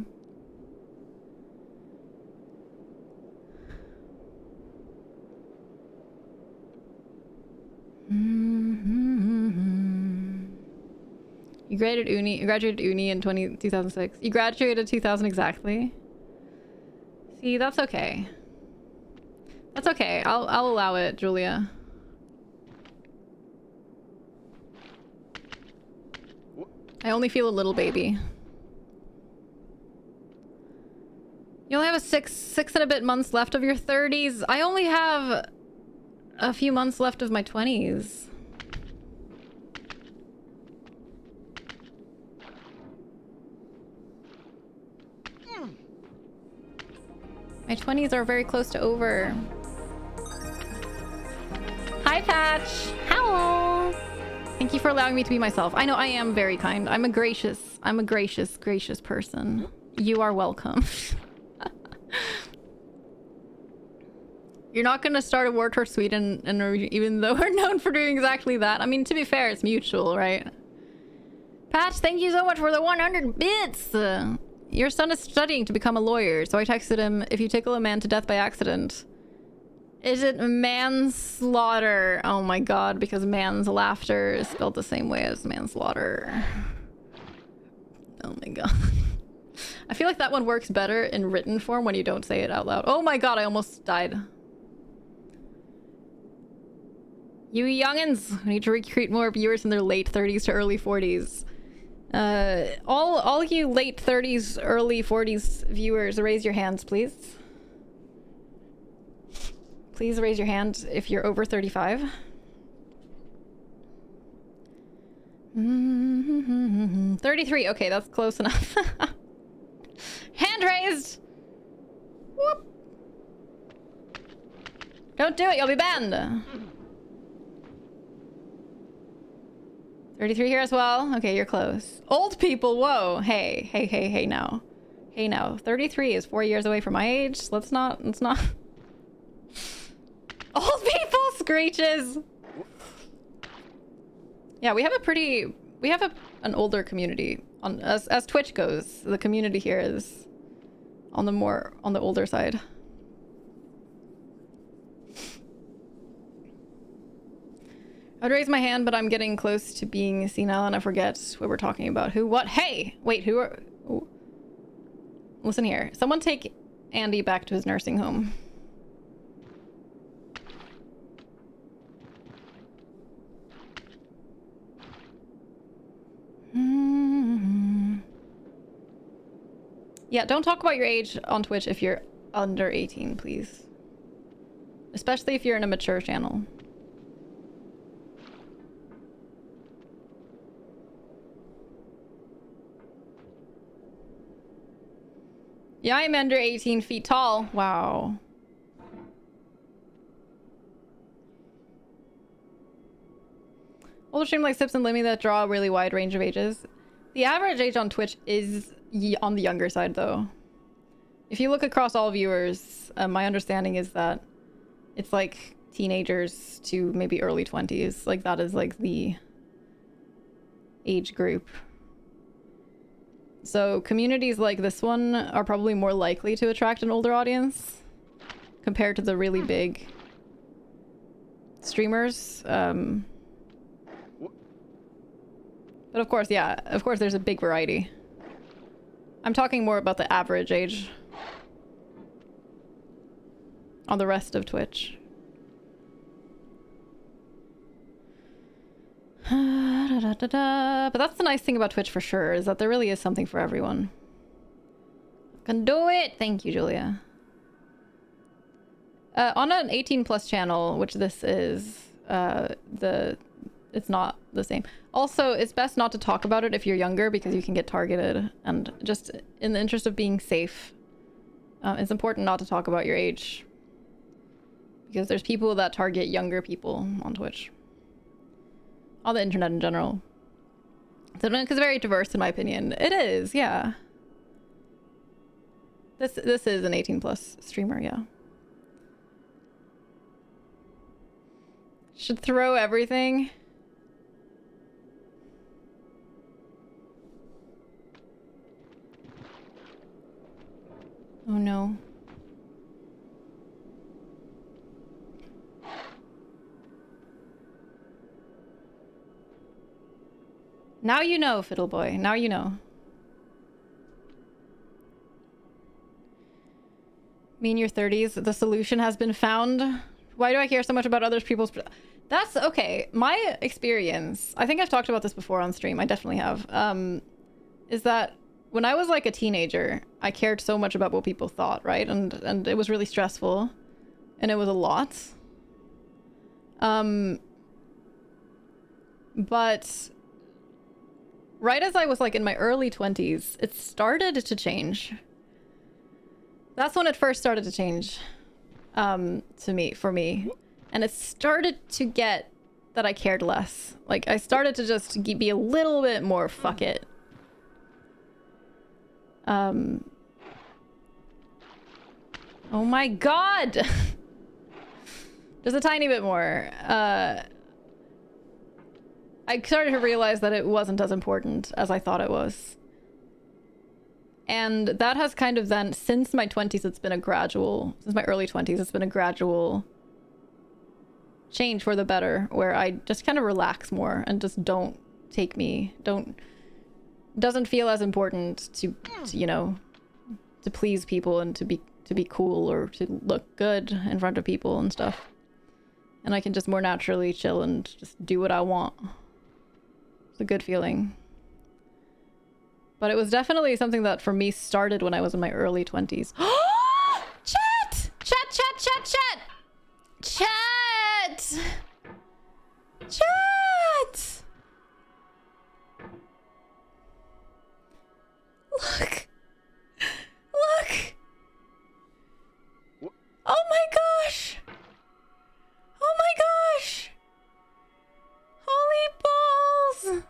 You graduated uni in 2006. You graduated 2000 exactly. See, that's okay. That's okay. I'll allow it, Julia. I only feel a little baby. You only have a six and a bit months left of your 30s. I only have a few months left of my 20s. My 20s are very close to over. Hi, Patch. Hello. Thank you for allowing me to be myself. I know I am very kind. I'm a gracious person. You are welcome. You're not gonna start a war towards Sweden, and even though we're known for doing exactly that. I mean, to be fair, it's mutual, right? Patch, thank you so much for the 100 bits! Your son is studying to become a lawyer, so I texted him, if you tickle a man to death by accident, is it manslaughter? Oh my god, because man's laughter is spelled the same way as manslaughter. Oh my god. I feel like that one works better in written form when you don't say it out loud. Oh my god, I almost died. You youngins need to recruit more viewers in their late 30s to early 40s. All you late 30s, early 40s viewers, raise your hands, please. Please raise your hand if you're over 35. 33. Okay, that's close enough. Hand raised! Whoop! Don't do it, you'll be banned! 33 here as well? Okay, you're close. Old people, whoa! Hey now. Hey now. 33 is 4 years away from my age. Let's not... Old people screeches! Yeah, we have an older community. As Twitch goes, the community here is on the older side. I'd raise my hand, but I'm getting close to being senile and I forget what we're talking about. Who, what? Hey! Wait, who are... Ooh. Listen here. Someone take Andy back to his nursing home. Yeah, don't talk about your age on Twitch if you're under 18, please. Especially if you're in a mature channel. Yeah, I'm under 18 feet tall. Wow. Older stream like Sips and Limmy that draw a really wide range of ages. The average age on Twitch is on the younger side, though. If you look across all viewers, my understanding is that it's like teenagers to maybe early 20s. Like, that is like the age group. So communities like this one are probably more likely to attract an older audience compared to the really big streamers. But of course, yeah, of course there's a big variety. I'm talking more about the average age on the rest of Twitch. But that's the nice thing about Twitch for sure, is that there really is something for everyone. Can do it! Thank you, Julia. On an 18 plus channel, which this is, it's not the same. Also, it's best not to talk about it if you're younger because you can get targeted, and just in the interest of being safe, it's important not to talk about your age because there's people that target younger people on Twitch. On the internet in general. So it's very diverse in my opinion. It is, yeah. This is an 18 plus streamer, yeah. Should throw everything. Oh no. Now you know, Fiddle Boy. Now you know. Me in your 30s, the solution has been found. Why do I care so much about other people's... That's okay. My experience, I think I've talked about this before on stream, I definitely have, is that when I was like a teenager, I cared so much about what people thought, right? And it was really stressful. And it was a lot. But right as I was like in my early 20s, it started to change. That's when it first started to change. For me. And it started to get that I cared less. Like, I started to just be a little bit more fuck it. Oh my god! Just a tiny bit more. I started to realize that it wasn't as important as I thought it was. And that has kind of then, since my 20s, it's been a gradual, since my early 20s, it's been a gradual change for the better, where I just kind of relax more and just doesn't feel as important to you know, to please people and to be cool or to look good in front of people and stuff. And I can just more naturally chill and just do what I want. It's a good feeling. But it was definitely something that for me started when I was in my early 20s. Chat! Chat, chat, chat, chat! Chat! Chat! Look! Look! Oh my gosh! Oh my gosh! Holy balls!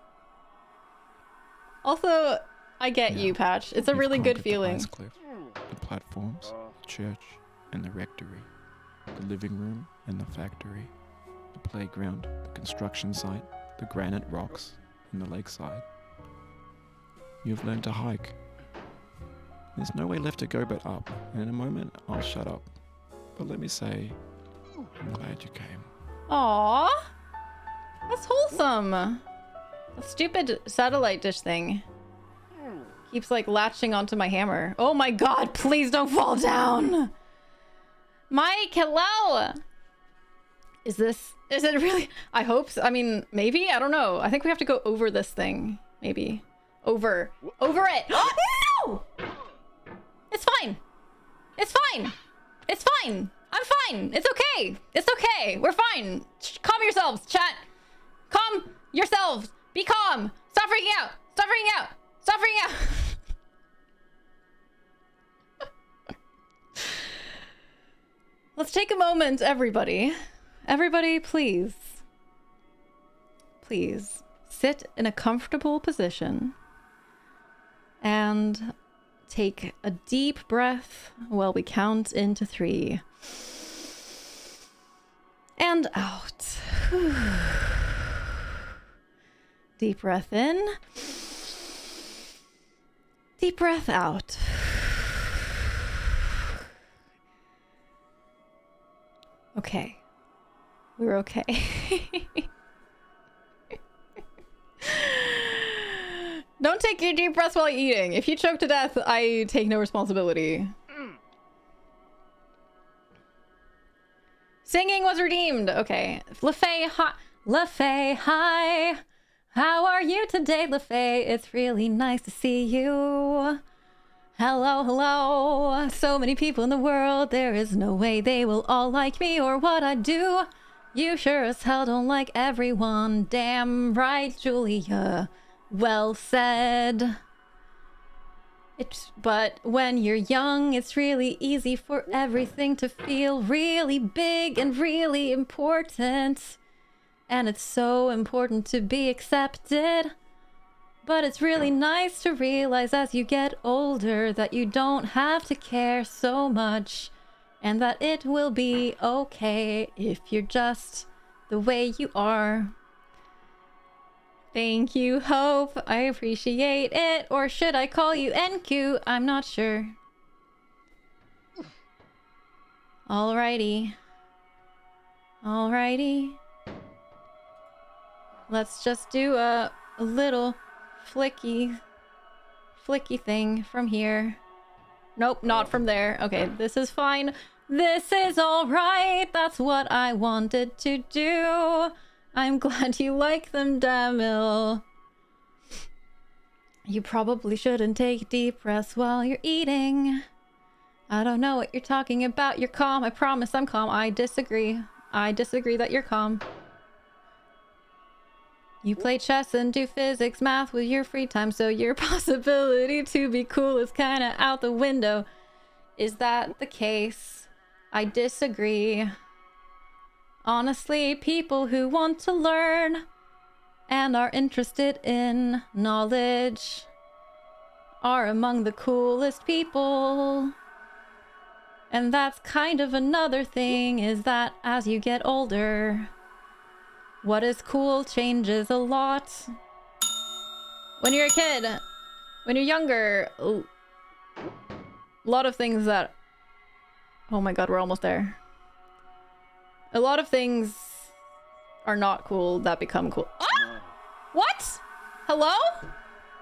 Also, I get you, Patch. It's a really good feeling. The platforms, the church, and the rectory. The living room and the factory. The playground, the construction site, the granite rocks, and the lakeside. You've learned to hike. There's no way left to go but up, and in a moment, I'll shut up. But let me say, I'm glad you came. Aww. That's wholesome. The stupid satellite dish thing keeps like latching onto my hammer. Oh my god, please don't fall down. Mike, hello. Is it really? I hope so. I mean, maybe, I don't know. I think we have to go over this thing. Maybe. Over it. No! It's fine. It's fine. It's fine. I'm fine. It's okay. It's okay. We're fine. Calm yourselves, chat. Calm yourselves. Be calm. Stop freaking out. Stop freaking out. Stop freaking out. Let's take a moment, everybody. Everybody, please. Please sit in a comfortable position and take a deep breath while we count into 3. And out. Deep breath in. Deep breath out. Okay. We're okay. Don't take your deep breaths while eating. If you choke to death, I take no responsibility. Singing was redeemed. Okay. LaFay, hi. LaFay, hi. How are you today, LaFay? It's really nice to see you. Hello, hello. So many people in the world. There is no way they will all like me or what I do. You sure as hell don't like everyone. Damn right, Julia. Well said. But when you're young, it's really easy for everything to feel really big and really important. And it's so important to be accepted. But it's really nice to realize as you get older that you don't have to care so much. And that it will be okay if you're just the way you are. Thank you, Hope. I appreciate it. Or should I call you NQ? I'm not sure. Alrighty. Alrighty. Let's just do a little flicky thing from here. Nope, not from there. Okay, this is fine. This is alright. That's what I wanted to do. I'm glad you like them, Damil. You probably shouldn't take deep breaths while you're eating. I don't know what you're talking about. You're calm. I promise I'm calm. I disagree. I disagree that you're calm. You play chess and do physics, math with your free time, so your possibility to be cool is kinda out the window. Is that the case? I disagree. Honestly, people who want to learn and are interested in knowledge are among the coolest people. And that's kind of another thing, is that as you get older, what is cool changes a lot. When you're a kid, when you're younger, a lot of things that... Oh my god, we're almost there. A lot of things are not cool that become cool. Ah! What? Hello?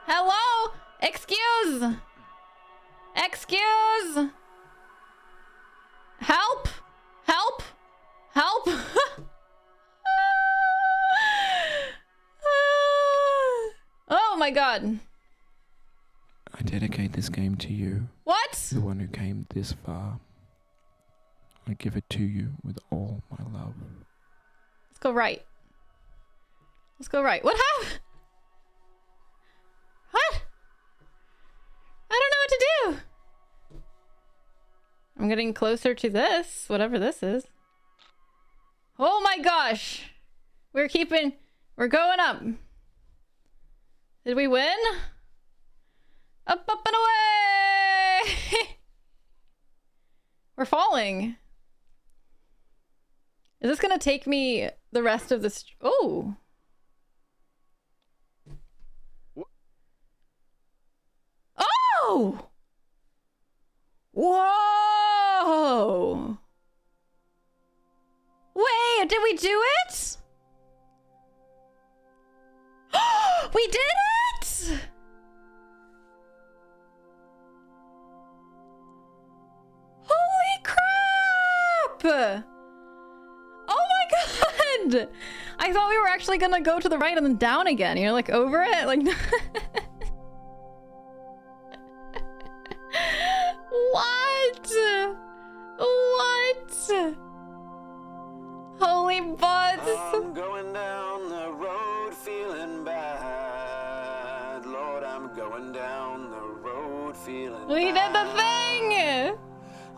Hello? Excuse! Excuse! Help! Help! Help! Oh my god. I dedicate this game to you, What? the one who came this far. I give it to you with all my love. Let's go right. Let's go right. What happened? What? I don't know what to do. I'm getting closer to this, whatever this is. Oh my gosh. We're going up. Did we win? Up, up, and away! We're falling. Is this gonna take me the rest of this? Oh. Oh! Whoa! Wait, did we do it? We did it! Holy crap! Oh my god! I thought we were actually gonna go to the right and then down again. You're like over it? Like what? What? Holy butts! I'm going down the road feeling bad. Lord, I'm going down the road feeling We bad. did the thing!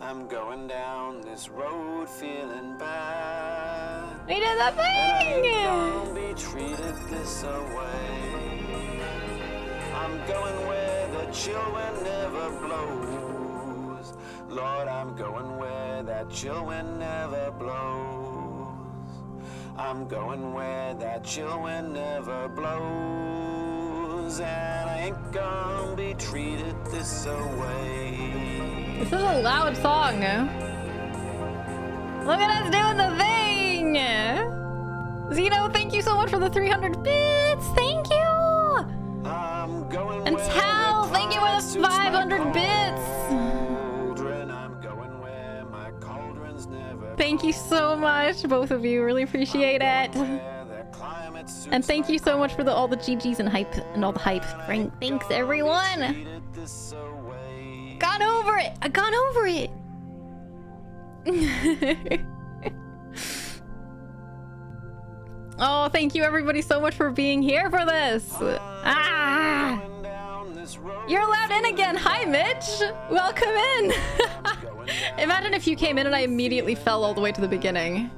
I'm going down this road feeling bad. We did the And I ain't thing! gonna be treated this away. I'm going where the chill wind never blows. Lord, I'm going where that chill wind never blows. I'm going where that chill wind never blows. And I ain't gonna be treated this away. This is a loud song. Look at us doing the thing! Zeno, thank you so much for the 300 bits! Thank you! I'm going And where Tal, the thank you for climate the suits my 500 bits! cauldron. I'm going where my cauldron's never Thank you so much, both of you. Really appreciate it. where the climate suits And thank my you so much for all the GGs and hype and all the hype. Thanks everyone! treated this away. Got over it! I got over it! Oh, thank you everybody so much for being here for this! Ah! Going down this road You're allowed in again! Hi, Mitch! Welcome in! Imagine if you came in and I immediately fell all the way to the beginning.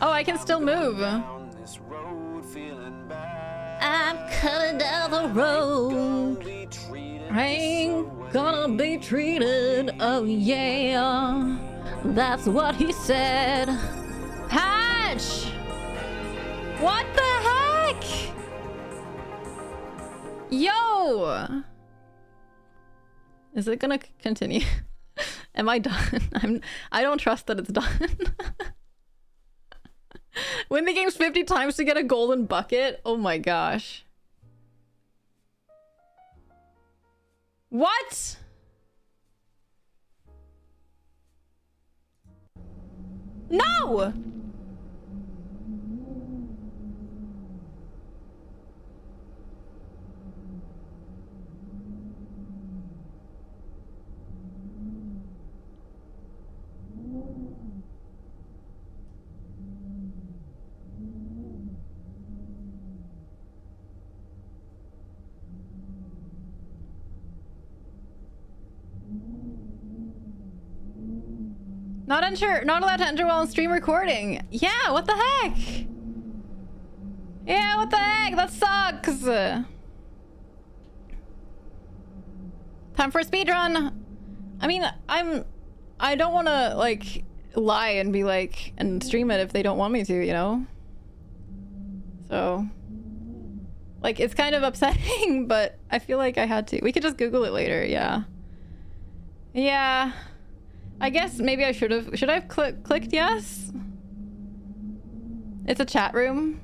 Oh, I can still move. down this road feeling bad. I'm coming down the road. Be treated I ain't gonna be treated, oh yeah. That's what he said. Patch! What the heck? Yo! Is it gonna continue? Am I done? I don't trust that it's done. Win the games 50 times to get a golden bucket? Oh my gosh. What? No! Not allowed to enter while on stream recording. Yeah, what the heck? Yeah, what the heck? That sucks. Time for a speedrun. I mean, I don't want to like lie and be like and stream it if they don't want me to, you know? So like it's kind of upsetting, but I feel like I had to. We could just Google it later, yeah. Yeah. I guess maybe I should have clicked yes? It's a chat room.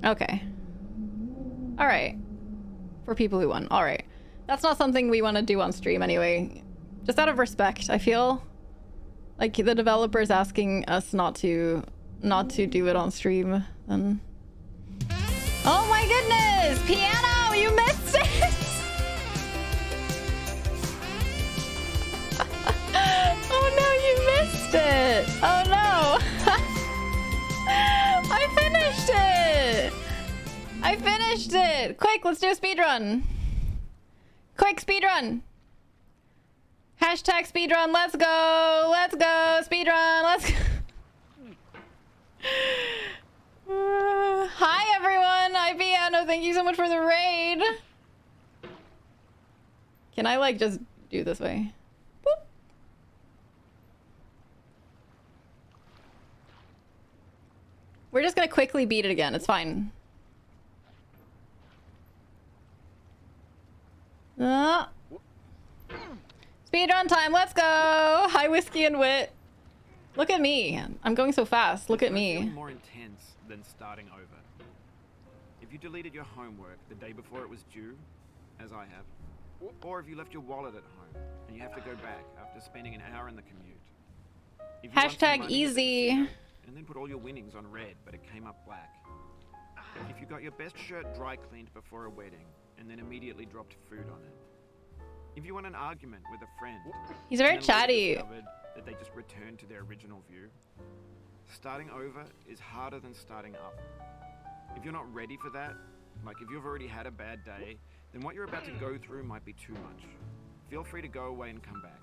Okay. All right. For people who won. All right. That's not something we want to do on stream anyway. Just out of respect, I feel like the developer's asking us not to do it on stream. Then. Oh my goodness! Piano, you missed it! Oh no, you missed it! Oh no! I finished it! I finished it! Quick, let's do a speedrun! Quick speedrun! Hashtag speedrun, let's go! Let's go! Speedrun, let's go! Hi everyone! Hi Piano, thank you so much for the raid! Can I like just do this way? Boop. We're just gonna quickly beat it again, it's fine. Speedrun time, let's go! Hi Whiskey and Wit. Look at me. I'm going so fast. Look at me. More intense than starting over. If you deleted your homework the day before it was due, as I have, or if you left your wallet at home and you have to go back after spending an hour in the commute. If you won some Hashtag money easy. at the casino and then put all your winnings on red, but it came up black. If you got your best shirt dry cleaned before a wedding and then immediately dropped food on it. If you won an argument with a friend. He's very and then later chatty. discovered that they just returned to their original view. Starting over is harder than starting up. If you're not ready for that, like if you've already had a bad day, then what you're about to go through might be too much. Feel free to go away and come back.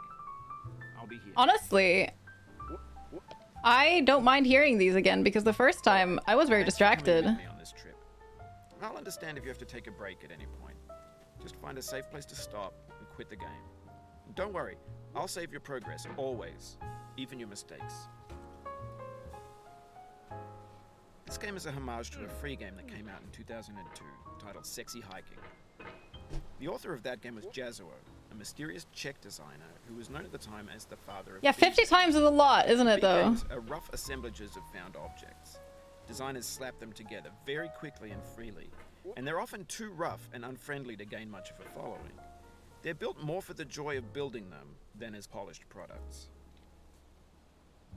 I'll be here. Honestly, I don't mind hearing these again because the first time I was very Thanks for coming distracted. with me on this trip. I'll understand if you have to take a break at any point. Just find a safe place to stop and quit the game. And don't worry, I'll save your progress, always, even your mistakes. This game is a homage to a free game that came out in 2002, titled Sexy Hiking. The author of that game was Jazuo, a mysterious Czech designer who was known at the time as the father of Yeah, 50 times is a lot, isn't it, though? games are rough assemblages of found objects. Designers slap them together very quickly and freely, and they're often too rough and unfriendly to gain much of a following. They're built more for the joy of building them than as polished products.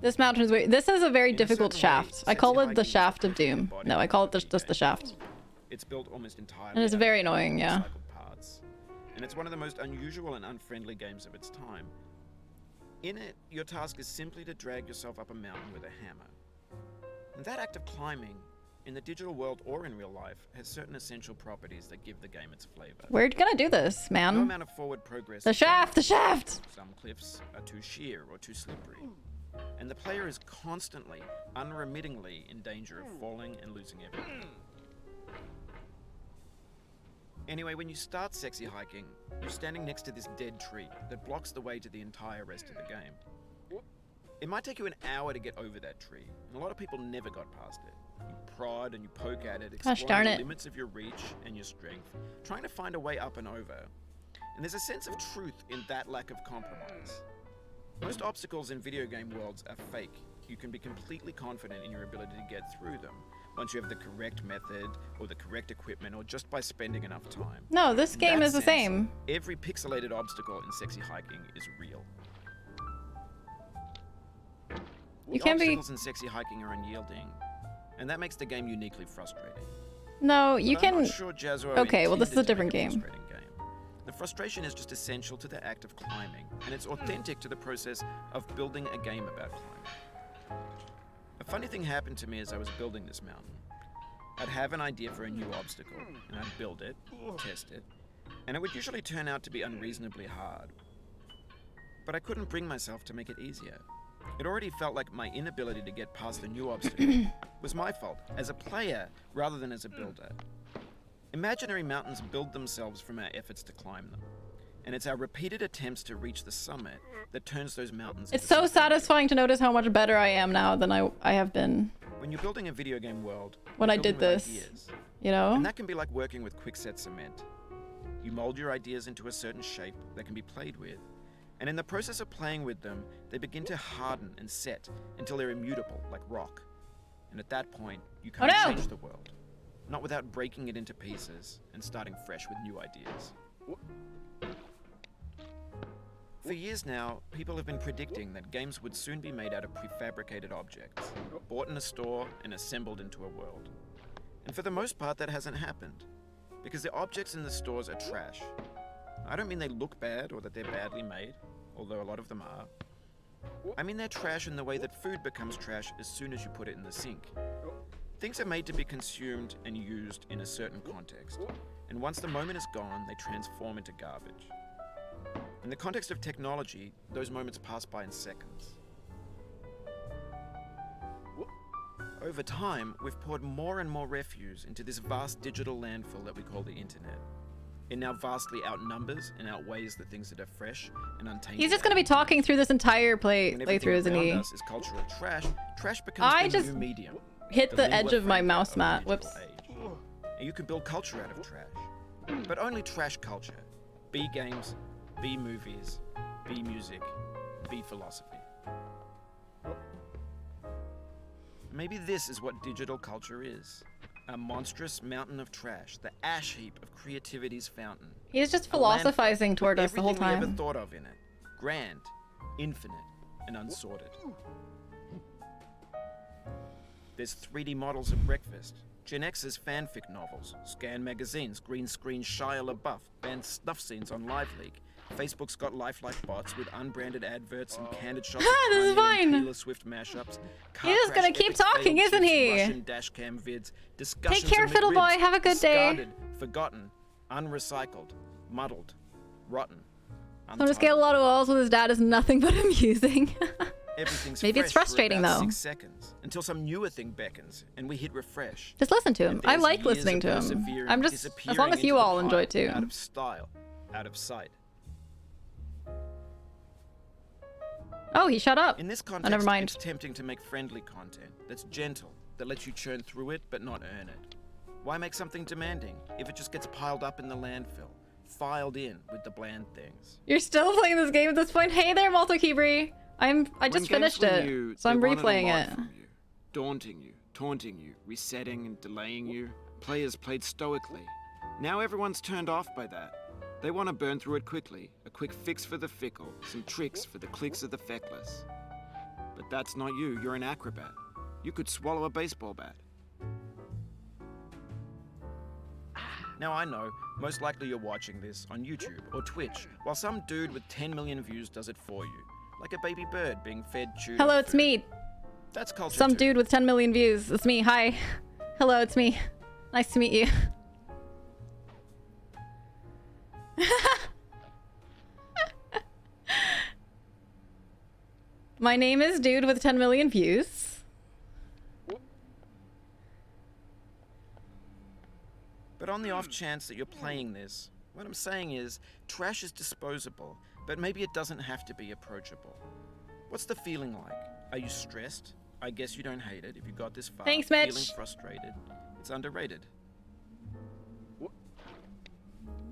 This mountain is way. This is a very In a difficult certain way, shaft. I call Sexy it the Hiking is shaft of actually doom. embodied No, I in call it the just the game. shaft. It's built almost entirely. And it's out of very annoying, yeah. recycled parts. And it's one of the most unusual and unfriendly games of its time. In it, your task is simply to drag yourself up a mountain with a hammer. And that act of climbing, in the digital world or in real life, has certain essential properties that give the game its flavor. We're gonna do this, No man. amount of forward progress. The is shaft, the guaranteed. shaft! Some cliffs are too sheer or too slippery. And the player is constantly, unremittingly in danger of falling and losing everything. Anyway, when you start Sexy Hiking, you're standing next to this dead tree that blocks the way to the entire rest of the game. It might take you an hour to get over that tree, and a lot of people never got past it. You prod and you poke at it, Gosh exploring darn the it. limits of your reach and your strength, trying to find a way up and over. And there's a sense of truth in that lack of compromise. Most obstacles in video game worlds are fake. You can be completely confident in your ability to get through them once you have the correct method or the correct equipment or just by spending enough time. No, this In game that is the sense, same. Every pixelated obstacle in Sexy Hiking is real. You The can't be. obstacles in Sexy Hiking are unyielding, and that makes the game uniquely frustrating. No, you But I'm can. not sure Jazuo Okay, well, this is a intended to different make game. frustrating game. The frustration is just essential to the act of climbing, and it's authentic to the process of building a game about climbing. A funny thing happened to me as I was building this mountain. I'd have an idea for a new obstacle, and I'd build it, test it, and it would usually turn out to be unreasonably hard. But I couldn't bring myself to make it easier. It already felt like my inability to get past the new obstacle was my fault, as a player rather than as a builder. Imaginary mountains build themselves from our efforts to climb them. And it's our repeated attempts to reach the summit that turns those mountains It's into so something satisfying to notice how much better I am now than I have been real. When you're building a video game world, when you're I did building with this. ideas. You know? And that can be like working with quickset cement. You mold your ideas into a certain shape that can be played with. And in the process of playing with them, they begin to harden and set until they're immutable, like rock. And at that point, you can't change the world. Not without breaking it into pieces and starting fresh with new ideas. For years now, people have been predicting that games would soon be made out of prefabricated objects, bought in a store and assembled into a world. And for the most part, that hasn't happened, because the objects in the stores are trash. I don't mean they look bad or that they're badly made, although a lot of them are. I mean they're trash in the way that food becomes trash as soon as you put it in the sink. Things are made to be consumed and used in a certain context, and once the moment is gone, they transform into garbage. In the context of technology, those moments pass by in seconds. Over time, we've poured more and more refuse into this vast digital landfill that we call the internet. It now vastly outnumbers and outweighs the things that are fresh and untainted. He's just gonna be talking through this entire When playthrough, everything isn't he? around us is cultural trash. Trash becomes I the just new medium. hit the lingua edge of my franca mouse of the mat. digital Whoops. age. And you can build culture out of trash. But only trash culture. B games, B movies, B music, B philosophy. Maybe this is what digital culture is. A monstrous mountain of trash, the ash heap of creativity's fountain. He's just A philosophizing landfill toward with us the whole everything we time. ever thought of in it. Grand, infinite, and unsorted. There's 3D models of breakfast, Gen X's fanfic novels, Scan magazines, green screen Shia LaBeouf, banned snuff scenes on LiveLeak. Facebook's got lifelike bots with unbranded adverts and candid shots of This is Kanye fine. and Taylor Swift mashups. He's just gonna keep talking, isn't he? Russian dashcam vids, discussions care, amid Fiddle Boy. ribs, Have a good day. discarded, forgotten, unrecycled, muddled, rotten. So to scale a lot of walls with his dad is nothing but amusing. Everything's Maybe it's fresh for frustrating, about though. 6 seconds until some newer thing beckons and we hit refresh. Just listen to him. And I there's like years listening of to him. persevering I'm just, as long as you disappearing all into the enjoy it too. pile, out of style, out of sight. Oh, he shut up. In this Oh, context, never mind. it's tempting to make friendly content that's gentle, that lets you churn through it but not earn it. Why make something demanding if it just gets piled up in the landfill, filed in with the bland things? You're still playing this game at this point. Hey there, Multokibri. I just finished it, so I'm replaying it. Daunting you, taunting you, resetting and delaying you. Players played stoically. Now everyone's turned off by that. They want to burn through it quickly, a quick fix for the fickle, some tricks for the clicks of the feckless. But that's not you, you're an acrobat. You could swallow a baseball bat. Now I know, most likely you're watching this on YouTube or Twitch, while some dude with 10 million views does it for you. Like a baby bird being fed chewed Hello, up it's food. me. That's culture Some too. dude with 10 million views. It's me. Hi. Hello, it's me. Nice to meet you. My name is Dude with 10 million views. But on the off chance that you're playing this, what I'm saying is, trash is disposable, but maybe it doesn't have to be approachable. What's the feeling like? Are you stressed? I guess you don't hate it if you got this far. Thanks, Mitch. Feeling frustrated. It's underrated.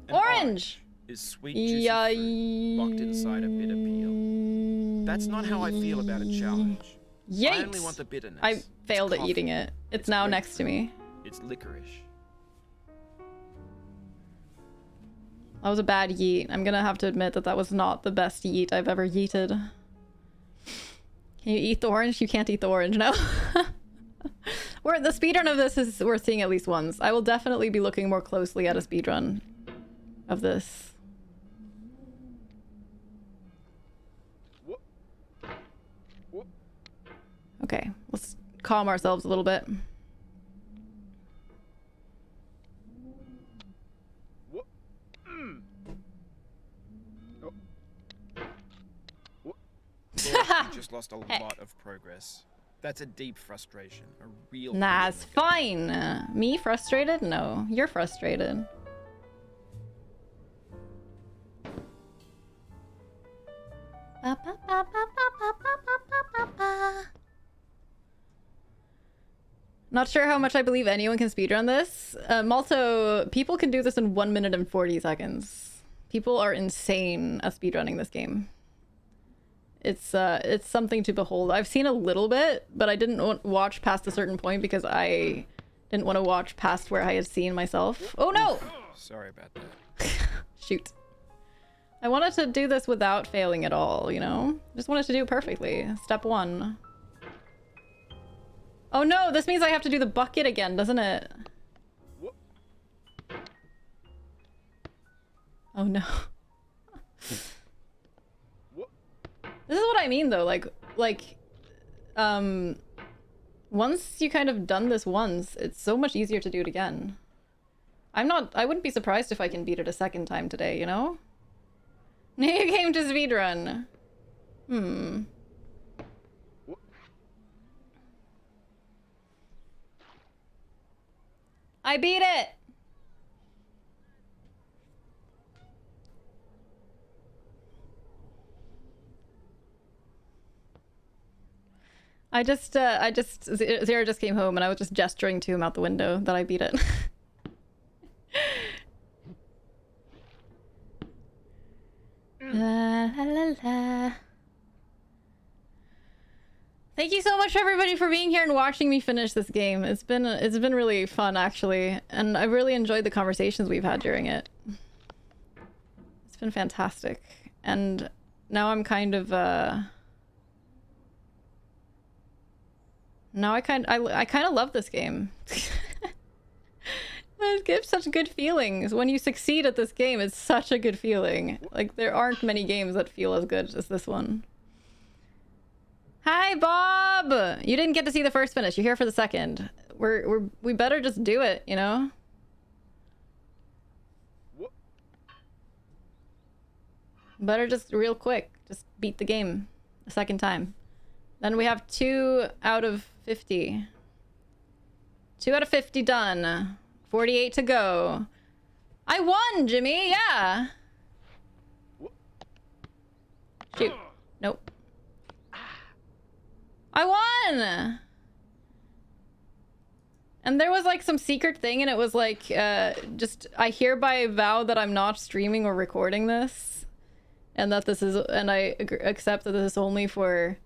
An Orange! is sweet, juicy fruit locked inside a bitter peel. Yikes. That's not how I feel about a challenge. I only want the bitterness. I It's failed at coffee. eating it. It's It's now next to grapefruit. me. It's licorice. That was a bad yeet. I'm gonna have to admit that that was not the best yeet I've ever yeeted. Can you eat the orange? You can't eat the orange, no. The speedrun of this is worth seeing at least once. I will definitely be looking more closely at a speedrun of this. Okay, let's calm ourselves a little bit. You just lost a lot of progress. That's a deep frustration, a real. Nah, feeling it's of fine. Me frustrated? No, you're frustrated. Not sure how much I believe anyone can speedrun this. Malto, people can do this in 1 minute and 40 seconds. People are insane at speedrunning this game. It's something to behold. I've seen a little bit, but I didn't watch past a certain point because I didn't want to watch past where I had seen myself. Oh no! Sorry about that. Shoot. I wanted to do this without failing at all, you know? Just wanted to do it perfectly. Step 1. Oh no, this means I have to do the bucket again, doesn't it? Oh no. This is what I mean though, once you kind of done this once, it's so much easier to do it again. I wouldn't be surprised if I can beat it a second time today, you know? New game to speedrun. I beat it! Zero just came home and I was just gesturing to him out the window that I beat it. La la la la. Thank you so much everybody for being here and watching me finish this game. It's been really fun actually, and I really enjoyed the conversations we've had during it. It's been fantastic, and now I'm kind of now I kind of love this game. It gives such good feelings. When you succeed at this game, it's such a good feeling. Like, there aren't many games that feel as good as this one. Hi, Bob! You didn't get to see the first finish. You're here for the second. We better just do it, you know? Better just real quick. Just beat the game a second time. Then we have 2 out of 50. 2 out of 50 done. 48 to go. I won, Jimmy! Yeah! Shoot. Nope. I won! And there was like some secret thing and it was like, just, I hereby vow that I'm not streaming or recording this. And that this is, and I accept that this is only for,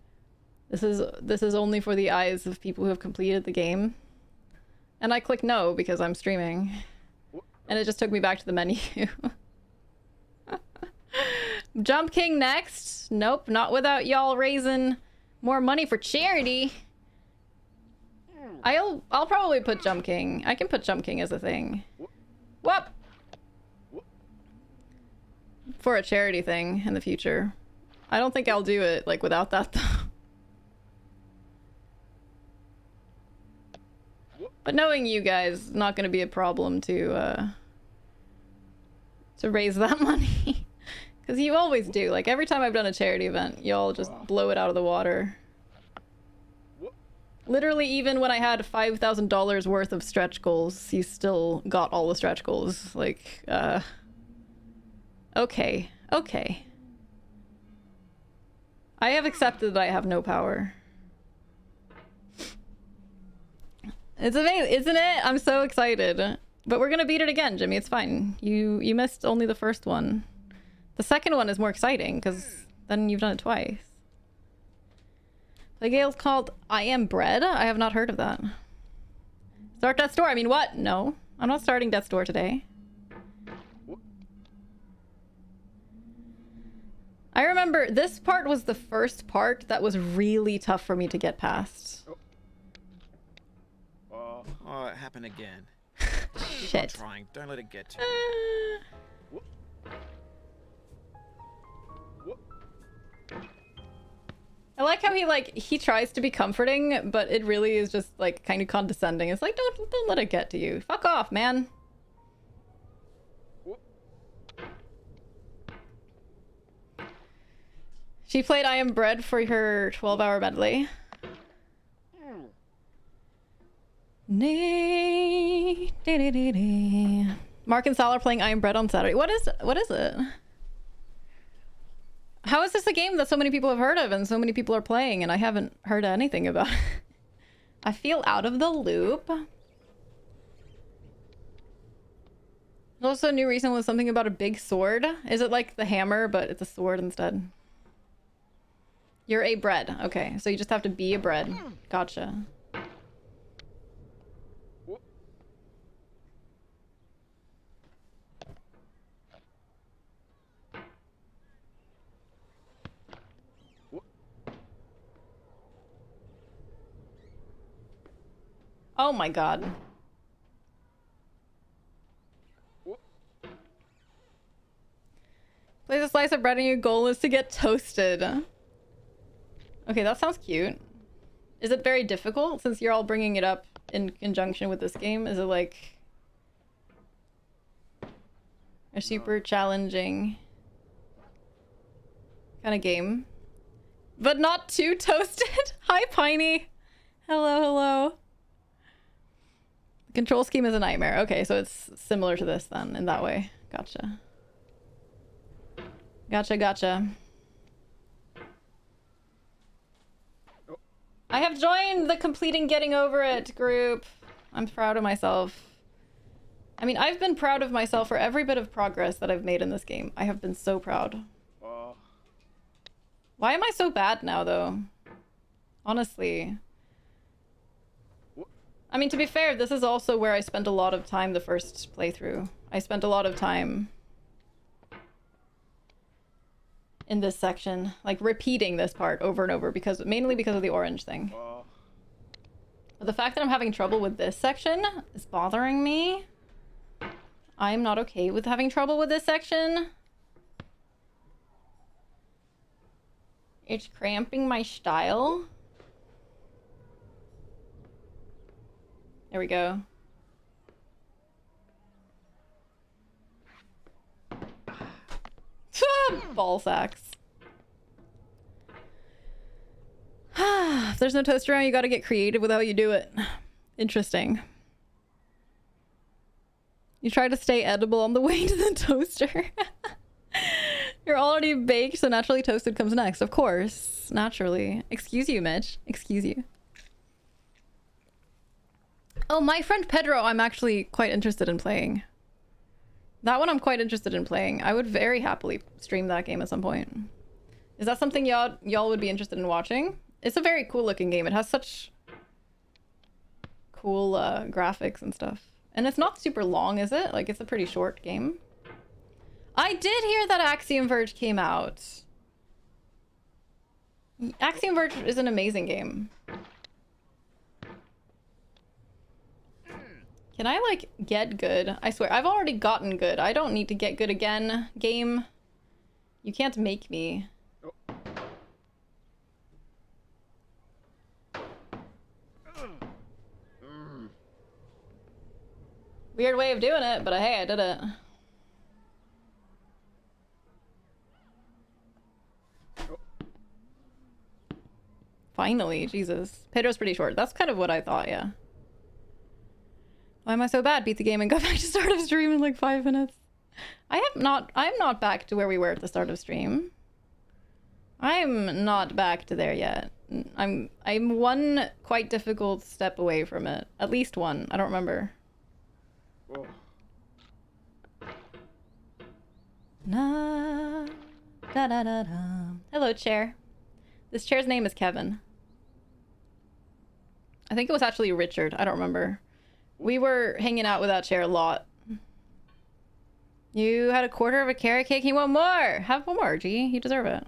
this is only for the eyes of people who have completed the game. And I click no because I'm streaming. And it just took me back to the menu. Jump King next. Nope, not without y'all raising more money for charity. I'll probably put Jump King. I can put Jump King as a thing. Whoop! For a charity thing in the future. I don't think I'll do it like without that though. But knowing you guys, not going to be a problem to raise that money. Because you always do. Like, every time I've done a charity event, y'all just blow it out of the water. Literally, even when I had $5,000 worth of stretch goals, you still got all the stretch goals. Like, okay. Okay. I have accepted that I have no power. It's amazing, isn't it? I'm so excited. But we're gonna beat it again, Jimmy. It's fine. You missed only the first one. The second one is more exciting, because then you've done it twice. The game's called I Am Bread? I have not heard of that. Start Death's Door. I mean, what? No. I'm not starting Death's Door today. I remember this part was the first part that was really tough for me to get past. Oh, it happened again. Shit. Keep on trying. Don't let it get to you. I like how he tries to be comforting, but it really is just like kind of condescending. It's like, don't let it get to you. Fuck off, man. She played I Am Bread for her 12-hour medley. Mark and Sal are playing I Am Bread on Saturday. What is it? How is this a game that so many people have heard of and so many people are playing and I haven't heard anything about it? I feel out of the loop. Also, a new reason was something about a big sword. Is it like the hammer, but it's a sword instead? You're a bread. Okay, so you just have to be a bread. Gotcha. Oh my god. Place a slice of bread and your goal is to get toasted. Okay, that sounds cute. Is it very difficult since you're all bringing it up in conjunction with this game? Is it like a super challenging kind of game? But not too toasted? Hi, Piney. Hello, hello. The control scheme is a nightmare. Okay, so it's similar to this then in that way. Gotcha. Gotcha. I have joined the Completing Getting Over It group. I'm proud of myself. I mean, I've been proud of myself for every bit of progress that I've made in this game. I have been so proud. Why am I so bad now, though? Honestly. I mean, to be fair, this is also where I spent a lot of time the first playthrough. I spent a lot of time in this section, like repeating this part over and over mainly because of the orange thing. But the fact that I'm having trouble with this section is bothering me. I'm not okay with having trouble with this section. It's cramping my style. There we go. Ball sacks. If there's no toaster around, you gotta get creative with how you do it. Interesting. You try to stay edible on the way to the toaster. You're already baked, so naturally toasted comes next. Of course. Naturally. Excuse you, Mitch. Excuse you. Oh, my friend Pedro, I'm actually quite interested in playing. That one I'm quite interested in playing. I would very happily stream that game at some point. Is that something y'all would be interested in watching? It's a very cool looking game. It has such cool graphics and stuff. And it's not super long, is it? Like, it's a pretty short game. I did hear that Axiom Verge came out. Axiom Verge is an amazing game. Can I, like, get good? I swear, I've already gotten good. I don't need to get good again, game. You can't make me. Weird way of doing it, but hey, I did it. Finally, Jesus. Pedro's pretty short. That's kind of what I thought, yeah. Why am I so bad? Beat the game and got back to start of stream in like 5 minutes. I'm not back to where we were at the start of stream. I'm not back to there yet. I'm one quite difficult step away from it. At least one. I don't remember. Whoa. Na, da, da, da, da. Hello, chair. This chair's name is Kevin. I think it was actually Richard. I don't remember. We were hanging out with that chair a lot. You had a quarter of a carrot cake. You want more? Have one more, G. You deserve it.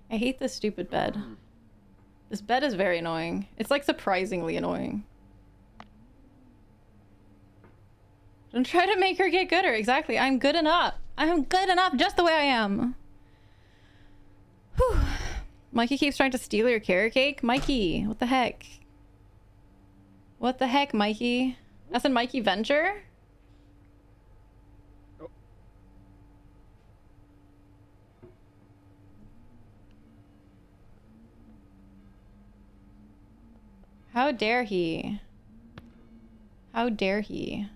I hate this stupid bed. This bed is very annoying. It's like surprisingly annoying. Don't try to make her get gooder. Exactly. I'm good enough. I'm good enough just the way I am. Whew. Mikey keeps trying to steal your carrot cake? Mikey, what the heck? What the heck, Mikey? That's in Mikey Venture? Oh. How dare he? How dare he?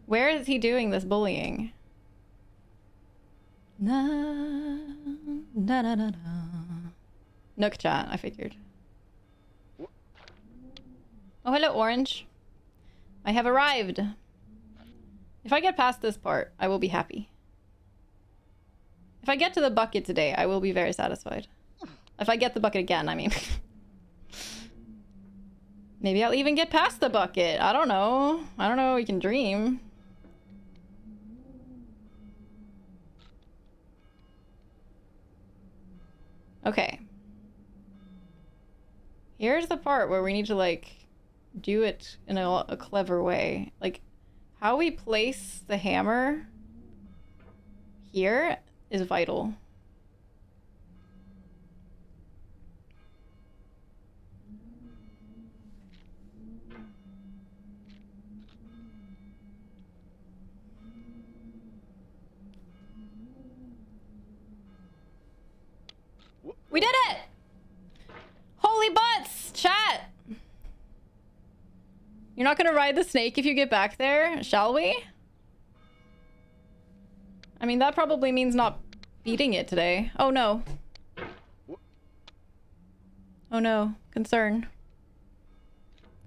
Where is he doing this bullying? Na na na na na. Nook chat, I figured. Oh, hello, Orange. I have arrived. If I get past this part, I will be happy. If I get to the bucket today, I will be very satisfied. If I get the bucket again, I mean. Maybe I'll even get past the bucket. I don't know. I don't know. We can dream. Okay. Here's the part where we need to, like, do it in a clever way. Like, how we place the hammer here is vital. We did it! Holy butts! Chat! You're not gonna ride the snake if you get back there, shall we? I mean, that probably means not beating it today. Oh no. Oh no. Concern.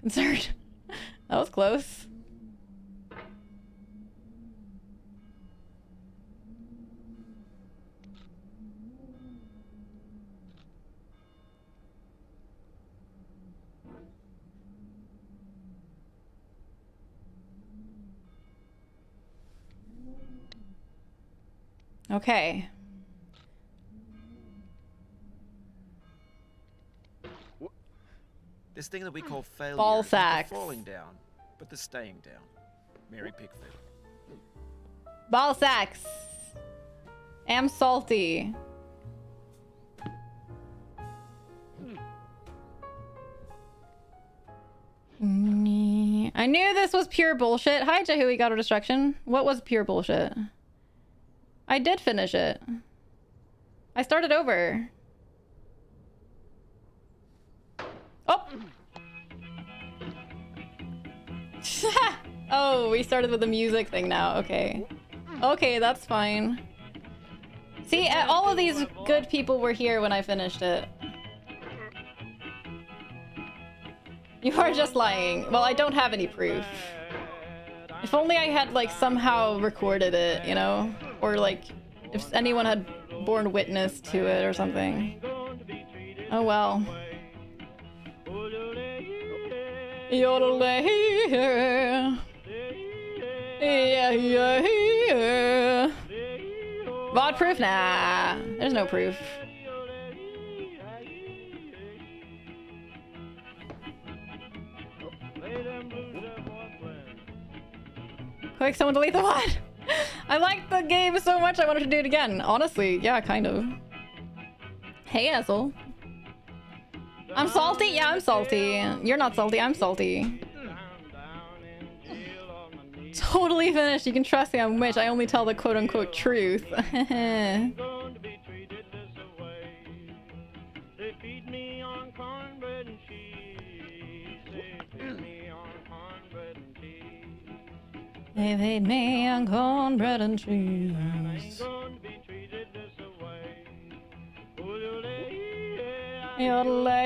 Concern. That was close. Okay. This thing that we call failure Ball is not sacks. the falling down, but the staying down. Mary Pickford. Ball sacks. Am salty. I knew this was pure bullshit. Hi, Jahui, God of Destruction. What was pure bullshit? I did finish it. I started over. Oh! Oh, we started with the music thing now. Okay. Okay, that's fine. See, all of these good people were here when I finished it. You are just lying. Well, I don't have any proof. If only I had, like, somehow recorded it, you know? Or, like, if anyone had borne witness to it or something. Oh, well. Yodelay. Yeah, yeah, yeah. What proof? Nah. There's no proof. Quick, someone delete the VOD! I liked the game so much I wanted to do it again. Honestly, yeah, kind of. Hey, asshole. I'm salty? Yeah, I'm salty. You're not salty, I'm salty. Totally finished. You can trust me on which I only tell the quote-unquote truth. They feed me on cornbread and cheese. Yodelay.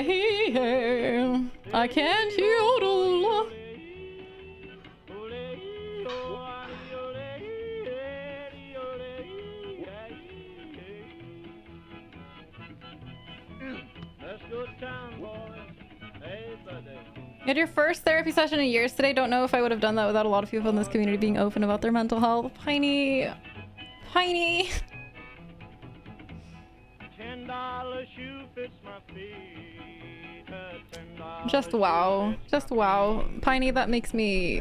I can't yodel. You had your first therapy session in years today. Don't know if I would have done that without a lot of people in this community being open about their mental health. Piney. Piney. Just wow. Just wow. Piney, that makes me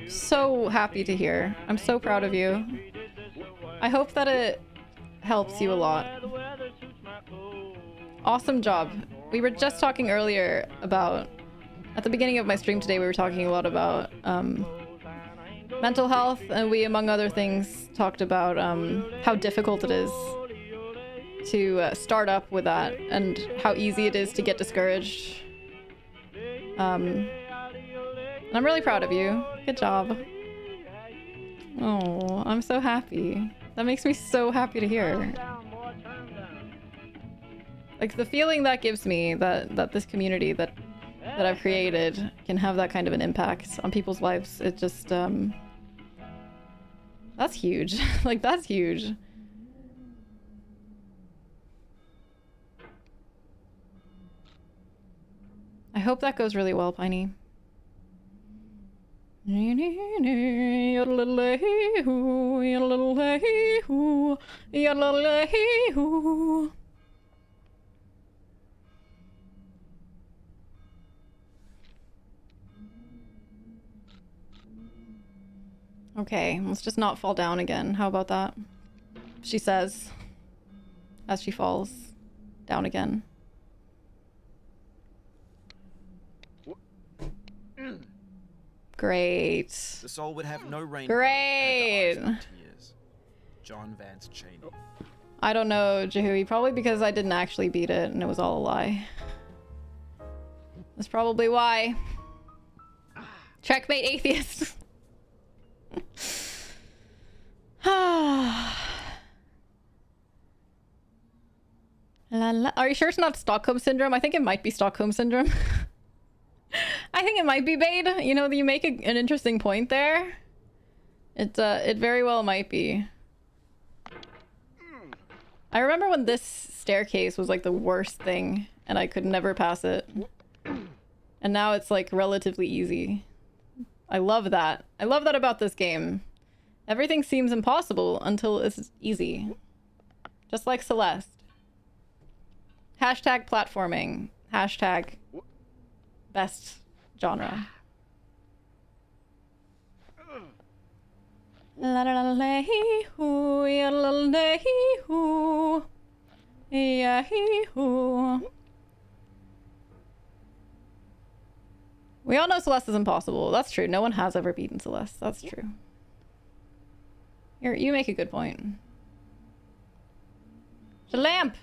so happy to hear. I'm so proud of you. I hope that it helps you a lot. Awesome job. We were just talking earlier about, at the beginning of my stream today, we were talking a lot about mental health, and we, among other things, talked about how difficult it is to start up with that and how easy it is to get discouraged. And I'm really proud of you. Good job. Oh, I'm so happy. That makes me so happy to hear. Like, the feeling that gives me that this community that I've created can have that kind of an impact on people's lives, it just that's huge. Like, that's huge. I hope that goes really well, Piney. Okay, let's just not fall down again. How about that? She says, as she falls down again. Great. The soul would have no rain. Great. John Vance Cheney. I don't know, Jahui. Probably because I didn't actually beat it and it was all a lie. That's probably why. Checkmate, atheist. La, la. Are you sure it's not Stockholm Syndrome? I think it might be Stockholm Syndrome. I think it might be Bade. You know, you make an interesting point there. It very well might be. I remember when this staircase was like the worst thing and I could never pass it. And now it's like relatively easy. I love that. I love that about this game. Everything seems impossible until it's easy. Just like Celeste. Hashtag platforming. Hashtag best genre. La la la la hee hoo, ya la la hee hoo, ya hee hoo. We all know Celeste is impossible. That's true. No one has ever beaten Celeste. That's true. You make a good point. The lamp.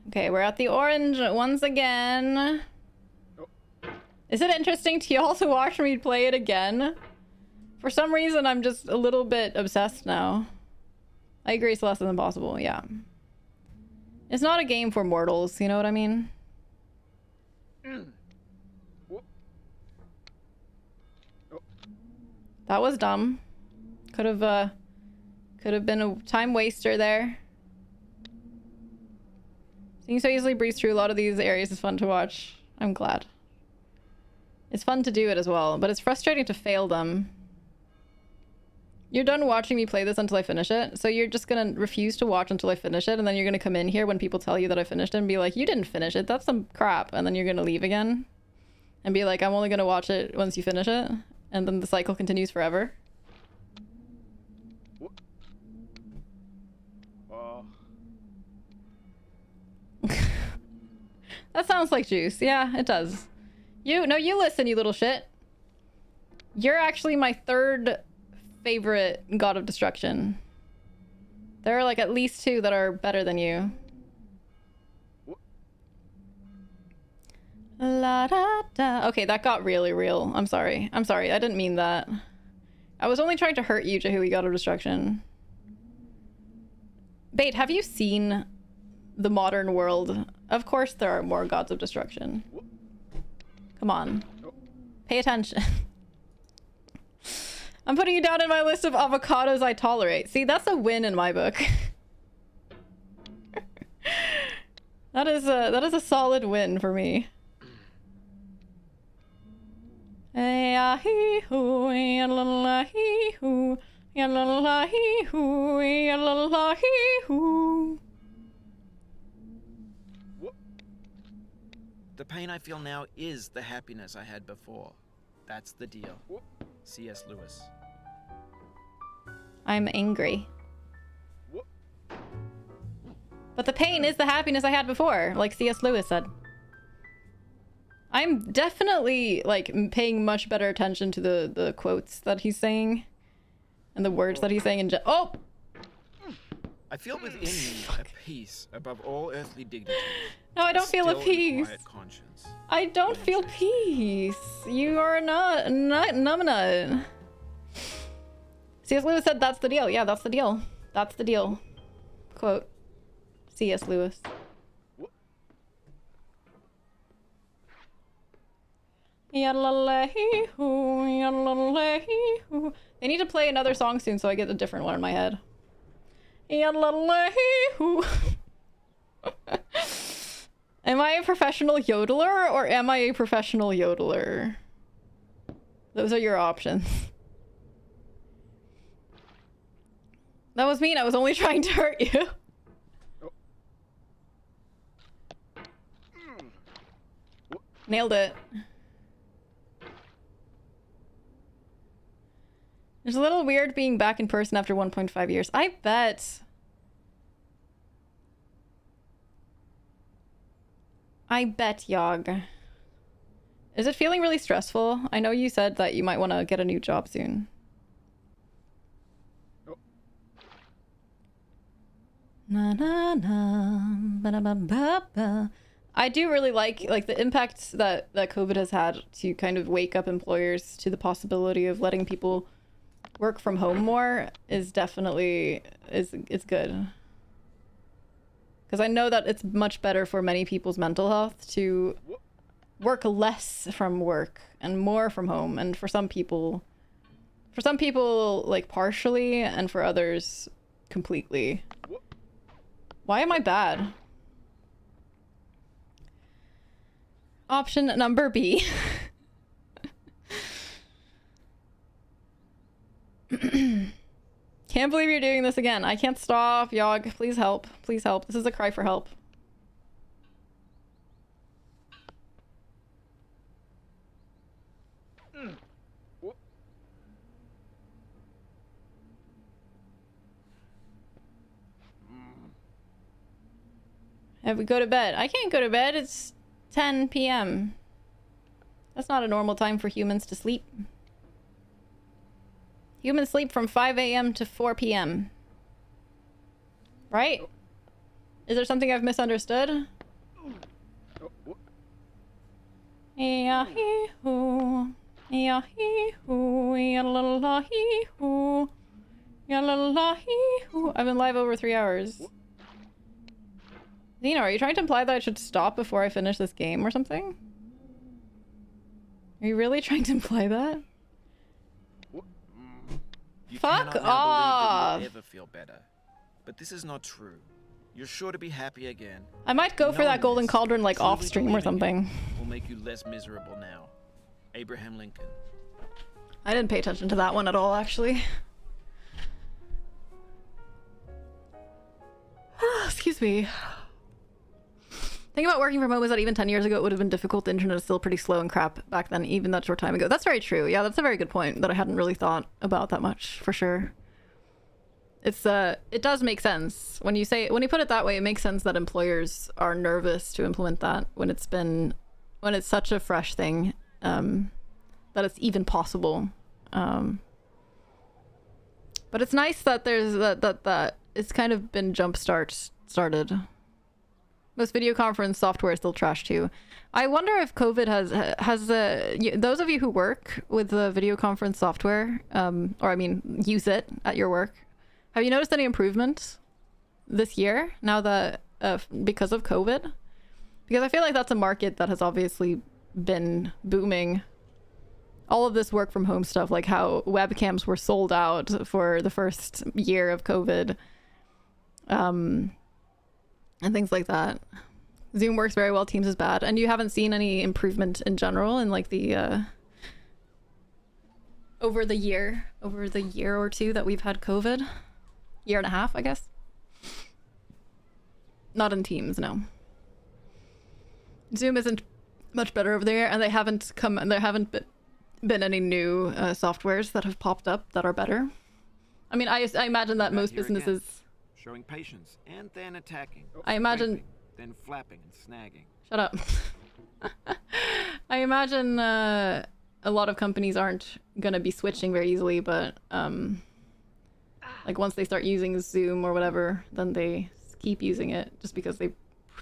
Okay, we're at the orange once again. Is it interesting to y'all to watch me play it again? For some reason, I'm just a little bit obsessed now. I agree, Celeste is impossible, yeah. It's not a game for mortals, you know what I mean? That was dumb. Could have been a time waster there. Seeing so easily breeze through a lot of these areas is fun to watch. I'm glad. It's fun to do it as well, but it's frustrating to fail them. You're done watching me play this until I finish it, so you're just gonna refuse to watch until I finish it, and then you're gonna come in here when people tell you that I finished it and be like, you didn't finish it, that's some crap, and then you're gonna leave again and be like, I'm only gonna watch it once you finish it, and then the cycle continues forever. That sounds like juice. Yeah, it does. You listen, you little shit. You're actually my third favorite God of Destruction. There are like at least two that are better than you. La da da. Okay, that got really real. I'm sorry. I'm sorry. I didn't mean that. I was only trying to hurt you, Jahui, God of Destruction. Bait, have you seen the modern world? Of course there are more Gods of Destruction. Come on. Pay attention. I'm putting you down in my list of avocados I tolerate. See, that's a win in my book. That is a solid win for me. The pain I feel now is the happiness I had before. That's the deal. C.S. Lewis. I'm angry. But the pain is the happiness I had before, like C.S. Lewis said. I'm definitely, like, paying much better attention to the quotes that he's saying. And the words that he's saying in oh! I feel within me a peace above all earthly dignity. No, I don't feel a still and peace. quiet conscience. I don't feel peace. You are not numbnut. C.S. Lewis said that's the deal. Yeah, that's the deal. That's the deal. Quote. C.S. Lewis. Yaddle-lay-hoo, yaddle-lay-hoo. They need to play another song soon so I get a different one in my head. Yaddle-lay-hoo. Am I a professional yodeler or am I a professional yodeler? Those are your options. That was mean. I was only trying to hurt you. Nailed it. It's a little weird being back in person after 1.5 years. I bet. I bet, Yog. Is it feeling really stressful? I know you said that you might want to get a new job soon. Na na na, ba ba ba ba. I do really like the impact that COVID has had to kind of wake up employers to the possibility of letting people work from home more is definitely is good. Because I know that it's much better for many people's mental health to work less from work and more from home, and for some people like partially, and for others completely. Why am I bad? Option number B. Can't believe you're doing this again. I can't stop, Yog. Please help. Please help. This is a cry for help. Have we go to bed? I can't go to bed. It's 10 p.m. That's not a normal time for humans to sleep. Humans sleep from 5 a.m. to 4 p.m. Right? Is there something I've misunderstood? Yahoo, yahoo, yalalahoo, yalalahoo. I've been live over 3 hours. Zeno, are you trying to imply that I should stop before I finish this game or something? Are you really trying to imply that? You Fuck cannot now off! believe that you'll ever feel better. But this is not true. You're sure to be happy again. I might go for that Knowing golden this, cauldron like truly off stream or believing it, something. will make you less miserable now. Abraham Lincoln. I didn't pay attention to that one at all, actually. Excuse me. Thing about working from home is that even 10 years ago it would have been difficult. The internet is still pretty slow and crap back then, even that short time ago. That's very true. Yeah, that's a very good point that I hadn't really thought about that much, for sure. It's it does make sense when you put it that way. It makes sense that employers are nervous to implement that when it's such a fresh thing, that it's even possible. But it's nice that there's that it's kind of been started. Most video conference software is still trash too. I wonder if COVID has those of you who work with the video conference software, or I mean use it at your work, have you noticed any improvement this year now that because of COVID? Because I feel like that's a market that has obviously been booming. All of this work from home stuff, like how webcams were sold out for the first year of COVID. And things like that. Zoom works very well, Teams is bad. And you haven't seen any improvement in general in like the over the year or two that we've had COVID? Year and a half, I guess. Not in Teams, no. Zoom isn't much better over there, and there haven't been any new softwares that have popped up that are better. I mean, I imagine that Back most here again. businesses... Showing patience and then attacking. I imagine... Scraping, then flapping and snagging. Shut up. I imagine a lot of companies aren't gonna be switching very easily, but like once they start using Zoom or whatever, then they keep using it just because they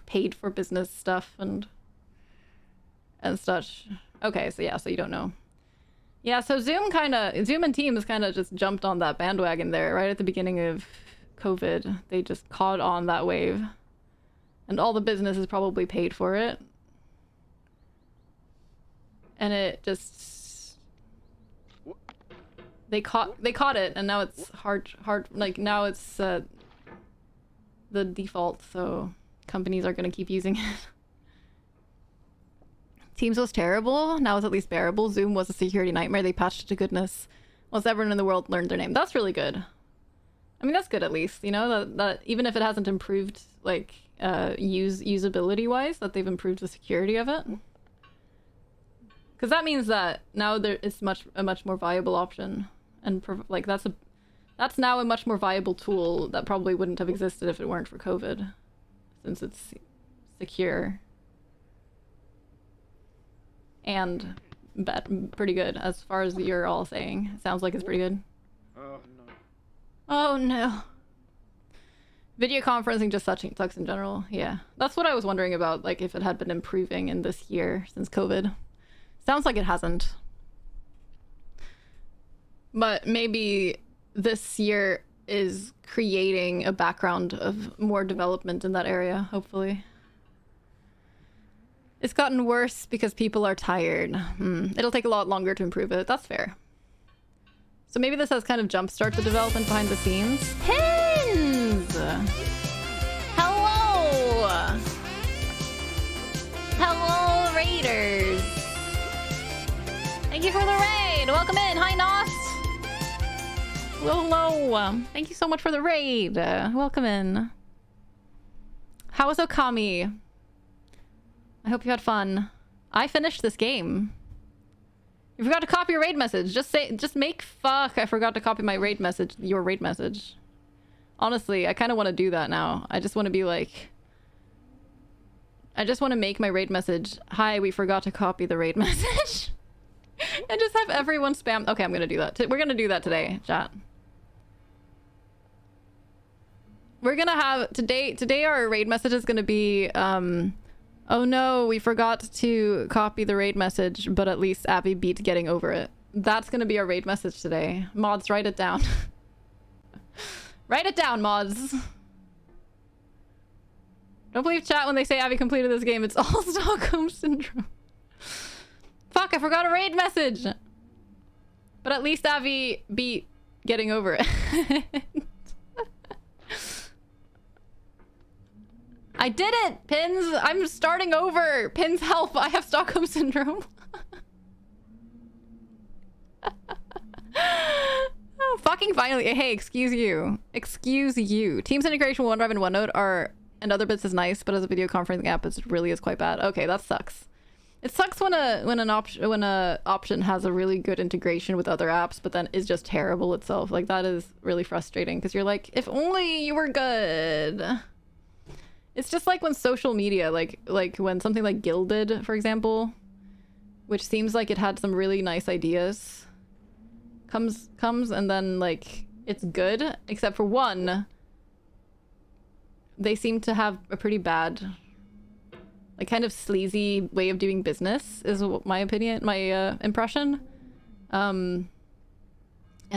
paid for business stuff and such. Okay, so yeah, so you don't know. Yeah, so Zoom and Teams kind of just jumped on that bandwagon there right at the beginning of COVID. They just caught on that wave. And all the businesses probably paid for it. And it just... They caught it, and now it's hard, like now it's the default, so companies are gonna keep using it. Teams was terrible, now it's at least bearable. Zoom was a security nightmare, they patched it to goodness. Once everyone in the world learned their name. That's really good. I mean, that's good at least, you know, that even if it hasn't improved, like, usability-wise, that they've improved the security of it. Because that means that now it's a much more viable option. And, like, that's now a much more viable tool that probably wouldn't have existed if it weren't for COVID. Since it's secure. And pretty good, as far as you're all saying. It sounds like it's pretty good. Oh no. Oh no. Video conferencing just sucks in general. Yeah. That's what I was wondering about, like if it had been improving in this year since COVID. Sounds like it hasn't. But maybe this year is creating a background of more development in that area, hopefully. It's gotten worse because people are tired. It'll take a lot longer to improve it. That's fair. So maybe this has kind of jumpstart the development behind the scenes. Pins! Hello! Hello, Raiders! Thank you for the raid! Welcome in! Hi, Nos! Hello! Thank you so much for the raid! Welcome in. How was Okami? I hope you had fun. I finished this game. You forgot to copy your raid message. Just make fuck. I forgot to copy my raid message, your raid message. Honestly, I kind of want to do that now. I just want to be like... I just want to make my raid message, hi, we forgot to copy the raid message. And just have everyone spam. Okay, I'm going to do that. We're going to do that today, chat. We're going to have... Today our raid message is going to be... oh no, we forgot to copy the raid message, but at least Abby beat getting over it. That's gonna be our raid message today. Mods, write it down. Write it down, mods. Don't believe chat when they say Abby completed this game. It's all Stockholm Syndrome. Fuck, I forgot a raid message. But at least Abby beat getting over it. I did it! Pins! I'm starting over! Pins, help! I have Stockholm Syndrome. Oh, fucking finally. Hey, excuse you. Excuse you. Teams integration with OneDrive and OneNote and other bits is nice, but as a video conferencing app, it really is quite bad. Okay, that sucks. It sucks when an option has a really good integration with other apps, but then is just terrible itself. Like, that is really frustrating, because you're like, if only you were good. It's just like when social media, like when something like Gilded, for example, which seems like it had some really nice ideas, comes and then like it's good, except for one, they seem to have a pretty bad, like kind of sleazy way of doing business, is my opinion, my impression, and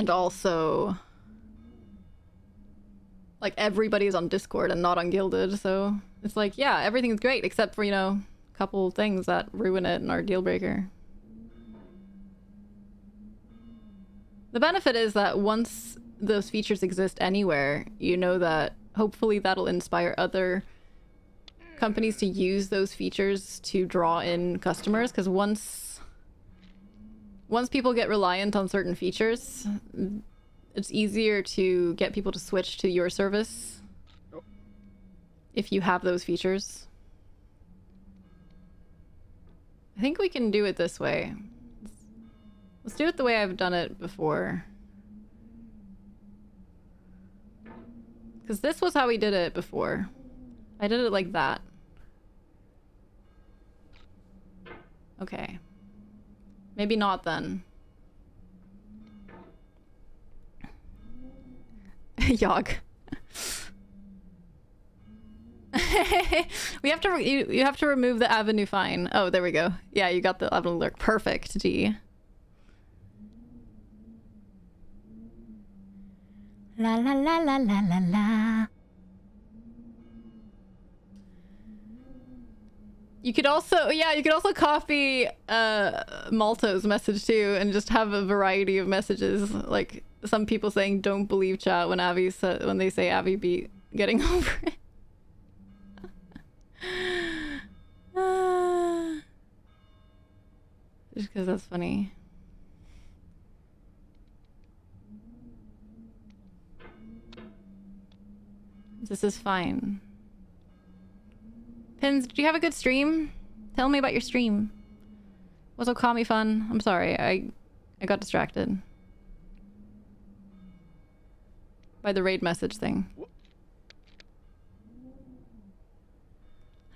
also. Like, everybody's on Discord and not on Gilded, so it's like, yeah, everything's great, except for, you know, a couple things that ruin it and are deal breaker. The benefit is that once those features exist anywhere, you know that hopefully that'll inspire other companies to use those features to draw in customers, because once people get reliant on certain features, it's easier to get people to switch to your service if you have those features. I think we can do it this way. Let's do it the way I've done it before. Because this was how we did it before. I did it like that. Okay. Maybe not then. Yog. We have to you have to remove the avenue fine. Oh, there we go. Yeah, you got the avenue lurk. Perfect, G. La la la la la la la. You could also, yeah, you could also copy Malto's message too and just have a variety of messages. Like some people saying don't believe chat when when they say Abby beat getting over it. Just because that's funny. This is fine. Pins, did you have a good stream? Tell me about your stream. Was Okami fun? I'm sorry, I got distracted by the raid message thing.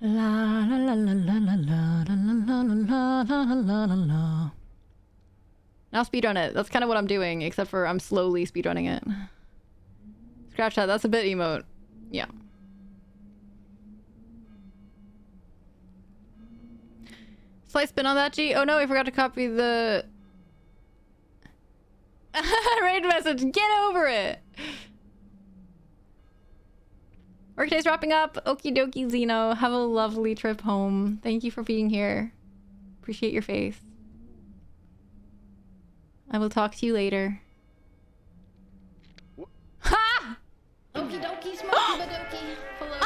La la la la la la la la la la la la. Now speedrun it. That's kind of what I'm doing, except for I'm slowly speedrunning it. Scratch that. That's a bit emote. Yeah. Slight spin on that, G. Oh no, I forgot to copy the raid message. Get over it. Workday's wrapping up. Okie dokie, Zeno. Have a lovely trip home. Thank you for being here. Appreciate your face. I will talk to you later. Ha! Okie dokie, smoky badokie. Follow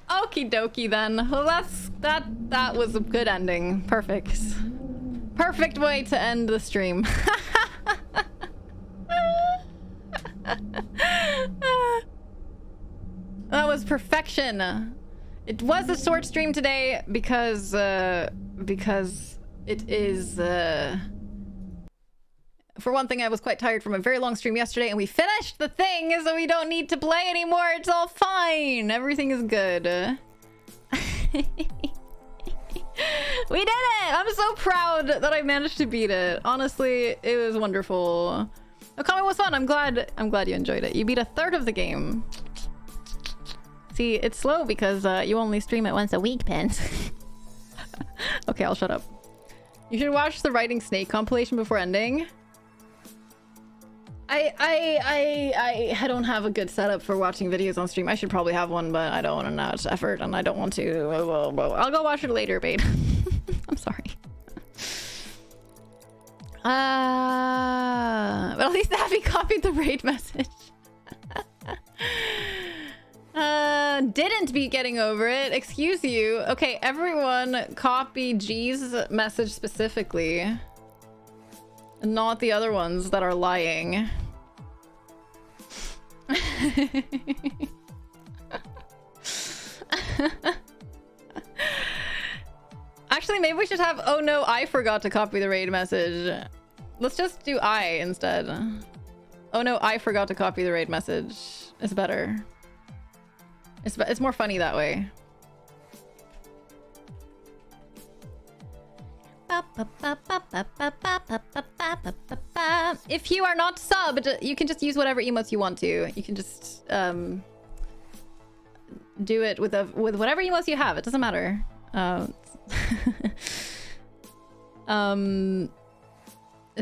Okie dokie then. Well, that was a good ending. Perfect. Perfect way to end the stream. That was perfection. It was a short stream today because it is for one thing, I was quite tired from a very long stream yesterday, and we finished the thing, so we don't need to play anymore. It's all fine. Everything is good. We did it! I'm so proud that I managed to beat it. Honestly, it was wonderful. Okami was fun. I'm glad you enjoyed it. You beat a third of the game. See, it's slow because you only stream it once a week, Pins. Okay, I'll shut up. You should watch the Riding Snake compilation before ending. I don't have a good setup for watching videos on stream. I should probably have one, but I don't want to know it's effort and I don't want to. I'll go watch it later, babe. I'm sorry. But at least Abby copied the raid message. Didn't be getting over it. Excuse you. Okay, everyone copy G's message specifically. Not the other ones that are lying. Actually, maybe we should have, oh no, I forgot to copy the raid message. Let's just do I instead. Oh no, I forgot to copy the raid message. It's better. It's more funny that way. If you are not subbed, you can just use whatever emotes you want to. You can just do it with whatever emotes you have. It doesn't matter. If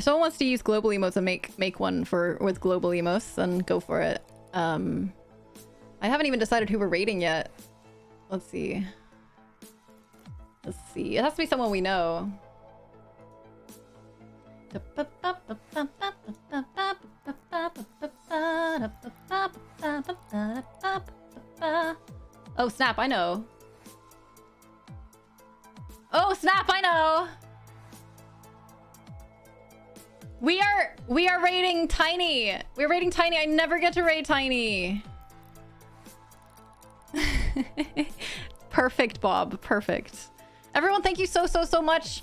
someone wants to use global emotes and make one with global emotes, then go for it. I haven't even decided who we're rating yet. Let's see. Let's see. It has to be someone we know. Oh snap, I know. Oh snap, I know. We are rating Tiny. We're rating Tiny. I never get to rate Tiny. Perfect, Bob. Perfect. Everyone, thank you so much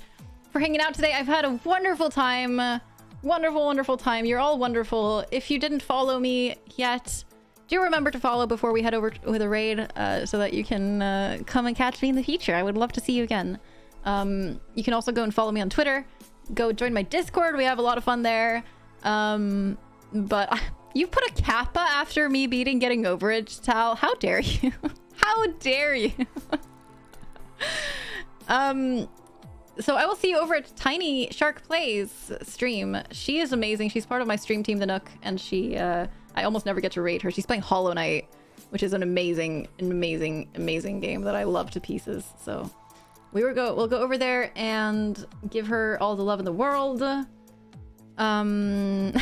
for hanging out today. I've had a wonderful time. Wonderful time. You're all wonderful. If you didn't follow me yet, do remember to follow before we head over with a raid, so that you can come and catch me in the future. I would love to see you again. You can also go and follow me on Twitter. Go join my Discord. We have a lot of fun there. But you put a kappa after me beating Getting Over It, Tal. How dare you? How dare you? So I will see you over at Tiny Shark Plays stream. She is amazing. She's part of my stream team, The Nook, and she, I almost never get to raid her. She's playing Hollow Knight, which is an amazing game that I love to pieces. So we'll go over there and give her all the love in the world. And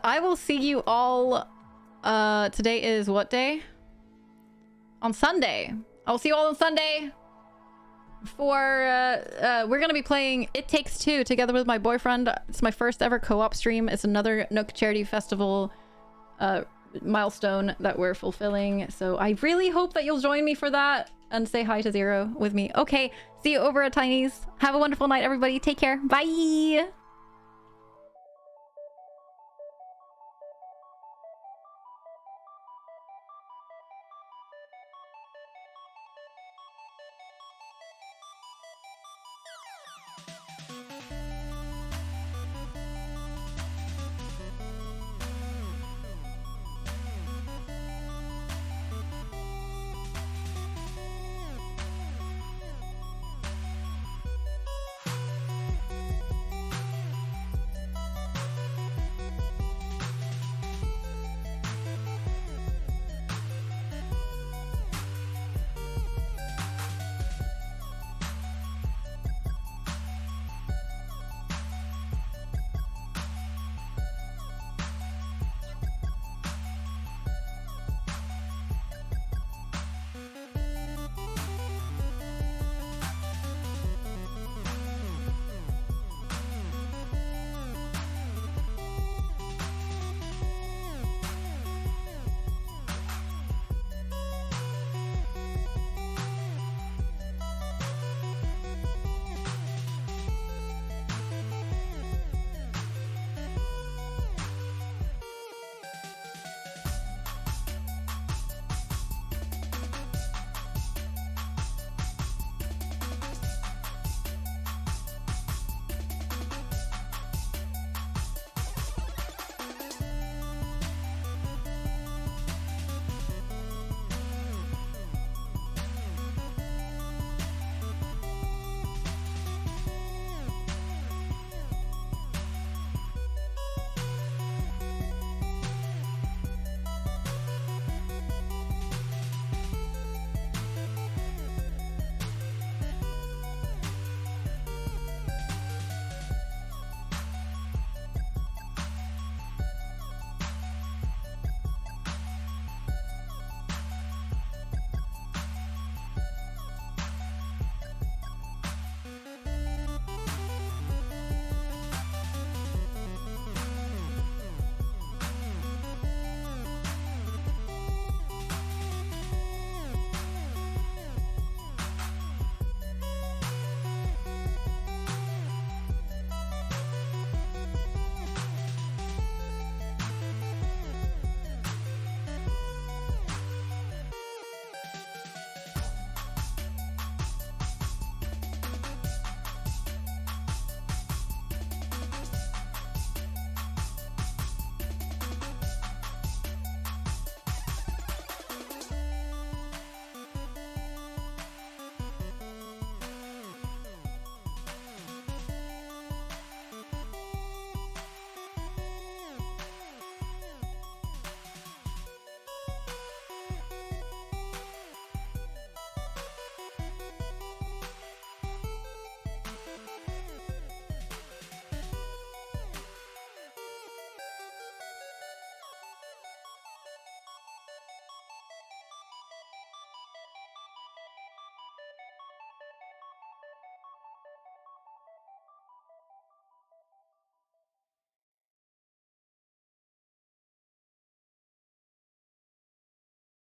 I will see you all, today is what day? On Sunday. I'll see you all on Sunday for, we're gonna be playing It Takes Two together with my boyfriend. It's my first ever co-op stream. It's another Nook Charity Festival milestone that we're fulfilling. So I really hope that you'll join me for that and say hi to Zero with me. Okay, see you over at Tiny's. Have a wonderful night, everybody. Take care. Bye!